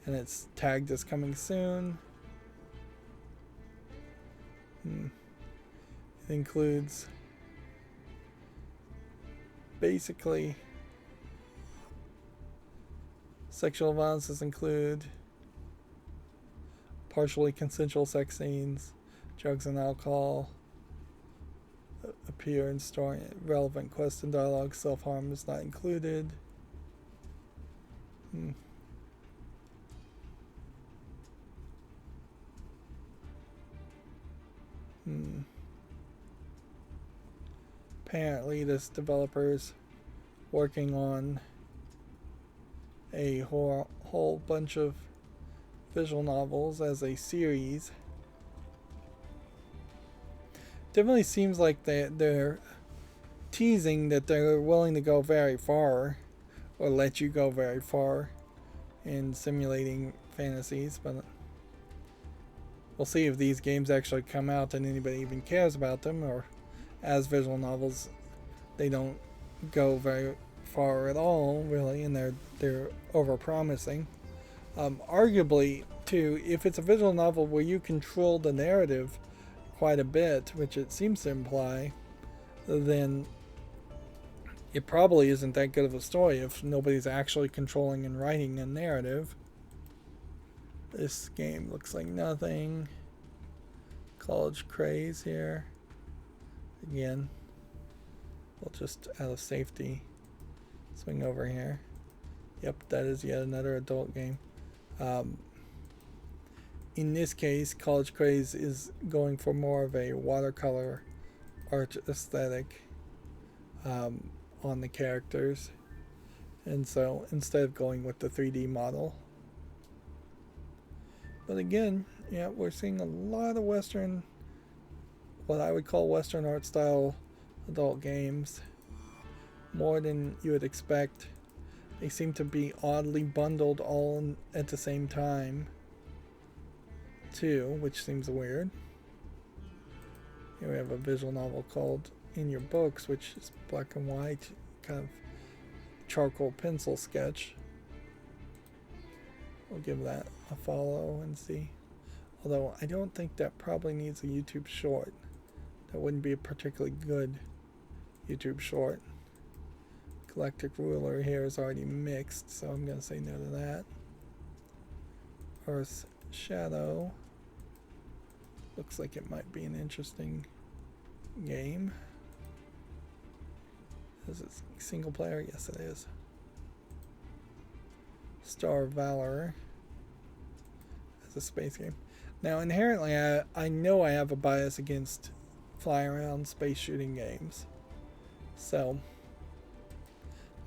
And it's tagged as coming soon. It includes basically sexual violences include partially consensual sex scenes, drugs and alcohol appear in story, relevant quest and dialogue, self-harm is not included. Apparently this developer's working on a whole bunch of visual novels as a series. Definitely seems like they're teasing that they're willing to go very far, or let you go very far in simulating fantasies, but we'll see if these games actually come out and anybody even cares about them, or as visual novels they don't go very far at all, really, and they're over-promising. Arguably, too, if it's a visual novel where you control the narrative quite a bit, which it seems to imply, then it probably isn't that good of a story if nobody's actually controlling and writing a narrative. This game looks like nothing. College Craze here. Again, we'll just, out of safety, swing over here. Yep, that is yet another adult game. In this case, College Craze is going for more of a watercolor art aesthetic on the characters. And so instead of going with the 3D model. But again, yeah, we're seeing a lot of Western, what I would call Western art style adult games, more than you would expect. They seem to be oddly bundled all at the same time, too, which seems weird. Here we have a visual novel called In Your Books, which is black and white, kind of charcoal pencil sketch. We'll give that a follow and see. Although I don't think that probably needs a YouTube short. That wouldn't be a particularly good YouTube short. Galactic Ruler here is already mixed, so I'm going to say no to that. Earth Shadow. Looks like it might be an interesting game. Is it single player? Yes, it is. Star of Valor as a space game. Now, inherently, I know I have a bias against fly around space shooting games. So,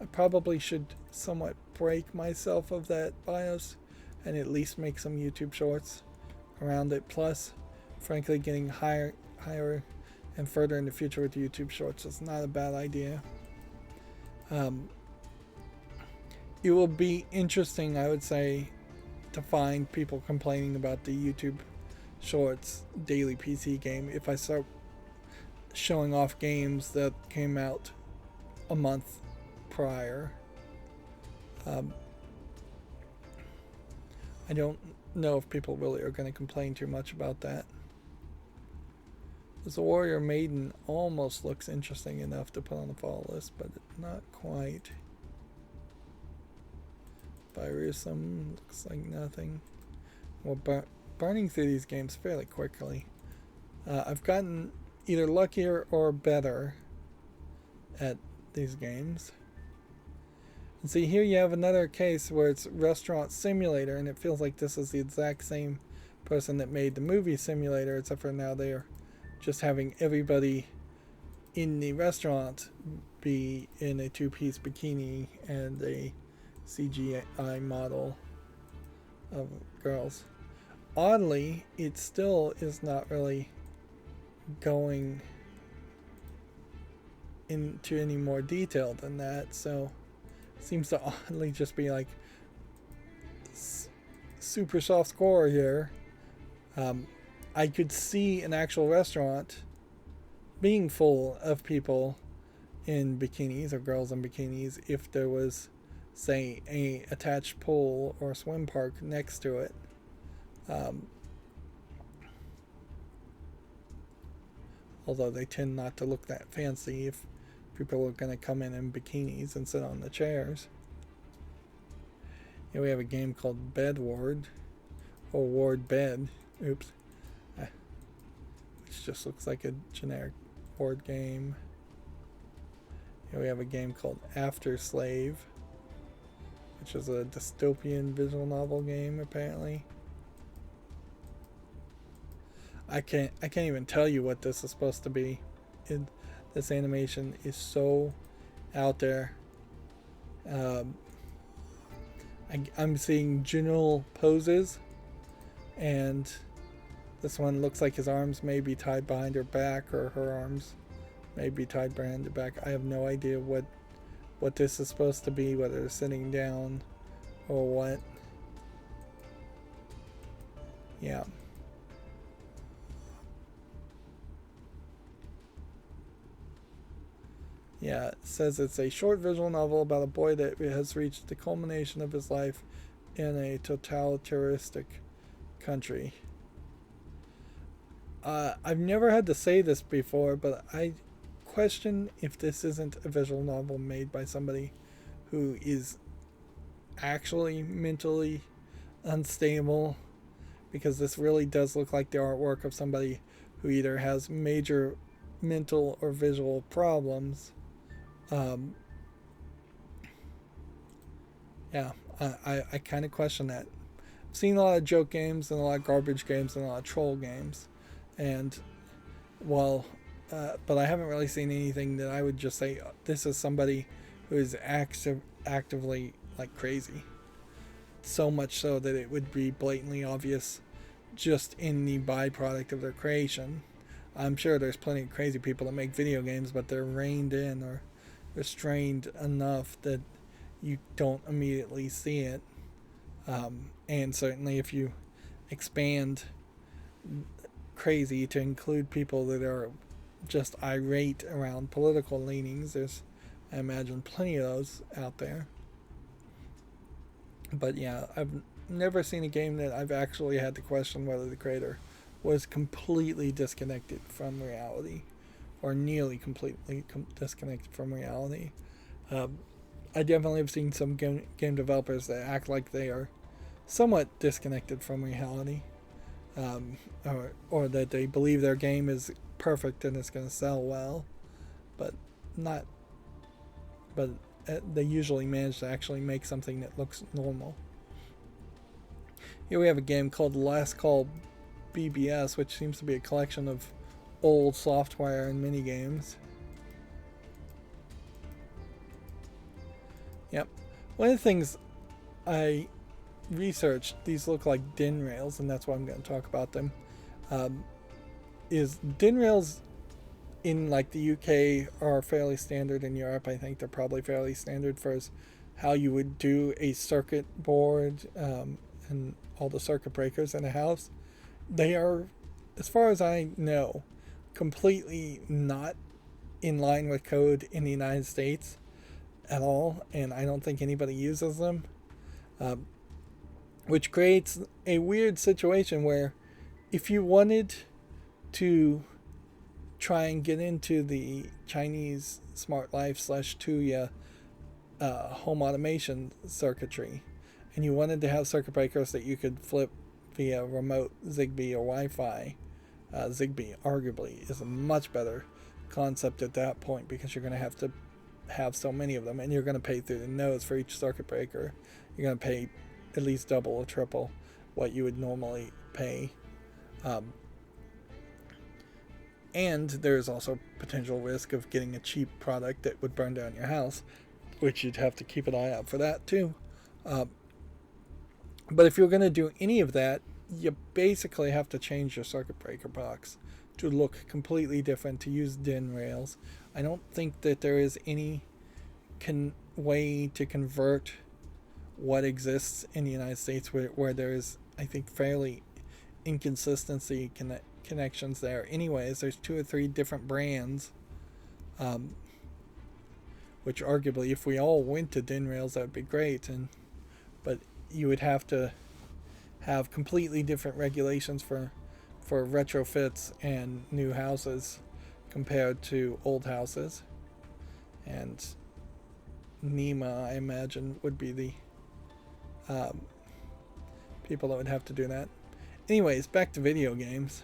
I probably should somewhat break myself of that bias and at least make some YouTube shorts around it. Plus, frankly, getting higher and further in the future with YouTube shorts is not a bad idea. It will be interesting, I would say, to find people complaining about the YouTube shorts daily PC game if I start showing off games that came out a month prior. I don't know if people really are going to complain too much about that. The Warrior Maiden almost looks interesting enough to put on the follow list, but not quite. Virusum looks like nothing. We're burning through these games fairly quickly. I've gotten either luckier or better at these games. And see, here you have another case where it's Restaurant Simulator, and it feels like this is the exact same person that made the movie Simulator, except for now they are just having everybody in the restaurant be in a two-piece bikini and a CGI model of girls. Oddly, it still is not really going into any more detail than that, so it seems to oddly just be like super soft score here. I could see an actual restaurant being full of people in bikinis or girls in bikinis if there was, say, a attached pool or swim park next to it. Although they tend not to look that fancy if people are going to come in bikinis and sit on the chairs. Here we have a game called Bed Ward, or Ward Bed. Oops. Which just looks like a generic board game. Here we have a game called After Slave, which is a dystopian visual novel game, apparently. I can't even tell you what this is supposed to be. This animation is so out there. I'm seeing general poses, and this one looks like his arms may be tied behind her back, or her arms may be tied behind her back. I have no idea what this is supposed to be, whether they're sitting down or what. Yeah. Yeah, it says it's a short visual novel about a boy that has reached the culmination of his life in a totalitarianistic country. I've never had to say this before, but I question if this isn't a visual novel made by somebody who is actually mentally unstable, because this really does look like the artwork of somebody who either has major mental or visual problems. Yeah, I kind of question that. I've seen a lot of joke games and a lot of garbage games and a lot of troll games, and but I haven't really seen anything that I would just say this is somebody who is actively like crazy. So much so that it would be blatantly obvious just in the byproduct of their creation. I'm sure there's plenty of crazy people that make video games, but they're reined in or restrained enough that you don't immediately see it. And certainly, if you expand crazy to include people that are just irate around political leanings, there's, I imagine, plenty of those out there. But yeah, I've never seen a game that I've actually had to question whether the creator was completely disconnected from reality, or nearly completely disconnected from reality. I definitely have seen some game developers that act like they are somewhat disconnected from reality, or that they believe their game is perfect and it's going to sell well, but not. But they usually manage to actually make something that looks normal. Here we have a game called Last Call BBS, which seems to be a collection of old software and mini games. Yep. One of the things I researched, these look like DIN rails, and that's why I'm going to talk about them, is DIN rails in like the UK are fairly standard. In Europe, I think they're probably fairly standard for how you would do a circuit board, and all the circuit breakers in a house. They are, as far as I know, completely not in line with code in the United States at all, and I don't think anybody uses them, which creates a weird situation where if you wanted to try and get into the Chinese smart life / Tuya home automation circuitry, and you wanted to have circuit breakers that you could flip via remote Zigbee or Wi-Fi, Zigbee arguably is a much better concept at that point, because you're going to have so many of them, and you're going to pay through the nose for each circuit breaker. You're going to pay at least double or triple what you would normally pay. And there's also potential risk of getting a cheap product that would burn down your house, which you'd have to keep an eye out for that too. But if you're going to do any of that, you basically have to change your circuit breaker box to look completely different, to use DIN rails. I don't think that there is any way to convert what exists in the United States where there is, I think, fairly inconsistency connections there. Anyways, there's 2 or 3 different brands, which arguably, if we all went to DIN rails, that would be great. But you would have to have completely different regulations for retrofits and new houses compared to old houses. And NEMA, I imagine, would be the people that would have to do that. Anyways, back to video games.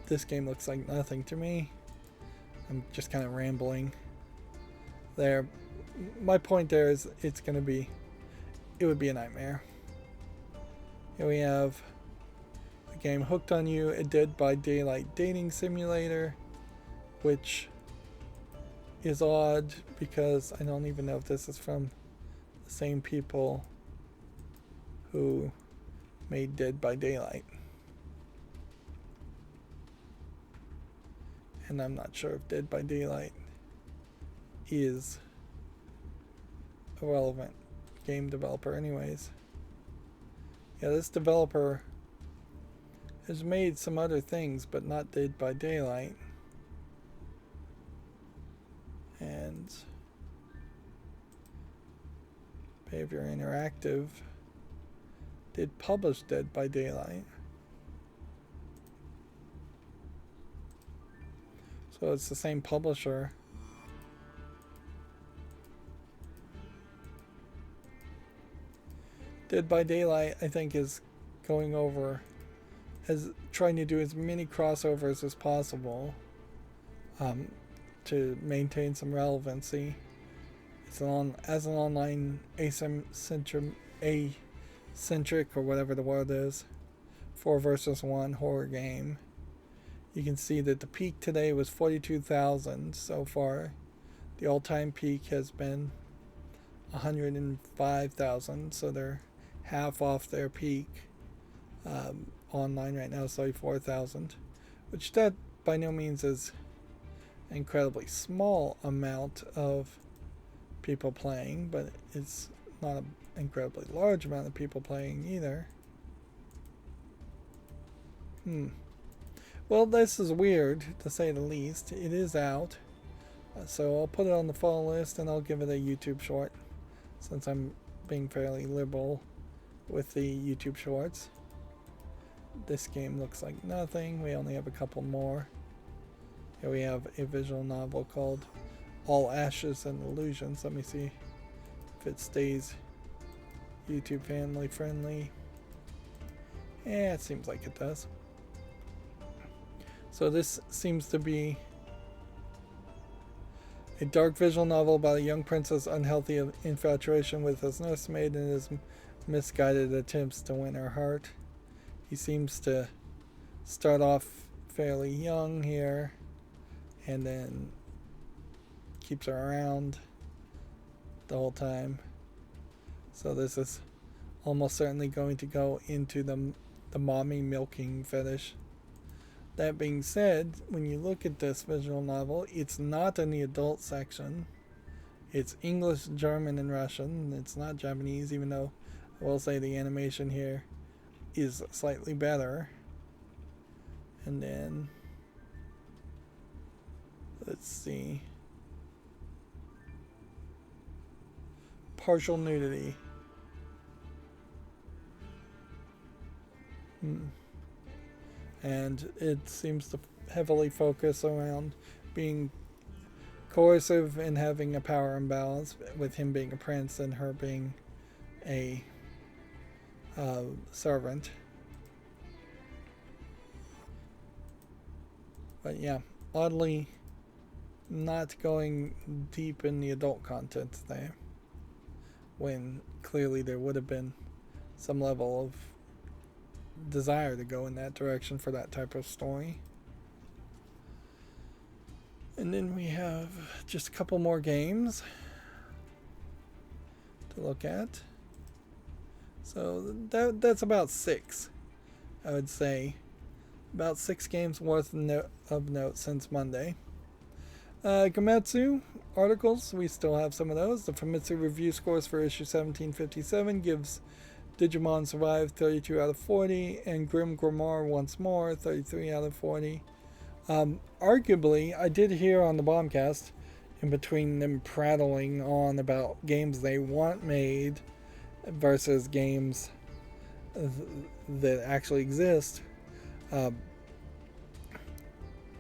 This game looks like nothing to me. I'm just kind of rambling there. My point there is it would be a nightmare. Here we have a game hooked on you, a Dead by Daylight dating simulator, which is odd because I don't even know if this is from the same people who made Dead by Daylight. And I'm not sure if Dead by Daylight is a relevant game developer anyways. Yeah, this developer has made some other things, but not Dead by Daylight. And Behavior Interactive did publish Dead by Daylight. So it's the same publisher. Dead by Daylight, I think, is going over trying to do as many crossovers as possible to maintain some relevancy. It's as an online asymmetric or whatever the word is, 4 versus 1 horror game. You can see that the peak today was 42,000 so far. The all-time peak has been 105,000, so they're half off their peak. online right now is 34,000, which that by no means is an incredibly small amount of people playing, but it's not an incredibly large amount of people playing either. Well, this is weird, to say the least. It is out, so I'll put it on the fall list and I'll give it a YouTube short, since I'm being fairly liberal with the YouTube shorts. This game looks like nothing. We only have a couple more. Here we have a visual novel called All Ashes and Illusions. Let me see if it stays YouTube family friendly. Yeah, it seems like it does. So this seems to be a dark visual novel about a young prince's unhealthy infatuation with his nursemaid and his misguided attempts to win her heart. He seems to start off fairly young here and then keeps her around the whole time. So this is almost certainly going to go into the mommy milking fetish. That being said, when you look at this visual novel, it's not in the adult section. It's English, German, and Russian. It's not Japanese, even though I will say the animation here is slightly better. And then, let's see. Partial nudity. And it seems to heavily focus around being coercive and having a power imbalance, with him being a prince and her being a servant. But yeah, oddly not going deep in the adult content there, when clearly there would have been some level of desire to go in that direction for that type of story. And then we have just a couple more games to look at. So that's about 6, I would say. About 6 games worth of note since Monday. Gametsu articles, we still have some of those. The Famitsu review scores for issue 1757 gives Digimon Survive 32 out of 40, and Grim Grimoire once more 33 out of 40. Arguably, I did hear on the Bombcast, in between them prattling on about games they want made versus games that actually exist,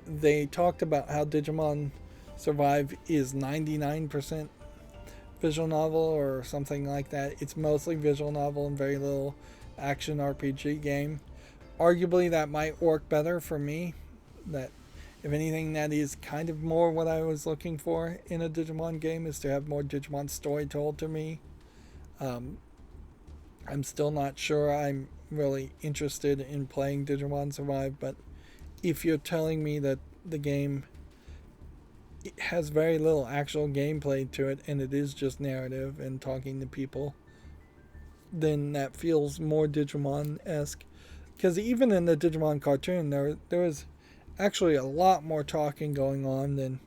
they talked about how Digimon Survive is 99% visual novel or something like that. It's mostly visual novel and very little action RPG game. Arguably that might work better for me. That if anything, that is kind of more what I was looking for in a Digimon game, is to have more Digimon story told to me. I'm still not sure I'm really interested in playing Digimon Survive, but if you're telling me that the game, it has very little actual gameplay to it and it is just narrative and talking to people, then that feels more Digimon-esque. Because even in the Digimon cartoon, there was actually a lot more talking going on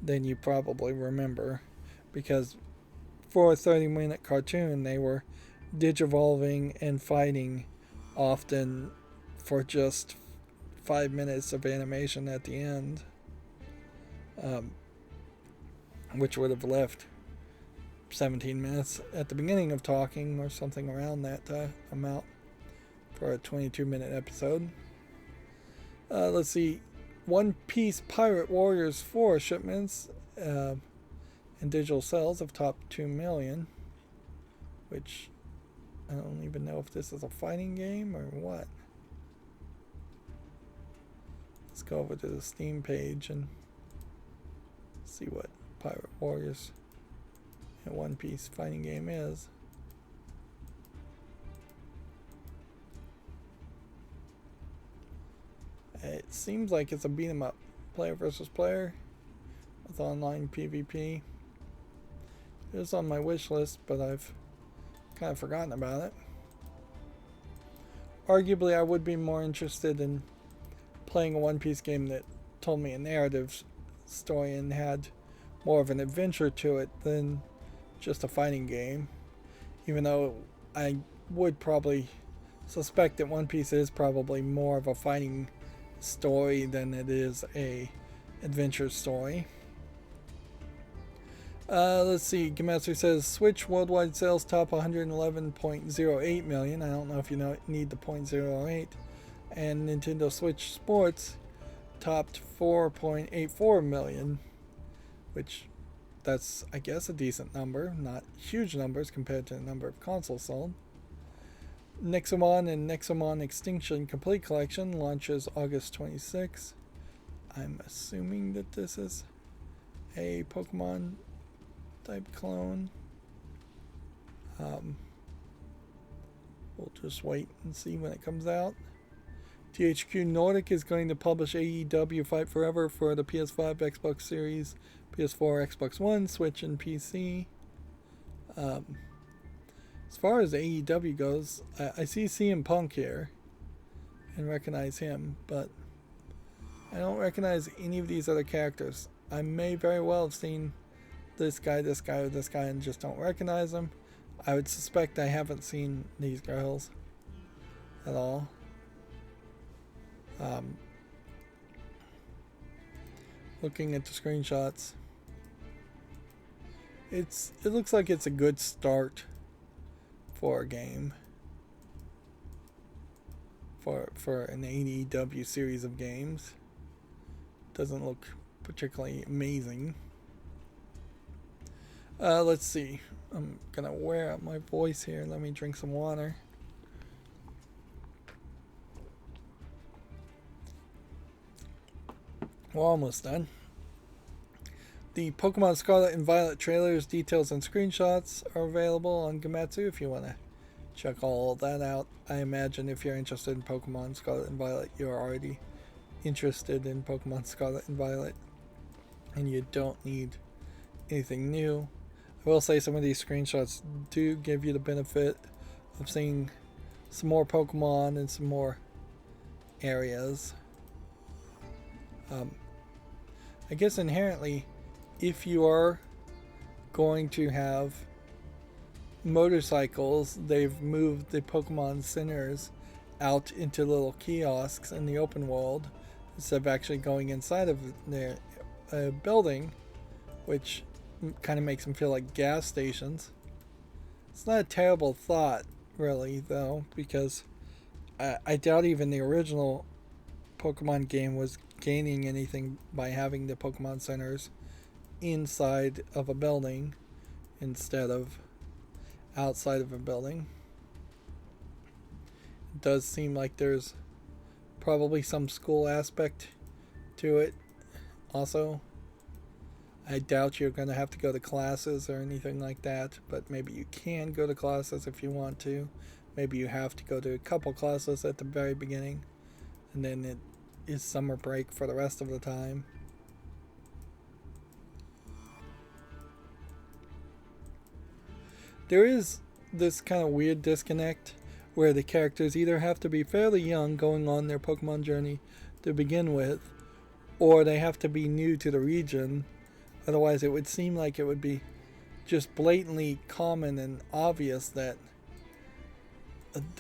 than you probably remember. Because for a 30-minute cartoon, they were digivolving and fighting often for just 5 minutes of animation at the end. Which would have left 17 minutes at the beginning of talking or something around that amount for a 22-minute episode. Let's see. One Piece Pirate Warriors 4 shipments and digital sales have topped 2 million, which I don't even know if this is a fighting game or what. Let's go over to the Steam page and see what Pirate Warriors and One Piece fighting game is. It seems like it's a beat 'em up, player versus player, with online PvP. It is on my wish list, but I've kind of forgotten about it. arguably I would be more interested in playing a One Piece game that told me a narrative story and had more of an adventure to it than just a fighting game. Even though I would probably suspect that One Piece is probably more of a fighting story than it is a adventure story. Let's see. Gamatsu says Switch worldwide sales top 111.08 million. I don't know if you need the 0.08. And Nintendo Switch Sports topped 4.84 million, which that's, I guess, a decent number. Not huge numbers compared to the number of consoles sold. Nexomon and Nexomon Extinction Complete Collection launches August 26. I'm assuming that this is a Pokemon type clone. We'll just wait and see when it comes out. THQ Nordic is going to publish AEW Fight Forever for the PS5, Xbox Series, PS4, Xbox One, Switch, and PC. As far as AEW goes, I see CM Punk here and recognize him, but I don't recognize any of these other characters. I may very well have seen this guy, or this guy and just don't recognize them. I would suspect I haven't seen these girls at all. Looking at the screenshots, it looks like it's a good start for a game, for an AEW series of games. Doesn't look particularly amazing. Let's see. I'm gonna wear out my voice here. Let me drink some water. We're almost done. The Pokemon Scarlet and Violet trailers, details, and screenshots are available on Gamatsu if you want to check all that out. I imagine if you're interested in Pokemon Scarlet and Violet, you're already interested in Pokemon Scarlet and Violet, and you don't need anything new. I will say some of these screenshots do give you the benefit of seeing some more Pokemon and some more areas. I guess inherently, if you are going to have motorcycles, they've moved the Pokemon centers out into little kiosks in the open world instead of actually going inside of their building, which kind of makes them feel like gas stations. It's not a terrible thought, really, though, because I doubt even the original Pokemon game was gaining anything by having the Pokemon centers inside of a building instead of outside of a building. It does seem like there's probably some school aspect to it also. I doubt you're going to have to go to classes or anything like that, but maybe you can go to classes if you want to. Maybe you have to go to a couple classes at the very beginning, and then it is summer break for the rest of the time. There is this kind of weird disconnect where the characters either have to be fairly young going on their Pokemon journey to begin with, or they have to be new to the region. Otherwise, it would seem like it would be just blatantly common and obvious that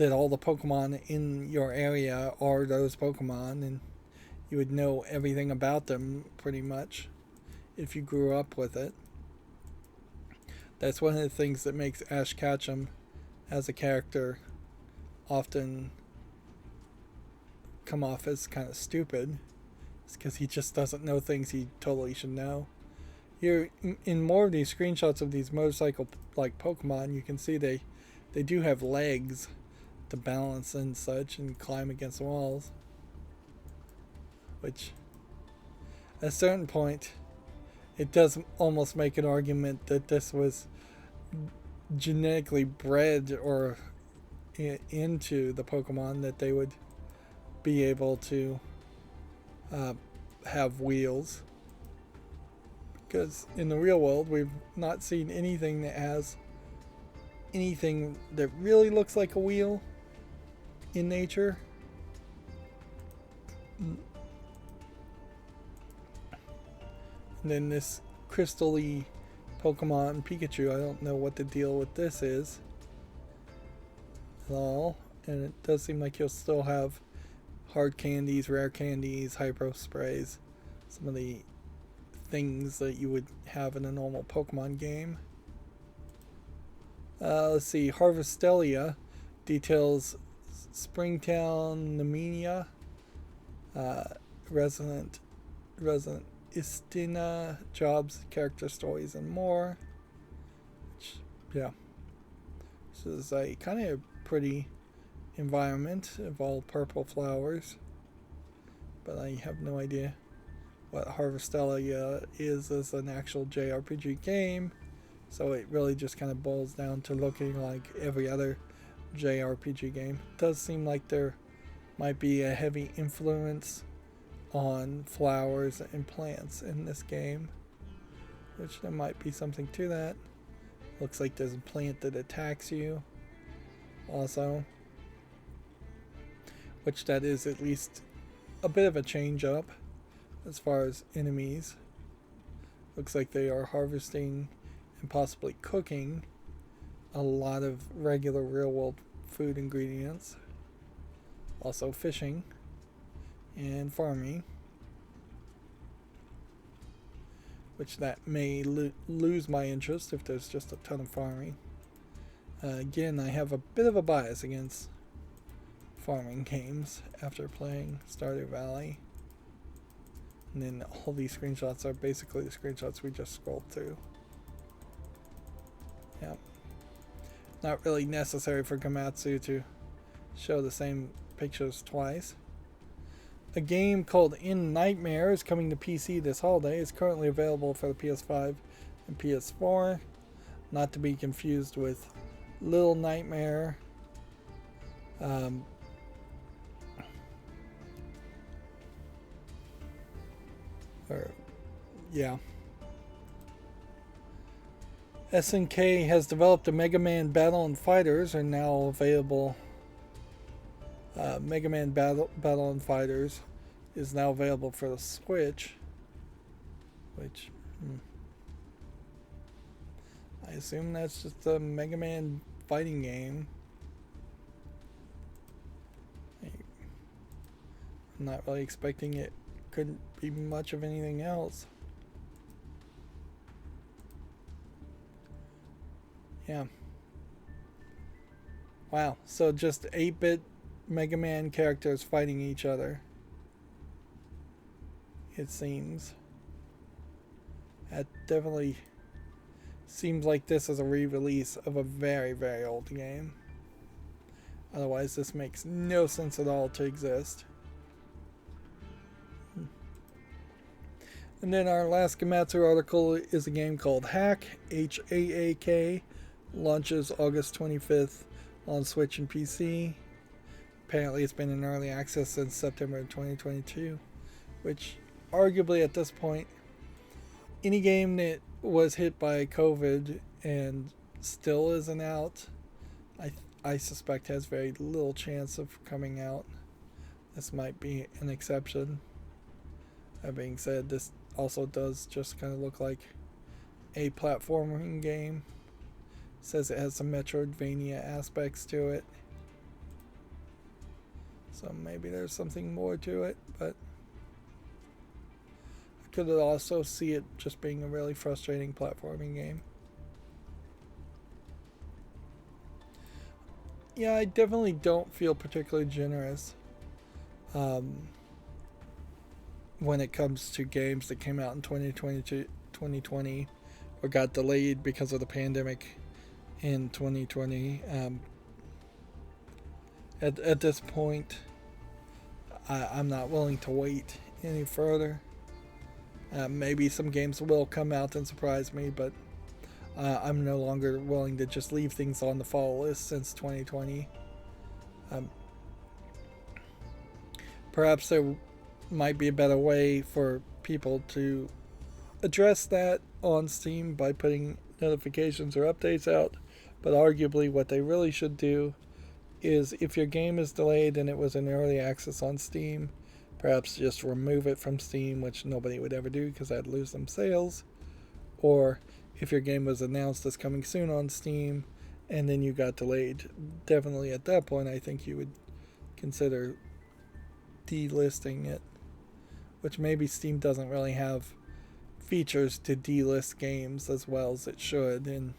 all the Pokemon in your area are those Pokemon, and you would know everything about them pretty much if you grew up with it. That's one of the things that makes Ash Ketchum as a character often come off as kind of stupid. It's because he just doesn't know things he totally should know. Here, in more of these screenshots of these motorcycle-like Pokemon, you can see they do have legs to balance and such and climb against walls. Which, at a certain point, it does almost make an argument that this was genetically bred or into the Pokemon, that they would be able to have wheels. Because in the real world, we've not seen anything that has anything that really looks like a wheel. in nature. And then this crystal-y Pokemon Pikachu, I don't know what the deal with this is at all. And it does seem like you'll still have hard candies, rare candies, hyper sprays, some of the things that you would have in a normal Pokemon game. Let's see, Harvestelia details Springtown, Nemenia, Resident Istina, jobs, character stories, and more. Which, yeah, this is a kind of pretty environment of all purple flowers, but I have no idea what Harvestelia is as an actual JRPG game, so it really just kind of boils down to looking like every other JRPG game. It does seem like there might be a heavy influence on flowers and plants in this game, which there might be something to that. Looks like there's a plant that attacks you also, which that is at least a bit of a change up as far as enemies. Looks like they are harvesting and possibly cooking a lot of regular real world food ingredients. Also fishing and farming, which that may lose my interest if there's just a ton of farming. Again, I have a bit of a bias against farming games after playing Stardew Valley. And then all these screenshots are basically the screenshots we just scrolled through. Yeah. Not really necessary for Komatsu to show the same pictures twice. A game called In Nightmare is coming to PC this holiday. It's currently available for the PS5 and PS4. Not to be confused with Little Nightmare. Yeah. SNK has developed a Mega Man Battle and Fighters are now available. Mega Man Battle and Fighters is now available for the Switch, which I assume that's just a Mega Man fighting game. I'm not really expecting it couldn't be much of anything else. Yeah. Wow, so just 8-bit Mega Man characters fighting each other, it seems. That definitely seems like this is a re-release of a very, very old game. Otherwise, this makes no sense at all to exist. And then our last Komatsu article is a game called Hack, H-A-A-K, launches August 25th on Switch and PC. Apparently it's been in early access since September 2022, which arguably at this point, any game that was hit by COVID and still isn't out, I suspect has very little chance of coming out. This might be an exception. That being said, this also does just kind of look like a platforming game. It says it has some Metroidvania aspects to it. So maybe there's something more to it, but I could also see it just being a really frustrating platforming game. Yeah, I definitely don't feel particularly generous when it comes to games that came out in 2020 or got delayed because of the pandemic in 2020. At this point, I'm not willing to wait any further. Maybe some games will come out and surprise me, but I'm no longer willing to just leave things on the fall list since 2020. Perhaps there might be a better way for people to address that on Steam by putting notifications or updates out, but arguably what they really should do is if your game is delayed and it was in early access on Steam, perhaps just remove it from Steam, which nobody would ever do because I'd lose them sales. Or if your game was announced as coming soon on Steam and then you got delayed, definitely at that point I think you would consider delisting it, which maybe Steam doesn't really have features to delist games as well as it should, and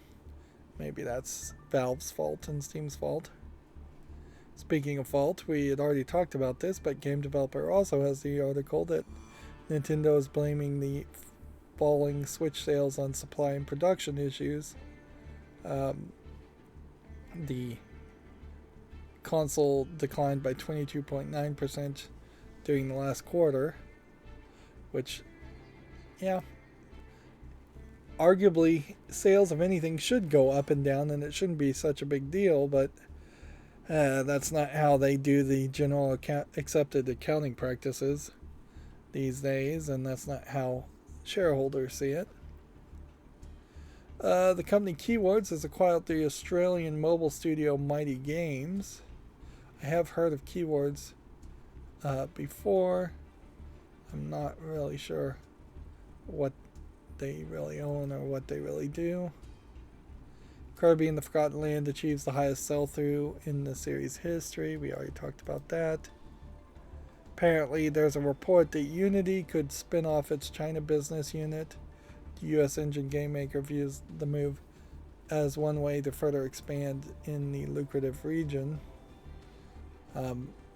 maybe that's Valve's fault and Steam's fault. Speaking of fault, we had already talked about this, but Game Developer also has the article that Nintendo is blaming the falling Switch sales on supply and production issues. The console declined by 22.9% during the last quarter, which, yeah, arguably sales of anything should go up and down and it shouldn't be such a big deal, but that's not how they do the general accepted accounting practices these days, and that's not how shareholders see it. The company Keywords has acquired the Australian mobile studio Mighty Games. I have heard of Keywords before. I'm not really sure what they really own or what they really do. Kirby and the Forgotten Land achieves the highest sell-through in the series history. We already talked about that. Apparently, there's a report that Unity could spin off its China business unit. The U.S. engine game maker views the move as one way to further expand in the lucrative region.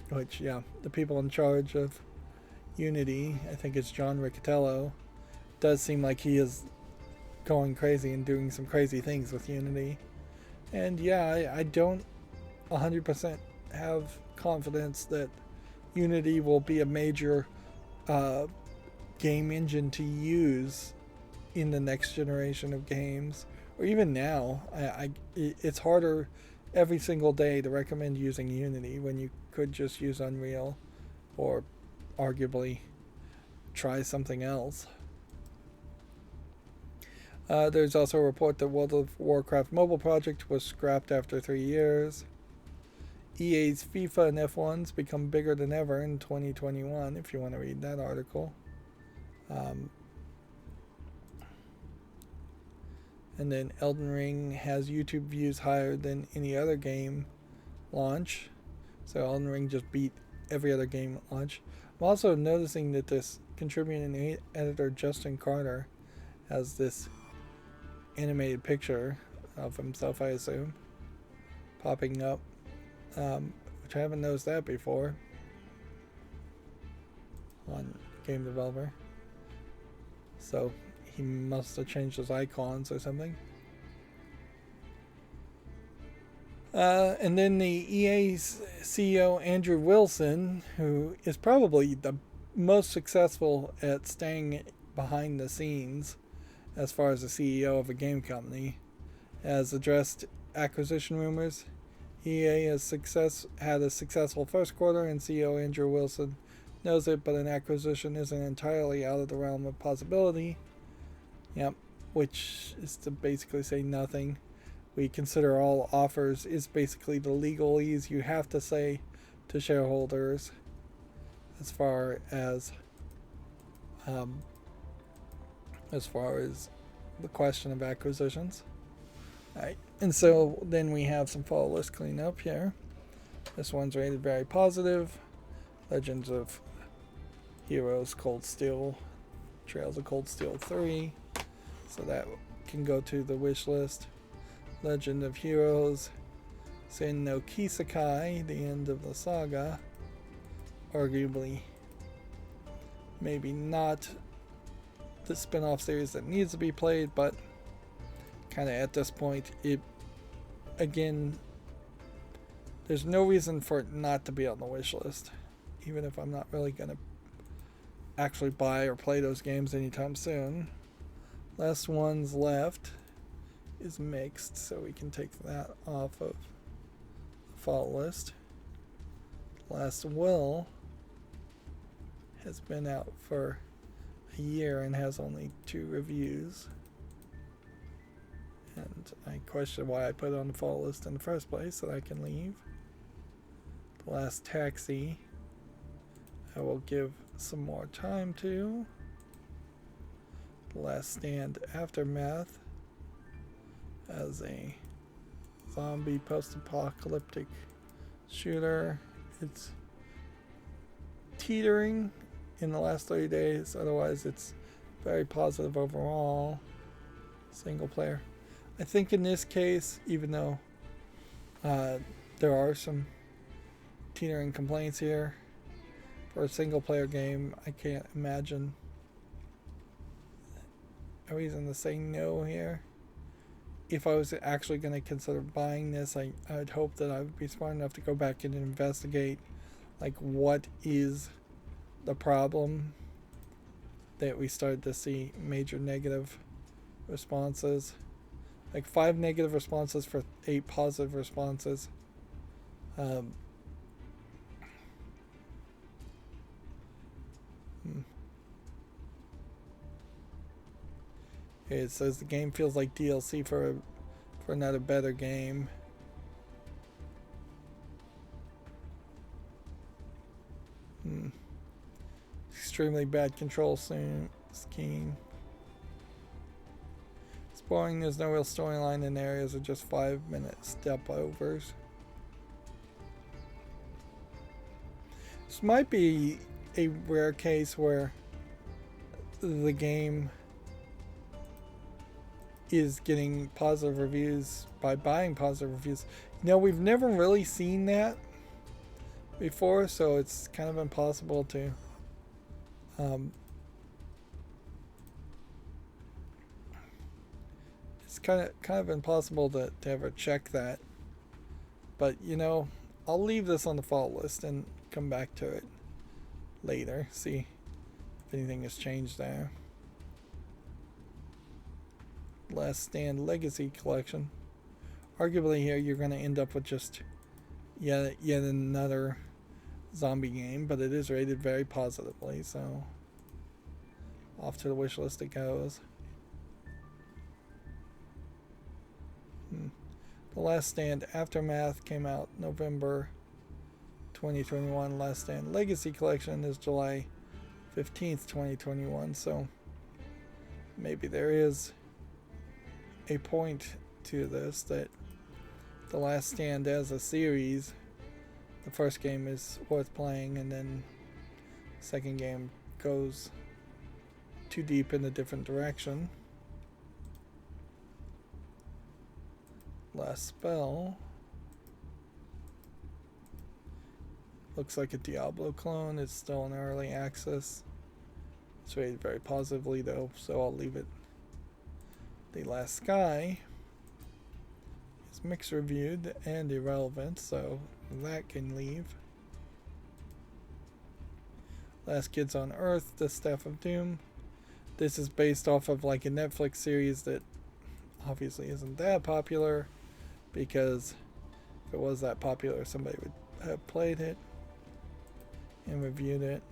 Which, yeah, the people in charge of Unity, I think it's John Riccatello, does seem like he is going crazy and doing some crazy things with Unity. And yeah, I don't 100% have confidence that Unity will be a major game engine to use in the next generation of games, or even now. It's harder every single day to recommend using Unity when you could just use Unreal or arguably try something else. There's also a report that World of Warcraft mobile project was scrapped after 3 years. EA's FIFA and F1s become bigger than ever in 2021, if you want to read that article. And then Elden Ring has YouTube views higher than any other game launch. So Elden Ring just beat every other game launch. I'm also noticing that this contributing editor Justin Carter has this animated picture of himself, I assume, popping up, which I haven't noticed that before on Game Developer. So he must have changed his icons or something. And then the EA CEO Andrew Wilson, who is probably the most successful at staying behind the scenes as far as the CEO of a game company, has addressed acquisition rumors. EA has had a successful first quarter, and CEO Andrew Wilson knows it, but an acquisition isn't entirely out of the realm of possibility. Yep, which is to basically say nothing. We consider all offers is basically the legalese you have to say to shareholders as far as the question of acquisitions. Alright, and so then we have some follow list cleanup here. This one's rated very positive. Legends of Heroes Cold Steel, Trails of Cold Steel 3. So that can go to the wish list. Legend of Heroes Sen no Kisakai, the end of the saga. Arguably, maybe not the spin-off series that needs to be played, but kind of at this point, there's no reason for it not to be on the wish list, even if I'm not really going to actually buy or play those games anytime soon. Last ones left is Mixed, so we can take that off of the fault list. Last Will has been out for a year and has only 2 reviews, and I question why I put it on the fault list in the first place, so I can leave. The Last Taxi, I will give some more time to. The Last Stand Aftermath as a zombie post-apocalyptic shooter. It's teetering in the last 30 days, otherwise it's very positive overall. Single player. I think in this case, even though there are some teetering complaints here, for a single player game, I can't imagine a reason to say no here. If I was actually going to consider buying this, I'd hope that I would be smart enough to go back in and investigate, like, what is the problem that we started to see major negative responses. Like 5 negative responses for 8 positive responses. It says the game feels like DLC for another better game. Extremely bad control scheme. It's boring. There's no real storyline in areas, are just 5-minute step overs. This might be a rare case where the game is getting positive reviews by buying positive reviews. You know, we've never really seen that before, so it's kind of impossible to it's kind of impossible to ever check that. But you know, I'll leave this on the fault list and come back to it later, see if anything has changed there. Last Stand Legacy Collection. Arguably here you're going to end up with just yet another zombie game, but it is rated very positively, so off to the wish list it goes. The Last Stand Aftermath came out November 2021. Last Stand Legacy Collection is July 15th, 2021, so maybe there is a point to this, that The Last Stand as a series, the first game is worth playing, and then the second game goes too deep in a different direction. Last Spell looks like a Diablo clone. It's still in early access. It's rated very positively though, so I'll leave it. The Last Sky is mixed reviewed and irrelevant, so that can leave. Last Kids on Earth, The Staff of Doom. This is based off of like a Netflix series that obviously isn't that popular, because if it was that popular, somebody would have played it and reviewed it.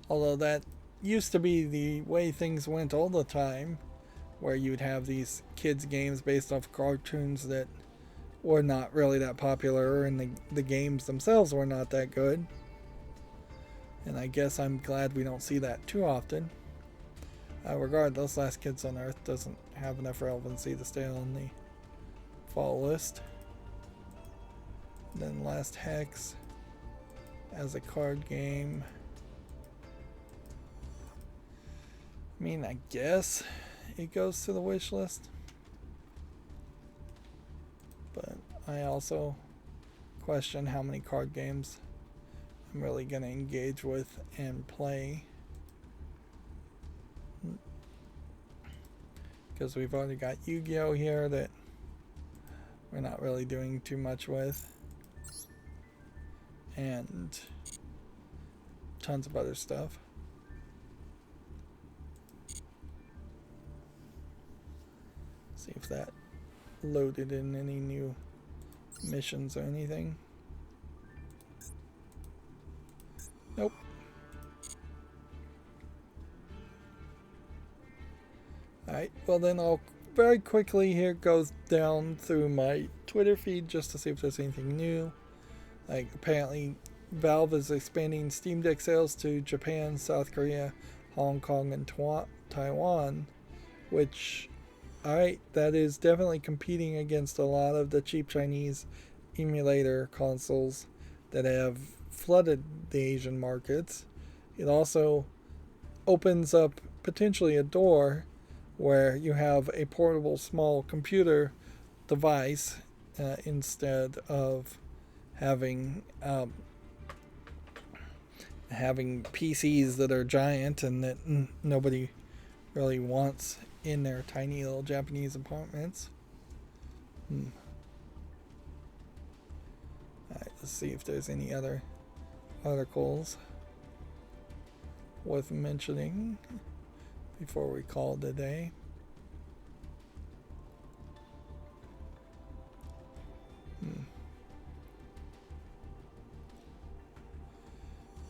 Although that used to be the way things went all the time, where you'd have these kids games based off cartoons that were not really that popular, and the games themselves were not that good. And I guess I'm glad we don't see that too often. Regardless, Last Kids on Earth doesn't have enough relevancy to stay on the fall list. Then Last Hex as a card game. I mean, I guess it goes to the wish list. But I also question how many card games I'm really going to engage with and play. Because we've already got Yu-Gi-Oh! Here that we're not really doing too much with. And tons of other stuff. See if that loaded in any new missions or anything. Nope. Alright, well then I'll very quickly here go down through my Twitter feed just to see if there's anything new. Like, apparently, Valve is expanding Steam Deck sales to Japan, South Korea, Hong Kong, and Taiwan, which, alright, that is definitely competing against a lot of the cheap Chinese emulator consoles that have flooded the Asian markets. It also opens up potentially a door where you have a portable small computer device instead of having having PCs that are giant and that nobody really wants in their tiny little Japanese apartments. Alright, let's see if there's any other articles worth mentioning before we call it a day.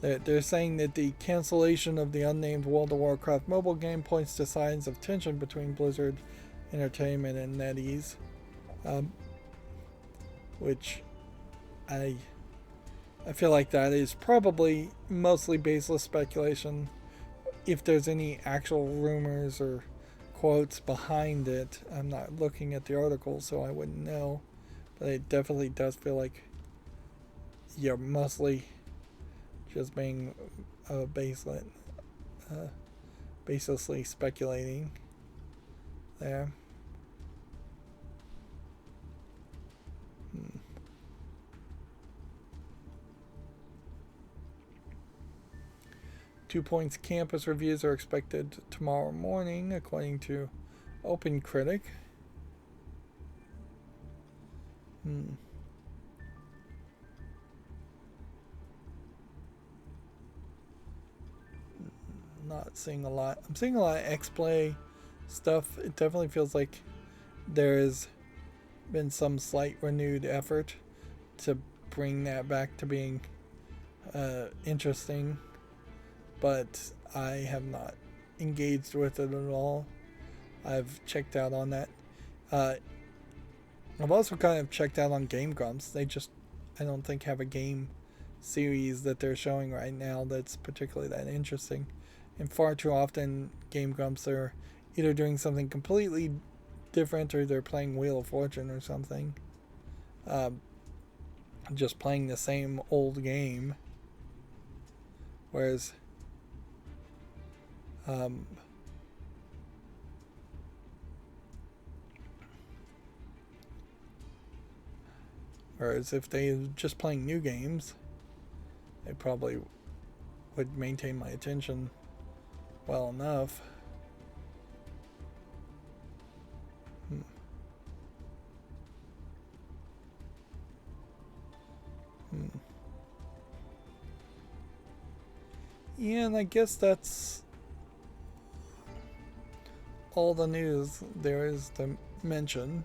They're saying that the cancellation of the unnamed World of Warcraft mobile game points to signs of tension between Blizzard Entertainment and NetEase, which I feel like that is probably mostly baseless speculation. If there's any actual rumors or quotes behind it, I'm not looking at the article, so I wouldn't know. But it definitely does feel like you're mostly just being baselessly speculating there. 2 Points campus reviews are expected tomorrow morning, according to OpenCritic. Not seeing a lot. I'm seeing a lot of X-Play stuff. It definitely feels like there's been some slight renewed effort to bring that back to being interesting, but I have not engaged with it at all. I've checked out on that. I've also kind of checked out on Game Grumps. They just, I don't think, have a game series that they're showing right now that's particularly that interesting. And far too often, Game Grumps are either doing something completely different or they're playing Wheel of Fortune or something. Just playing the same old game. Whereas if they were just playing new games, they probably would maintain my attention well enough. Yeah, and I guess that's all the news there is to mention.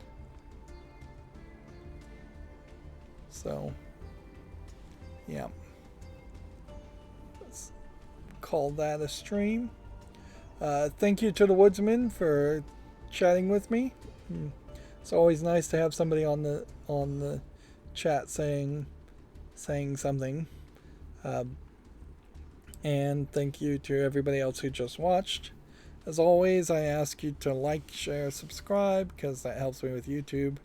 So, yeah. Let's call that a stream. Thank you to the Woodsman for chatting with me. It's always nice to have somebody on the chat saying something. And thank you to everybody else who just watched. As always, I ask you to like, share, subscribe, because that helps me with YouTube.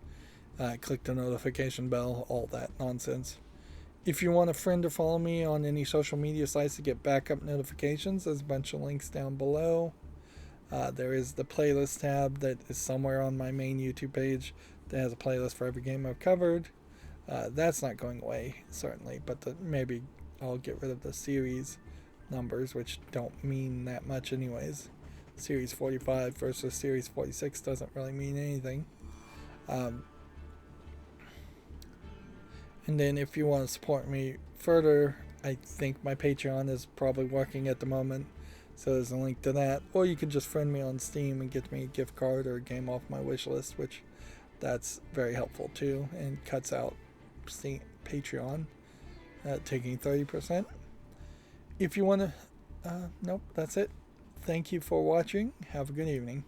Click the notification bell, all that nonsense. If you want a friend or follow me on any social media sites to get backup notifications, there's a bunch of links down below. There is the playlist tab that is somewhere on my main YouTube page that has a playlist for every game I've covered. That's not going away, certainly, but maybe I'll get rid of the series numbers, which don't mean that much anyways. Series 45 versus Series 46 doesn't really mean anything. And then if you want to support me further, I think my Patreon is probably working at the moment, so there's a link to that. Or you can just friend me on Steam and get me a gift card or a game off my wish list, which that's very helpful too, and cuts out Patreon taking 30%. If you want to, nope, that's it. Thank you for watching. Have a good evening.